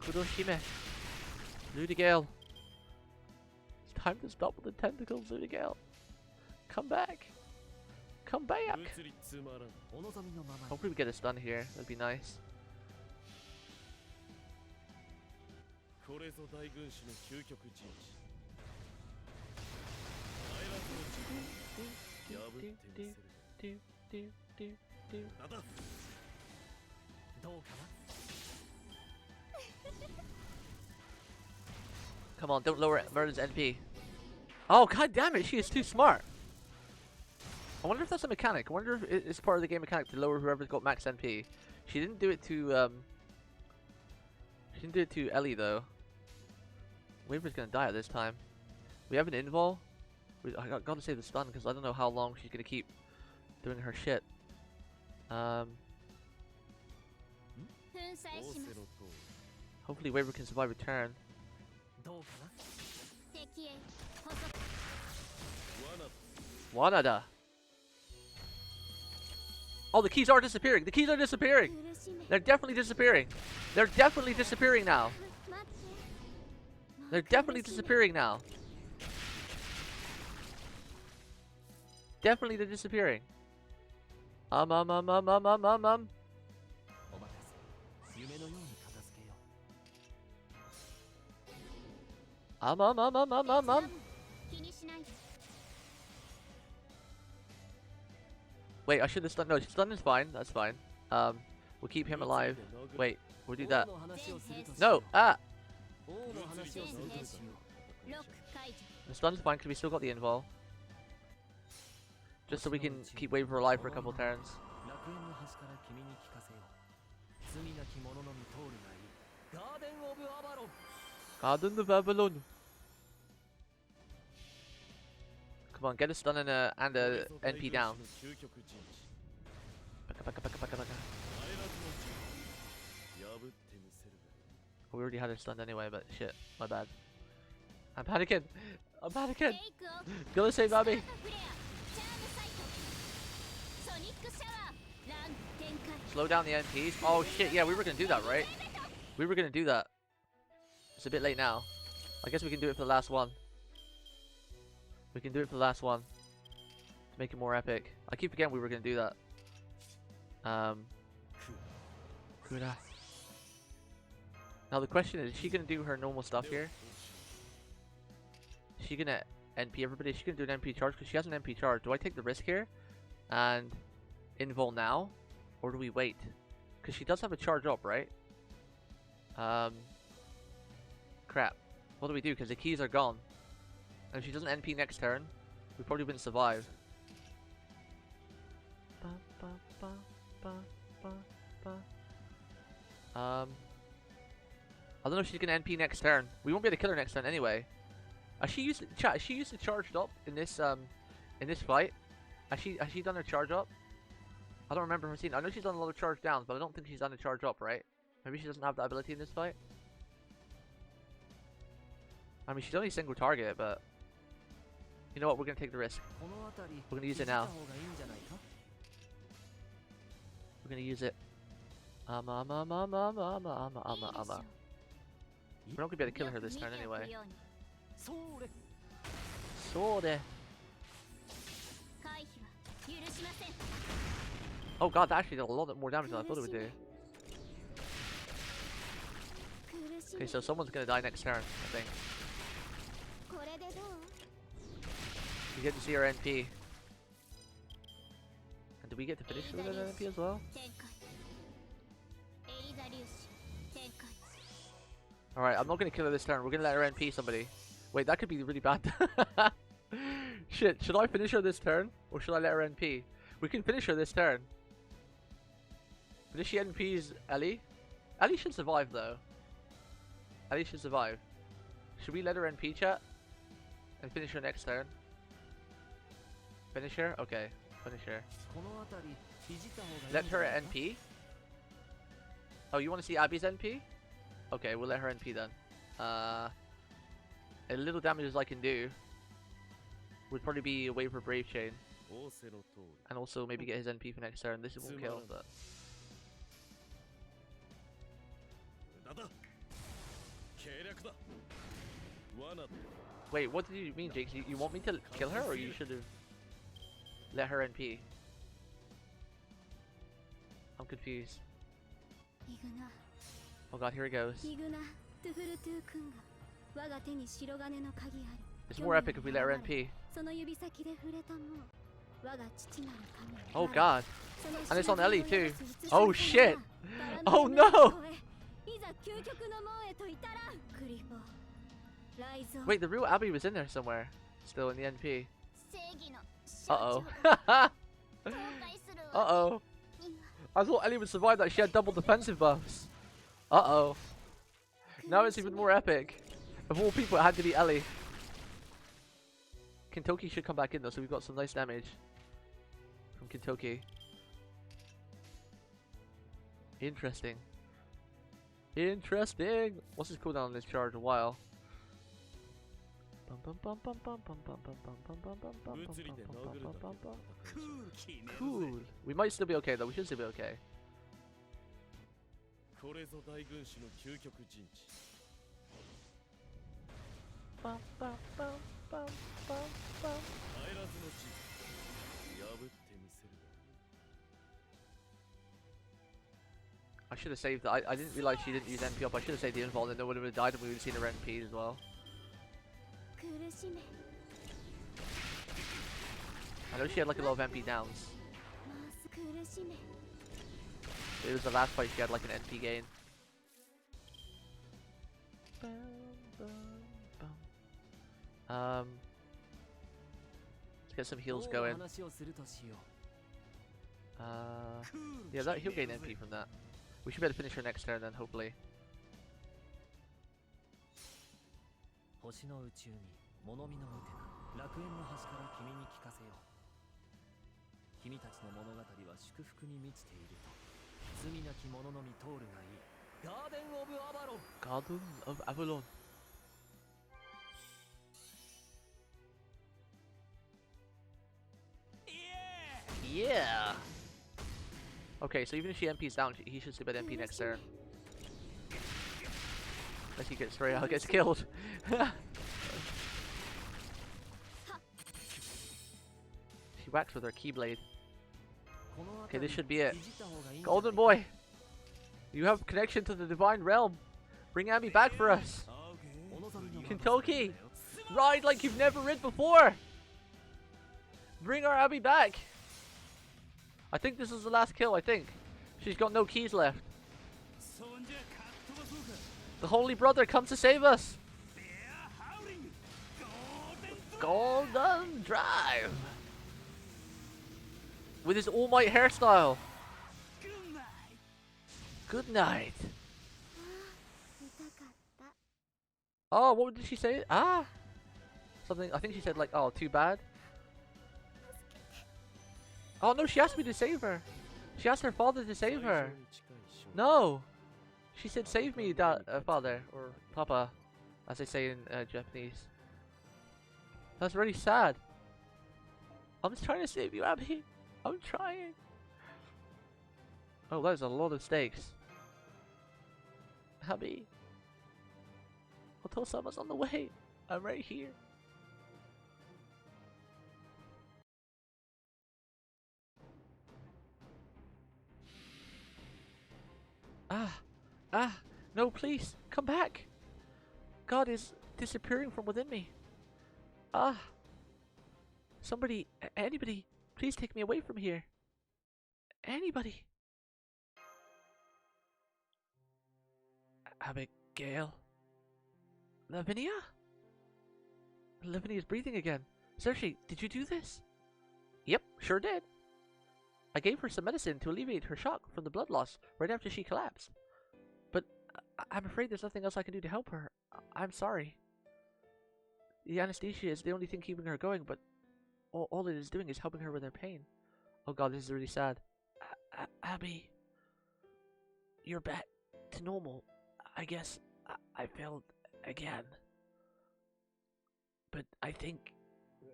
Kuroshime. Ludigale. It's time to stop with the tentacles, Ludigale. Come back. Come back. Hopefully we get a stun here. That'd be nice. Come on, don't lower Merlin's NP. Oh, god damn it, she is too smart. I wonder if that's a mechanic. I wonder if it's part of the game mechanic to lower whoever's got max NP. She didn't do it to she didn't do it to Ellie though. Waver's gonna die at this time. We have an invul. I gotta save the stun because I don't know how long she's gonna keep doing her shit. Hopefully Waver can survive a turn. Wanada. Oh, the keys are disappearing. The keys are disappearing. They're definitely disappearing. They're definitely disappearing now. They're definitely disappearing now. Definitely they're disappearing. Wait, I should have stunned. No, stun is fine. That's fine. We'll keep him alive. Wait, we'll do that. No! Ah! The stun's fine because we still got the invul. Just so we can keep Waver alive for a couple turns. Garden of Avalon. Come on, get a stun and a NP down. We already had a stun anyway, but shit, my bad. I'm panicking. I'm bad again. Gonna save Abby. Slow down the NPs. Oh shit, yeah, we were gonna do that, right? We were gonna do that. It's a bit late now. I guess we can do it for the last one. We can do it for the last one. To make it more epic. I keep forgetting we were gonna do that. Kuda. Now the question is she gonna do her normal stuff here? Is she gonna NP everybody? Is she gonna do an NP charge? Because she has an NP charge. Do I take the risk here? And invul now? Or do we wait? Because she does have a charge up, right? Crap. What do we do? Because the keys are gone. And if she doesn't NP next turn, we probably wouldn't survive. I don't know if she's gonna NP next turn. We won't be able to kill her next turn anyway. She used to charged up in this fight. Has she done her charge up? I don't remember her seeing. I know she's done a lot of charge downs, but I don't think she's done a charge up, right? Maybe she doesn't have that ability in this fight. I mean, she's only single target, but you know what? We're gonna take the risk. We're gonna use it now. We're gonna use it. We're not gonna be able to kill her this turn anyway. Sword. Oh god, that actually did a lot more damage than I thought it would do. Okay, so someone's gonna die next turn, I think. You get to see our NP. And do we get to finish with an NP as well? Alright, I'm not gonna kill her this turn. We're gonna let her NP somebody. Wait, that could be really bad. Shit, should I finish her this turn? Or should I let her NP? We can finish her this turn. But if she NPs Ellie? Ellie should survive though. Ellie should survive. Should we let her NP chat? And finish her next turn? Finish her? Okay, finish her. Let her NP? Oh, you want to see Abby's NP? Okay, we'll let her NP then. A little damage as I can do would probably be a wave for Brave Chain. And also maybe get his NP for next turn. This won't kill, but... Wait, what did you mean, Jake? You want me to kill her, or you should have let her NP? I'm confused. Oh god, here it goes. It's more epic if we let her NP. Oh god. And it's on Ellie too. Oh shit. Oh no. Wait, the real Abby was in there somewhere. Still in the NP. Uh-oh. Uh-oh. I thought Ellie would survive that. She had double defensive buffs. Uh-oh. Now it's even more epic. Of all people, it had to be Ellie. Kentucky should come back in though, so we've got some nice damage from Kentucky. Interesting. Interesting. What's his cooldown on this charge? A while. Cool. We might still be okay though. We should still be okay. I should have saved that. I didn't realize she didn't use NP up. I should have saved the invul, and then would have died and we would have seen her NP as well. I know she had like a lot of NP downs. It was the last fight she had like an NP gain. Let's get some heals going. Yeah, he'll gain NP from that. We should be able to finish her next turn then, hopefully. Garden of Avalon. Yeah. Okay, so even if she MP's down, he should stay by the MP next turn. Unless he gets straight out, gets killed. She whacks with her keyblade. Okay, this should be it. Golden boy, you have connection to the divine realm. Bring Abby back for us. Kentucky, ride like you've never ridden before. Bring our Abby back. I think this is the last kill, I think. She's got no keys left. The Holy Brother comes to save us. Golden Drive. With his All Might hairstyle. Good night. Oh, what did she say? Ah! Something, I think she said like, oh, too bad. Oh no, she asked me to save her. She asked her father to save her. No! She said, save me, father, or papa, as they say in Japanese. That's really sad. I'm just trying to save you, Abby. I'm trying. Oh, there's a lot of stakes. Abby. Oto-sama's on the way. I'm right here. No, please, come back. God is disappearing from within me. Somebody, anybody, please take me away from here. Anybody. Abigail. Lavinia? Lavinia's breathing again. Seriously, did you do this? Yep, sure did. I gave her some medicine to alleviate her shock from the blood loss right after she collapsed. But I'm afraid there's nothing else I can do to help her. I'm sorry. The anesthesia is the only thing keeping her going, but all it is doing is helping her with her pain. Oh god, this is really sad. Abby, you're back to normal. I guess I failed again. But I think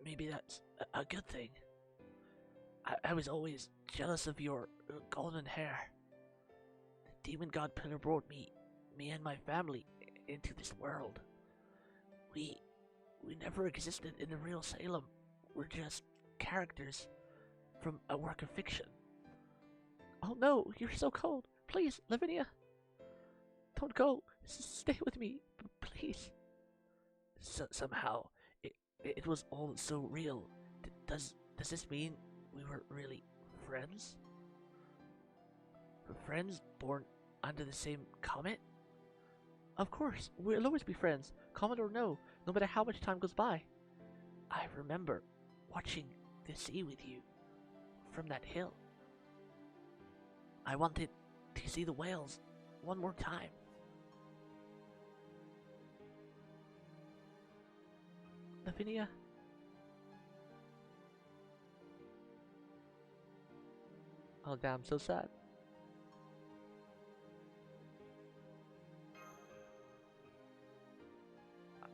maybe that's a good thing. I was always jealous of your golden hair. The demon god pillar brought me and my family into this world. We never existed in the real Salem. We're just characters from a work of fiction. Oh no, you're so cold. Please, Lavinia. Don't go. Stay with me, please. Somehow, it was all so real. Does this mean we were really friends? Friends born under the same comet? Of course, we'll always be friends, comet or no matter how much time goes by. I remember watching the sea with you from that hill. I wanted to see the whales one more time. Lavinia? Oh damn, so sad.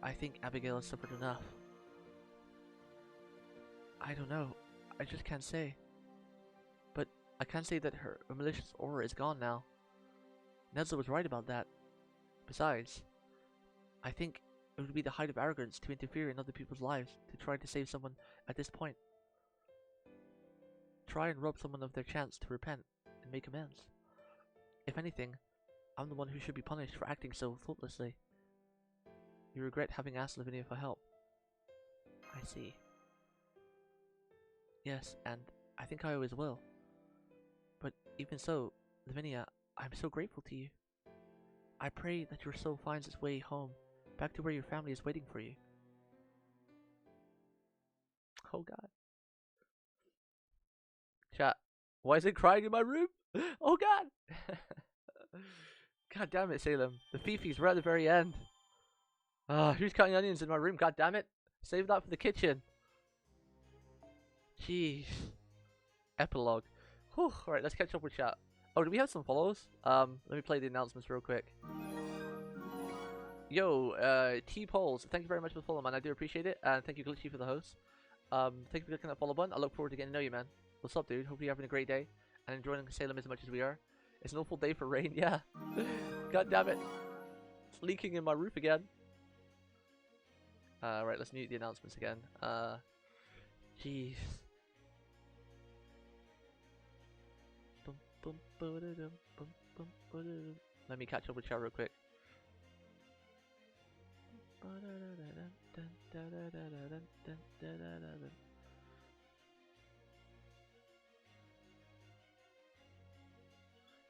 I think Abigail has suffered enough. I don't know. I just can't say. But I can say that her malicious aura is gone now. Nelsa was right about that. Besides, I think it would be the height of arrogance to interfere in other people's lives to try to save someone at this point. Try and rob someone of their chance to repent and make amends. If anything, I'm the one who should be punished for acting so thoughtlessly. You regret having asked Lavinia for help. I see. Yes, and I think I always will. But even so, Lavinia, I'm so grateful to you. I pray that your soul finds its way home, back to where your family is waiting for you. Oh god. Chat, why is it crying in my room? Oh god! God damn it, Salem. The Fifi's right at the very end. Who's cutting onions in my room? God damn it. Save that for the kitchen. Jeez. Epilogue. Whew. Alright, let's catch up with chat. Oh, do we have some follows? Let me play the announcements real quick. Yo, T-Poles, thank you very much for the follow, man. I do appreciate it. And thank you, Glitchy, for the host. Thank you for clicking that follow button. I look forward to getting to know you, man. What's up, dude? Hope you're having a great day and enjoying Salem as much as we are. It's an awful day for rain, yeah. God damn it. It's leaking in my roof again. Right, let's mute the announcements again. Jeez. Let me catch up with Chow real quick.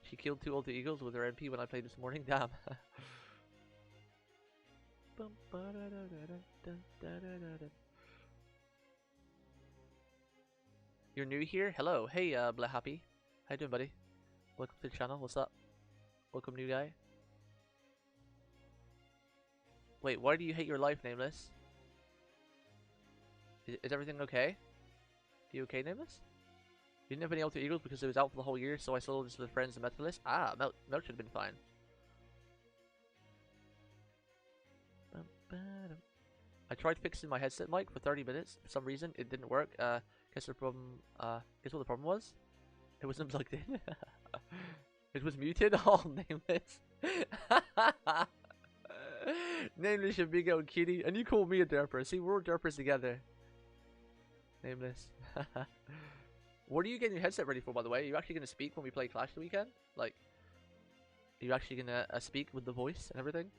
She killed 2 alter eagles with her MP when I played this morning. Damn. You're new here? Hello. Hey, Blah Happy. How you doing, buddy? Welcome to the channel. What's up? Welcome, new guy. Wait, why do you hate your life, Nameless? Is everything okay? You okay, Nameless? You didn't have any alter egos because it was out for the whole year, so I sold this to the friends and Metalist. Ah, Melt should have been fine. I tried fixing my headset mic for 30 minutes. For some reason, it didn't work. Guess the problem. Guess what the problem was? It wasn't plugged in. It was muted. Oh, Nameless. Nameless, you big old kitty, and you call me a derper. See, we're all derpers together. Nameless. What are you getting your headset ready for, by the way? Are you actually gonna speak when we play Clash the weekend? Like, are you actually gonna speak with the voice and everything?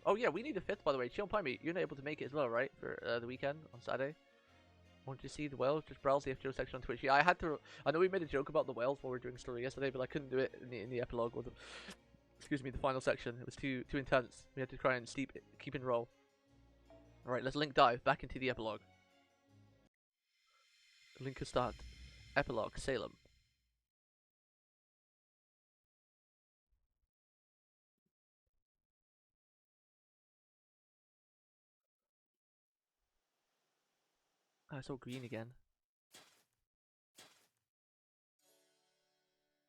Oh yeah, we need a 5th, by the way. Chill Pimey, you're not able to make it as well, right? For the weekend on Saturday. Want to see the whales? Just browse the FGO section on Twitch. Yeah, I had to. I know we made a joke about the whales while we were doing story yesterday, but I couldn't do it in the epilogue or the. Excuse me, the final section. It was too intense. We had to try and keep in roll. All right, let's link dive back into the epilogue. Link to start. Epilogue Salem. I saw green again.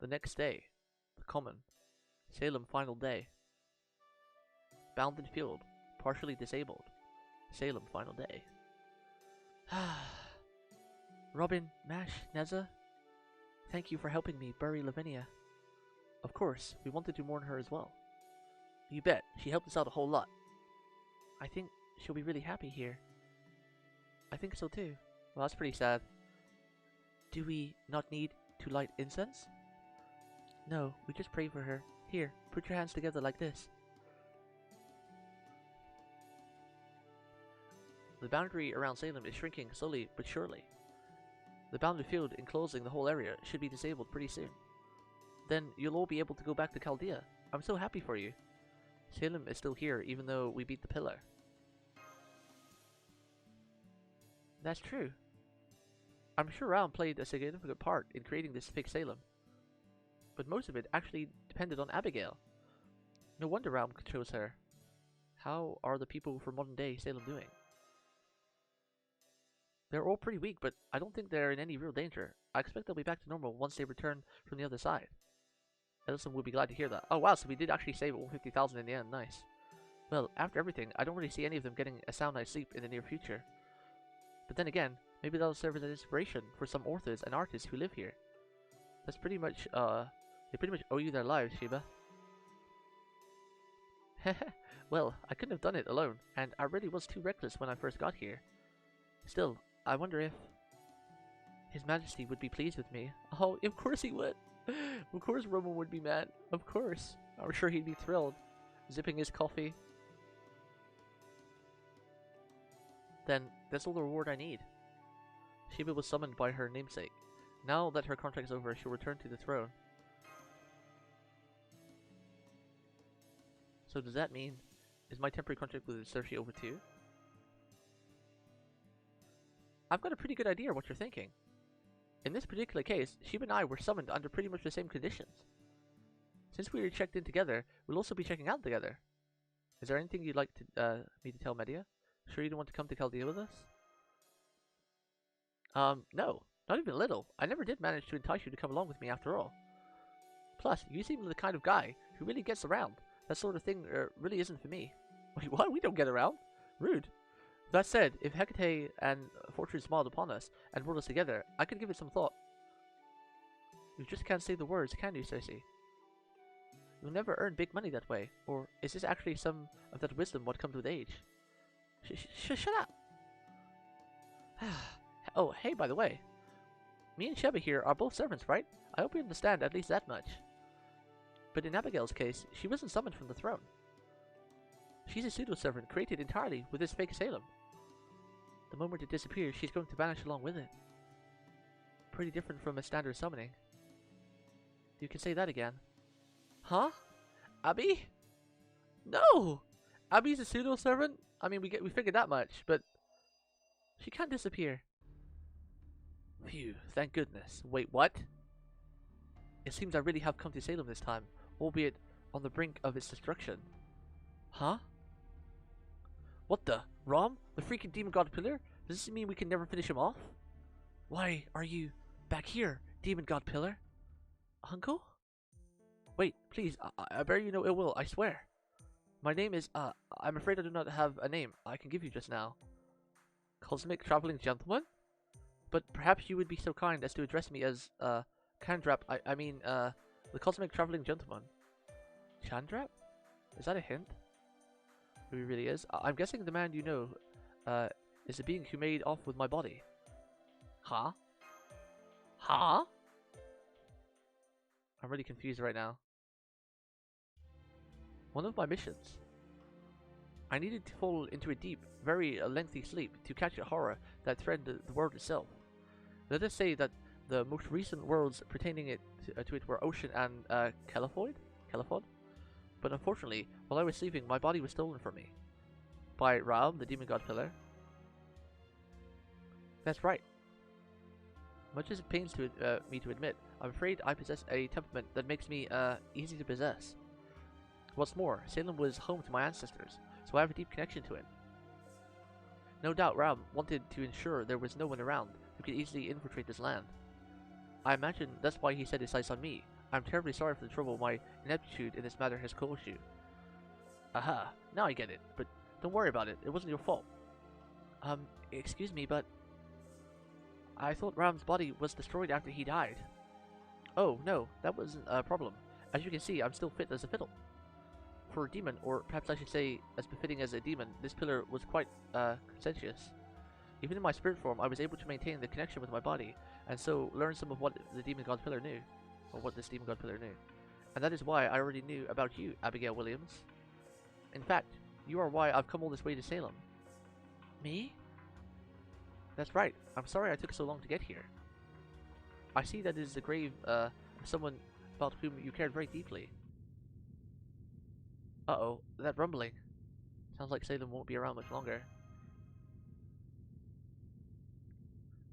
The next day, the common. Salem final day. Bounded field, partially disabled. Salem final day. Robin, Mash, Neza, thank you for helping me bury Lavinia. Of course, we wanted to mourn her as well. You bet, she helped us out a whole lot. I think she'll be really happy here. I think so too. Well, that's pretty sad. Do we not need to light incense? No, we just pray for her. Here, put your hands together like this. The boundary around Salem is shrinking slowly but surely. The bounded field enclosing the whole area should be disabled pretty soon. Then you'll all be able to go back to Chaldea. I'm so happy for you. Salem is still here even though we beat the pillar. That's true. I'm sure Realm played a significant part in creating this fake Salem. But most of it actually depended on Abigail. No wonder Realm chose her. How are the people from modern day Salem doing? They're all pretty weak, but I don't think they're in any real danger. I expect they'll be back to normal once they return from the other side. Ellison would be glad to hear that. Oh wow, so we did actually save 150,000 in the end, nice. Well, after everything, I don't really see any of them getting a sound night's sleep in the near future. But then again, maybe that'll serve as an inspiration for some authors and artists who live here. That's pretty much, they pretty much owe you their lives, Shiba. Well, I couldn't have done it alone, and I really was too reckless when I first got here. Still, I wonder if His Majesty would be pleased with me. Oh, of course he would. Of course Roman would be mad. Of course. I'm sure he'd be thrilled. Zipping his coffee. Then, that's all the reward I need. Shiba was summoned by her namesake. Now that her contract is over, she'll return to the throne. So does that mean, is my temporary contract with Cersei over too? I've got a pretty good idea what you're thinking. In this particular case, Shiba and I were summoned under pretty much the same conditions. Since we were checked in together, we'll also be checking out together. Is there anything you'd like to, me to tell Medea? Sure you don't want to come to Chaldea with us? No. Not even a little. I never did manage to entice you to come along with me after all. Plus, you seem the kind of guy who really gets around. That sort of thing really isn't for me. Wait, what? We don't get around? Rude. That said, if Hecate and Fortune smiled upon us and brought us together, I could give it some thought. You just can't say the words, can you, Cersei? You'll never earn big money that way. Or is this actually some of that wisdom what comes with age? Shut up! Oh, hey, by the way. Me and Sheba here are both servants, right? I hope you understand at least that much. But in Abigail's case, she wasn't summoned from the throne. She's a pseudo-servant created entirely with this fake Salem. The moment it disappears, she's going to vanish along with it. Pretty different from a standard summoning. You can say that again. Huh? Abby? No! Abby's a pseudo-servant? I mean, we figured that much, but she can't disappear. Phew, thank goodness. Wait, what? It seems I really have come to Salem this time, albeit on the brink of its destruction. Huh? What the? Rom? The freaking demon god pillar? Does this mean we can never finish him off? Why are you back here, demon god pillar? Uncle? Wait, please, I bear you no ill will, I swear. My name is, I'm afraid I do not have a name I can give you just now. Cosmic Traveling Gentleman? But perhaps you would be so kind as to address me as, Candrap, I mean, the Cosmic Traveling Gentleman. Chandrap? Is that a hint? Maybe it really is. I'm guessing the man you know, is the being who made off with my body. Huh? Huh? I'm really confused right now. One of my missions. I needed to fall into a deep, very lengthy sleep to catch a horror that threatened the world itself. Let us say that the most recent worlds pertaining to it were Ocean and Caliphod? But unfortunately, while I was sleeping, my body was stolen from me. By Raum, the demon god pillar. That's right. Much as it pains me to admit, I'm afraid I possess a temperament that makes me easy to possess. What's more, Salem was home to my ancestors, so I have a deep connection to it. No doubt Raum wanted to ensure there was no one around who could easily infiltrate this land. I imagine that's why he set his sights on me. I'm terribly sorry for the trouble my ineptitude in this matter has caused you. Aha, now I get it, but don't worry about it, it wasn't your fault. Excuse me, but I thought Raum's body was destroyed after he died. Oh, no, that wasn't a problem. As you can see, I'm still fit as a fiddle. For a demon, or perhaps I should say as befitting as a demon, this pillar was quite conscientious. Even in my spirit form, I was able to maintain the connection with my body, and so learn some of what the demon god pillar knew, or what this demon god pillar knew. And that is why I already knew about you, Abigail Williams. In fact, you are why I've come all this way to Salem. Me? That's right. I'm sorry I took so long to get here. I see that it is the grave of someone about whom you cared very deeply. Uh-oh, that rumbling. Sounds like Salem won't be around much longer.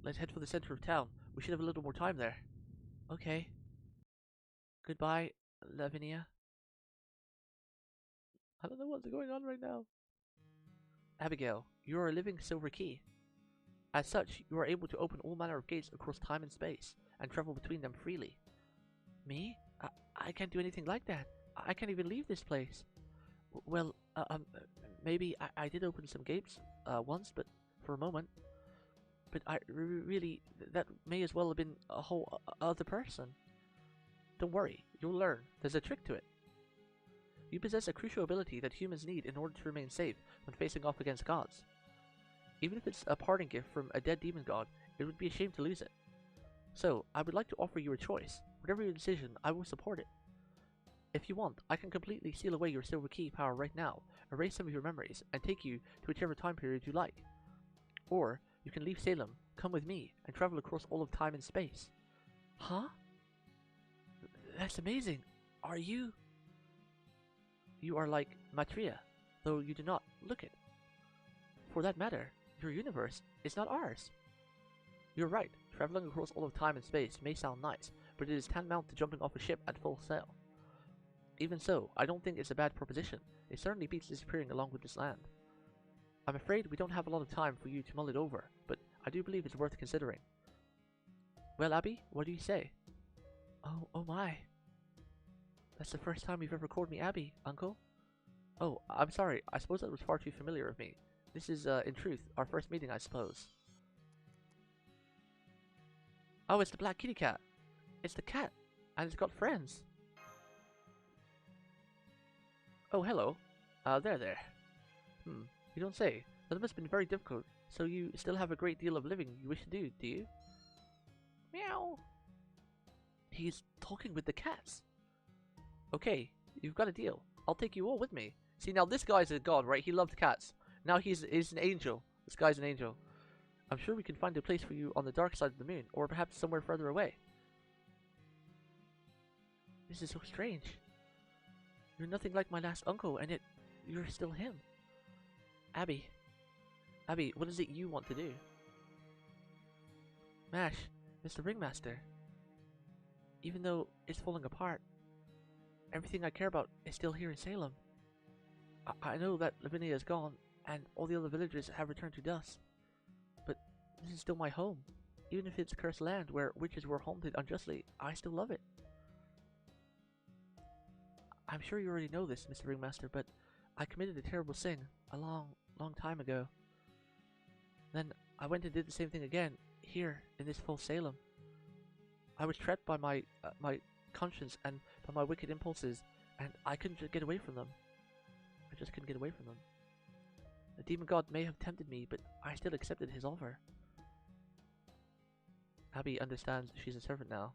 Let's head for the center of town. We should have a little more time there. Okay. Goodbye, Lavinia. I don't know what's going on right now. Abigail, you are a living silver key. As such, you are able to open all manner of gates across time and space, and travel between them freely. Me? I can't do anything like that. I can't even leave this place. Well, maybe I did open some gates, once, but for a moment. But really, that may as well have been a whole other person. Don't worry, you'll learn. There's a trick to it. You possess a crucial ability that humans need in order to remain safe when facing off against gods. Even if it's a parting gift from a dead demon god, it would be a shame to lose it. So, I would like to offer you a choice. Whatever your decision, I will support it. If you want, I can completely seal away your silver key power right now, erase some of your memories, and take you to whichever time period you like. Or, you can leave Salem, come with me, and travel across all of time and space. Huh? That's amazing. Are you? You are like Matria, though you do not look it. For that matter, your universe is not ours. You're right, traveling across all of time and space may sound nice, but it is tantamount to jumping off a ship at full sail. Even so, I don't think it's a bad proposition. It certainly beats disappearing along with this land. I'm afraid we don't have a lot of time for you to mull it over, but I do believe it's worth considering. Well, Abby, what do you say? Oh my. That's the first time you've ever called me Abby, Uncle. Oh, I'm sorry. I suppose that was far too familiar of me. This is, in truth, our first meeting, I suppose. Oh, it's the black kitty cat. It's the cat, and it's got friends. Oh, hello. There. You don't say. That must have been very difficult. So you still have a great deal of living you wish to do you? Meow. He's talking with the cats. Okay, you've got a deal. I'll take you all with me. See, now this guy's a god, right? He loved cats. Now he's an angel. This guy's an angel. I'm sure we can find a place for you on the dark side of the moon, or perhaps somewhere further away. This is so strange. You're nothing like my last uncle, and yet you're still him. Abby, what is it you want to do? Mash, Mr. Ringmaster. Even though it's falling apart, everything I care about is still here in Salem. I know that Lavinia is gone, and all the other villagers have returned to dust. But this is still my home. Even if it's cursed land where witches were haunted unjustly, I still love it. I'm sure you already know this, Mr. Ringmaster, but I committed a terrible sin a long time ago. Then I went and did the same thing again, here, in this false Salem. I was trapped by my conscience and by my wicked impulses, and I couldn't just get away from them. I just couldn't get away from them. The demon god may have tempted me, but I still accepted his offer. Abby understands she's a servant now.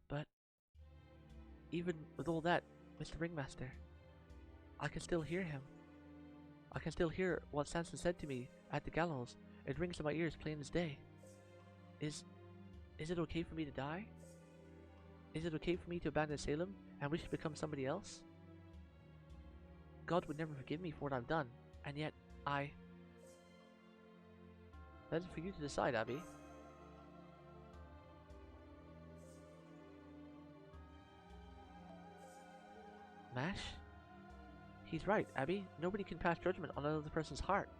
But even with all that, Mr. Ringmaster, I can still hear him. I can still hear what Sansa said to me at the gallows. It rings in my ears plain as day. Is it okay for me to die? Is it okay for me to abandon Salem and wish to become somebody else? God would never forgive me for what I've done, and yet That is for you to decide, Abby. Mash? He's right, Abby. Nobody can pass judgment on another person's heart.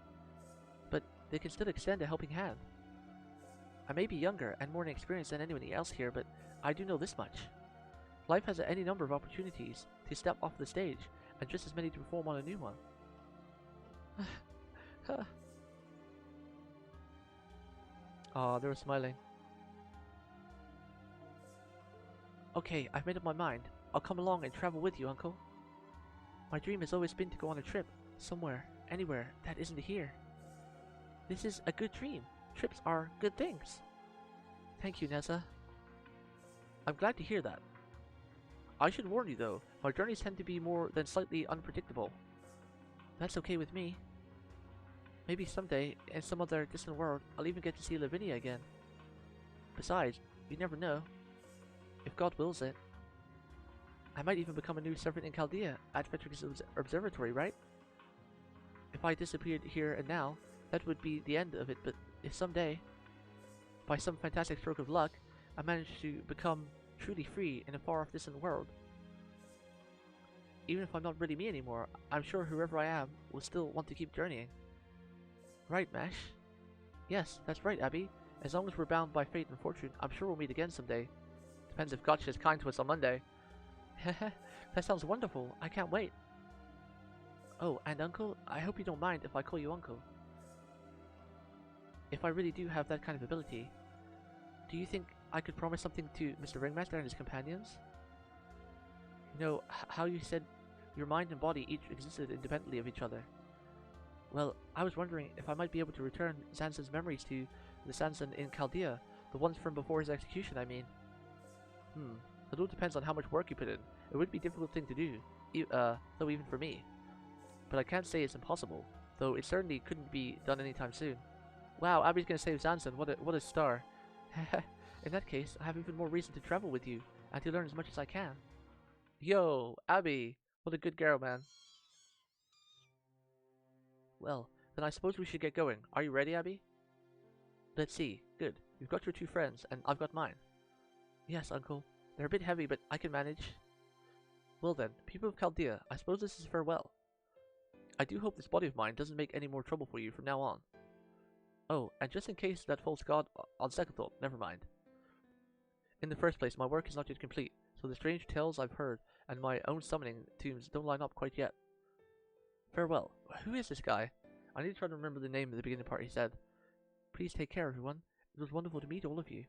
But they can still extend a helping hand. I may be younger and more inexperienced than anyone else here, but I do know this much. Life has any number of opportunities to step off the stage, and just as many to perform on a new one. Aw, they were smiling. Okay, I've made up my mind. I'll come along and travel with you, Uncle. My dream has always been to go on a trip, somewhere, anywhere that isn't here. This is a good dream. Trips are good things. Thank you, Nessa. I'm glad to hear that. I should warn you though, my journeys tend to be more than slightly unpredictable. That's okay with me. Maybe someday, in some other distant world, I'll even get to see Lavinia again. Besides, you never know. If God wills it. I might even become a new servant in Chaldea at Fetrix's observatory, right? If I disappeared here and now, that would be the end of it, but if someday, by some fantastic stroke of luck, I manage to become truly free in a far-off distant world, even if I'm not really me anymore, I'm sure whoever I am will still want to keep journeying. Right, Mash? Yes, that's right, Abby. As long as we're bound by fate and fortune, I'm sure we'll meet again someday. Depends if Gotcha is kind to us on Monday. That sounds wonderful. I can't wait. Oh, and Uncle, I hope you don't mind if I call you Uncle. If I really do have that kind of ability, do you think I could promise something to Mr. Ringmaster and his companions? You know, how you said your mind and body each existed independently of each other. Well, I was wondering if I might be able to return Sansa's memories to the Sansa in Chaldea, the ones from before his execution, I mean. It all depends on how much work you put in. It would be a difficult thing to do, though even for me. But I can't say it's impossible, though it certainly couldn't be done anytime soon. Wow, Abby's gonna save Sansa, what a star. In that case, I have even more reason to travel with you, and to learn as much as I can. Yo, Abby! What a good girl, man. Well, then I suppose we should get going. Are you ready, Abby? Let's see. Good. You've got your two friends, and I've got mine. Yes, Uncle. They're a bit heavy, but I can manage. Well then, people of Chaldea, I suppose this is farewell. I do hope this body of mine doesn't make any more trouble for you from now on. Oh, and just in case that false god, on second thought, never mind. In the first place, my work is not yet complete, so the strange tales I've heard and my own summoning tombs don't line up quite yet. Farewell. Who is this guy? I need to try to remember the name of the beginning part he said. Please take care, everyone. It was wonderful to meet all of you.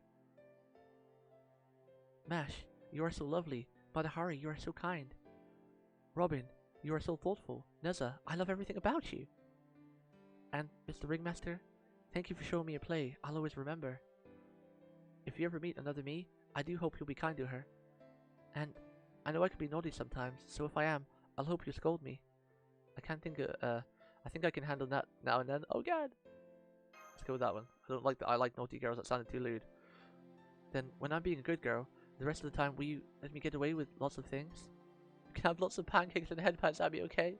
Mash, you are so lovely. Madahari, you are so kind. Robin, you are so thoughtful. Neza, I love everything about you. And Mr. Ringmaster, thank you for showing me a play. I'll always remember. If you ever meet another me, I do hope you'll be kind to her. And I know I can be naughty sometimes, so if I am, I'll hope you scold me. I can't think of, I think I can handle that now and then. Oh god! Let's go with that one. I don't like that. I like naughty girls. That sounded too lewd. Then, when I'm being a good girl, the rest of the time will you let me get away with lots of things? You can have lots of pancakes and headpats, Abby, okay?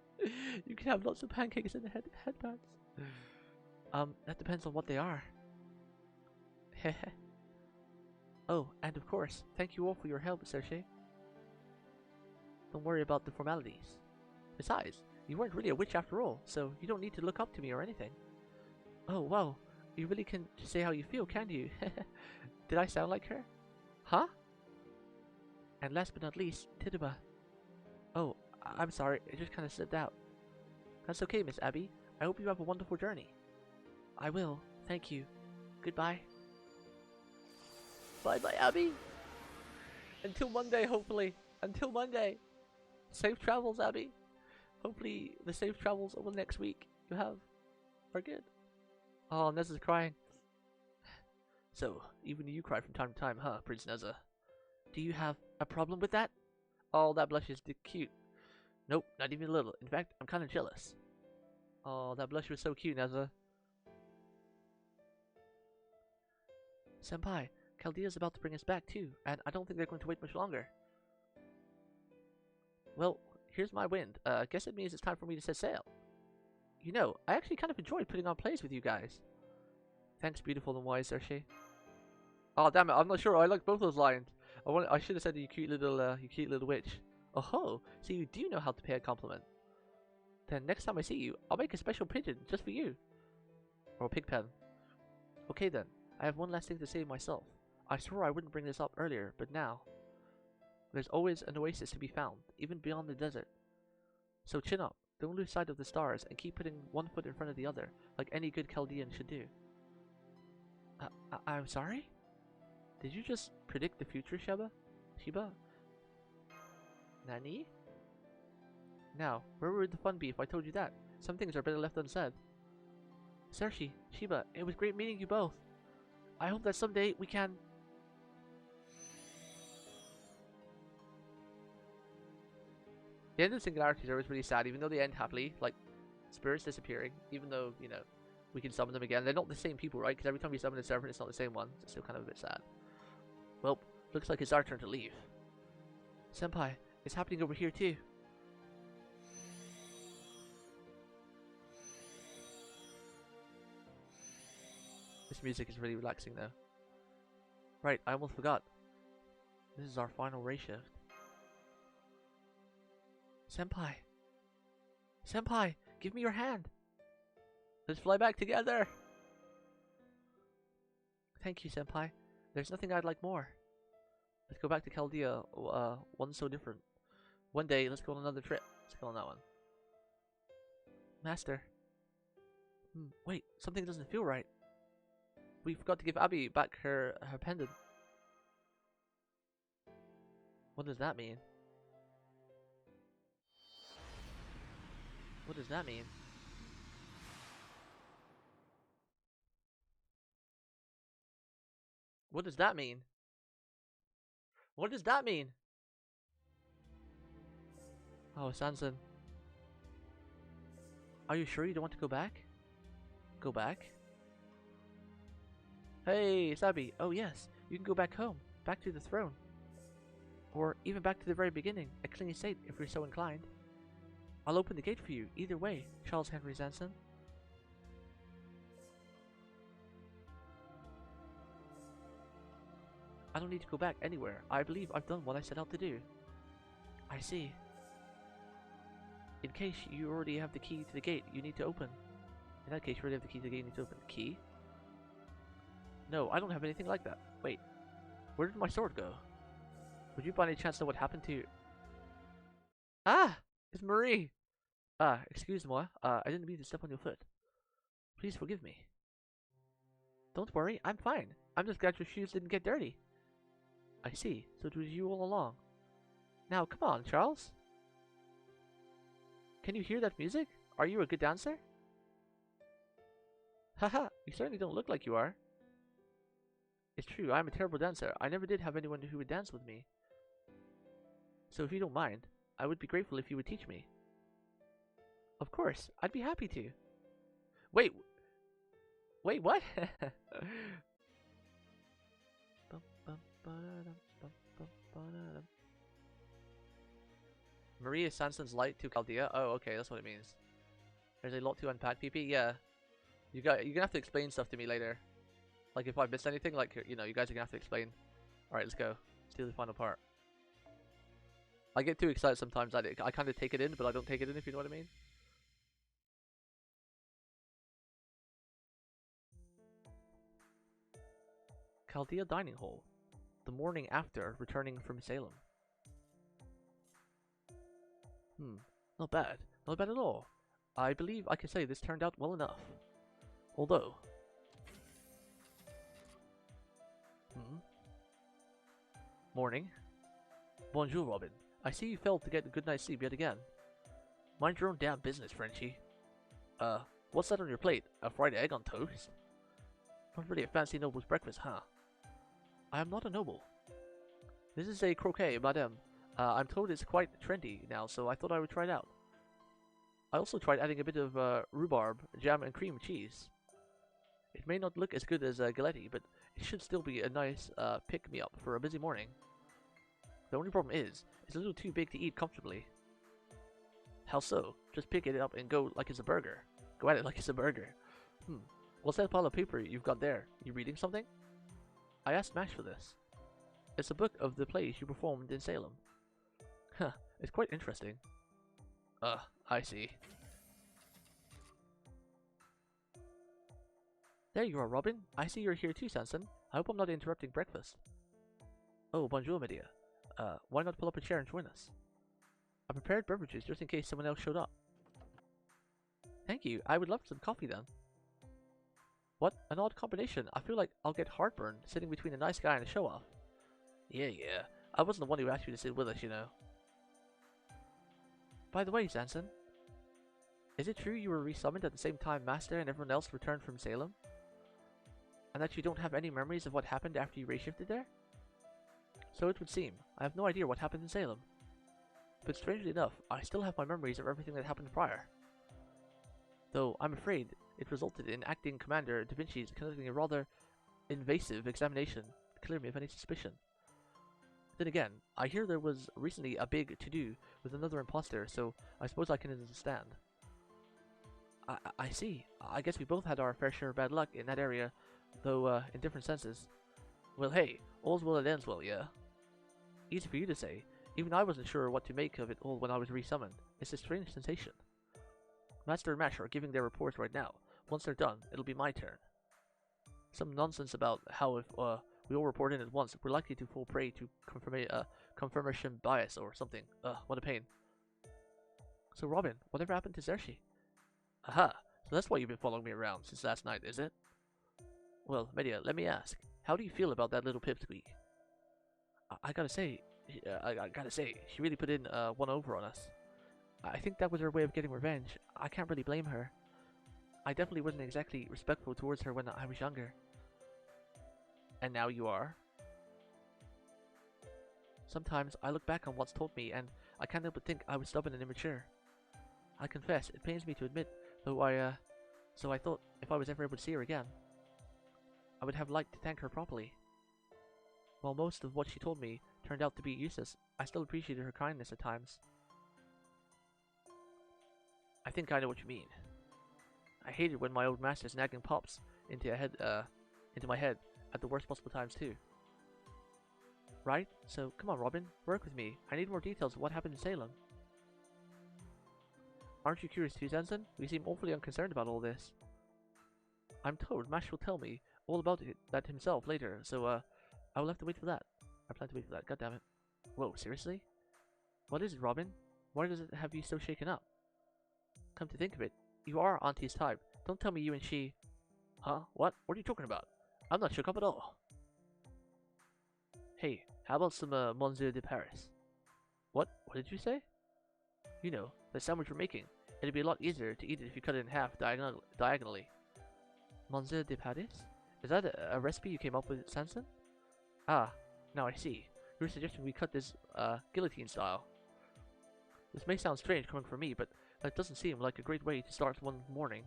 You can have lots of pancakes and headpats. That depends on what they are. Heh. Oh, and of course, thank you all for your help, Serge. Don't worry about the formalities. Besides, you weren't really a witch after all, so you don't need to look up to me or anything. Oh, wow. You really can say how you feel, can't you? Did I sound like her? Huh? And last but not least, Tituba. Oh, I'm sorry, it just kind of slipped out. That's okay, Miss Abby. I hope you have a wonderful journey. I will. Thank you. Goodbye. Bye-bye, Abby. Until Monday, hopefully. Until Monday. Safe travels, Abby. Hopefully the safe travels over the next week you have are good. Oh, Neza's crying. So, even you cry from time to time, huh, Prince Neza? Do you have a problem with that? Oh, that blush is cute. Nope, not even a little. In fact, I'm kind of jealous. Oh, that blush was so cute, Neza. Senpai, Chaldea's about to bring us back too, and I don't think they're going to wait much longer. Well, here's my wind. Guess it means it's time for me to set sail. You know, I actually kind of enjoy putting on plays with you guys. Thanks, beautiful and wise, Serge. Oh, damn it, I'm not sure. I like both those lines. I should have said you cute little witch. Oh ho, so you do know how to pay a compliment. Then next time I see you, I'll make a special pigeon just for you. Or a pig pen. Okay then, I have one last thing to say myself. I swore I wouldn't bring this up earlier, but now. There's always an oasis to be found, even beyond the desert. So chin up, don't lose sight of the stars, and keep putting one foot in front of the other, like any good Chaldean should do. I'm sorry? Did you just predict the future, Shiba? Nani? Now, where would the fun be if I told you that? Some things are better left unsaid. Sershi, Shiba, it was great meeting you both. I hope that someday we can... The end of Singularities are always really sad, even though they end happily, like spirits disappearing, even though, you know, we can summon them again. They're not the same people, right? Because every time we summon a servant, it's not the same one. It's still kind of a bit sad. Well, looks like it's our turn to leave. Senpai, it's happening over here too. This music is really relaxing though. Right, I almost forgot. This is our final ray shift. Senpai! Senpai! Give me your hand! Let's fly back together! Thank you, Senpai. There's nothing I'd like more. Let's go back to Chaldea. One's so different. One day, let's go on another trip. Let's go on that one. Master. Wait, something doesn't feel right. We forgot to give Abby back her pendant. What does that mean? What does that mean? What does that mean? What does that mean? Oh, Sanson. Are you sure you don't want to go back? Go back? Hey, it's Abby. Oh yes, you can go back home. Back to the throne. Or even back to the very beginning, at Clingy State, if you're so inclined. I'll open the gate for you, either way, Charles Henry Sanson. I don't need to go back anywhere. I believe I've done what I set out to do. I see. In case you already have the key to the gate you need to open. In that case, you already have the key to the gate you need to open. The key? No, I don't have anything like that. Wait, where did my sword go? Would you by any chance know what happened to... Ah! It's Marie! Excuse-moi. I didn't mean to step on your foot. Please forgive me. Don't worry, I'm fine. I'm just glad your shoes didn't get dirty. I see. So it was you all along. Now, come on, Charles. Can you hear that music? Are you a good dancer? Haha, you certainly don't look like you are. It's true, I'm a terrible dancer. I never did have anyone who would dance with me. So if you don't mind, I would be grateful if you would teach me. Of course, I'd be happy to. Wait, what? Maria Sanson's light to Chaldea? Oh, okay, that's what it means. There's a lot to unpack, PP. Yeah, you're gonna have to explain stuff to me later. Like if I missed anything, like you know, you guys are gonna have to explain. All right, let's go. Let's do the final part. I get too excited sometimes. I kind of take it in, but I don't take it in. If you know what I mean. Chaldea Dining Hall. The morning after returning from Salem. Not bad. Not bad at all. I believe I can say this turned out well enough. Although... Morning. Bonjour, Robin. I see you failed to get a good night's sleep yet again. Mind your own damn business, Frenchie. What's that on your plate? A fried egg on toast? Not really a fancy noble's breakfast, huh? I am not a noble. This is a croquet, madame. I'm told it's quite trendy now, so I thought I would try it out. I also tried adding a bit of rhubarb, jam, and cream cheese. It may not look as good as Galetti, but it should still be a nice pick-me-up for a busy morning. The only problem is, it's a little too big to eat comfortably. How so? Just pick it up and go like it's a burger. Go at it like it's a burger. What's that pile of paper you've got there? You reading something? I asked Mash for this. It's a book of the plays you performed in Salem. Huh, it's quite interesting. I see. There you are, Robin. I see you're here too, Sanson. I hope I'm not interrupting breakfast. Oh, bonjour, my dear. Why not pull up a chair and join us? I prepared beverages just in case someone else showed up. Thank you. I would love some coffee then. What? An odd combination. I feel like I'll get heartburn sitting between a nice guy and a show-off. Yeah. I wasn't the one who asked you to sit with us, you know. By the way, Sanson, is it true you were resummoned at the same time Master and everyone else returned from Salem? And that you don't have any memories of what happened after you reshifted there? So it would seem. I have no idea what happened in Salem. But strangely enough, I still have my memories of everything that happened prior. Though I'm afraid it resulted in Acting Commander Da Vinci's conducting a rather invasive examination to clear me of any suspicion. Then again, I hear there was recently a big to-do with another imposter, so I suppose I can understand. I see. I guess we both had our fair share of bad luck in that area, though in different senses. Well, hey, all's well that ends well, yeah? Easy for you to say. Even I wasn't sure what to make of it all when I was resummoned. It's a strange sensation. Master and Mash are giving their reports right now. Once they're done, it'll be my turn. Some nonsense about how if we all report in at once, we're likely to fall prey to confirmation bias or something. What a pain. So Robin, whatever happened to Zershi? Aha, so that's why you've been following me around since last night, is it? Well, Media, let me ask, how do you feel about that little pipsqueak? I gotta say, she really put in one over on us. I think that was her way of getting revenge. I can't really blame her. I definitely wasn't exactly respectful towards her when I was younger. And now you are? Sometimes I look back on what's told me and I can't help but think I was stubborn and immature. I confess, it pains me to admit, though so I thought if I was ever able to see her again, I would have liked to thank her properly. While most of what she told me turned out to be useless, I still appreciated her kindness at times. I think I know what you mean. I hated when my old master's nagging pops into my head at the worst possible times too. Right? So, come on Robin, work with me. I need more details of what happened in Salem. Aren't you curious too, Sanson? You seem awfully unconcerned about all this. I'm told Mash will tell me all about that himself later, so I will have to wait for that. I plan to wait for that, goddammit. Whoa, seriously? What is it, Robin? Why does it have you so shaken up? Come to think of it, you are Auntie's type. Don't tell me you and she... Huh? What? What are you talking about? I'm not shook up at all. Hey, how about some Monsieur de Paris? What? What did you say? You know, the sandwich we're making. It'd be a lot easier to eat it if you cut it in half diagonally. Monsieur de Paris? Is that a recipe you came up with, Sanson? Ah, now I see. You're suggesting we cut this guillotine style. This may sound strange coming from me, but that doesn't seem like a great way to start one morning.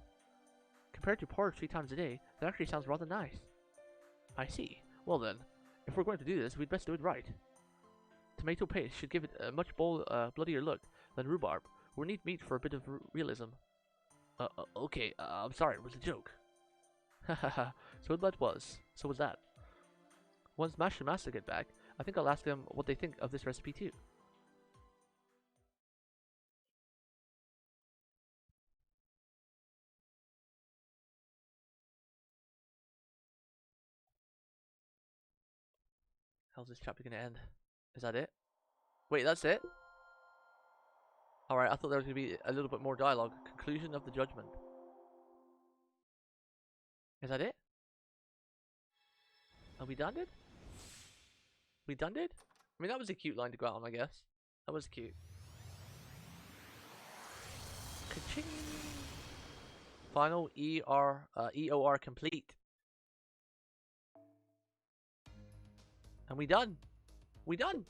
Compared to porridge 3 times a day, that actually sounds rather nice. I see. Well then, if we're going to do this, we'd best do it right. Tomato paste should give it a much bloodier look than rhubarb. We need meat for a bit of realism. Okay, I'm sorry, it was a joke. Hahaha, so that was. So was that. Once Mash and Master get back, I think I'll ask them what they think of this recipe too. How's this chapter gonna end? Is that it? Wait, that's it? Alright, I thought there was gonna be a little bit more dialogue. Conclusion of the judgment. Is that it? Are we done it? We done it? I mean, that was a cute line to go out on, I guess. That was cute. Ka-ching! Final EOR complete. And we done. We done.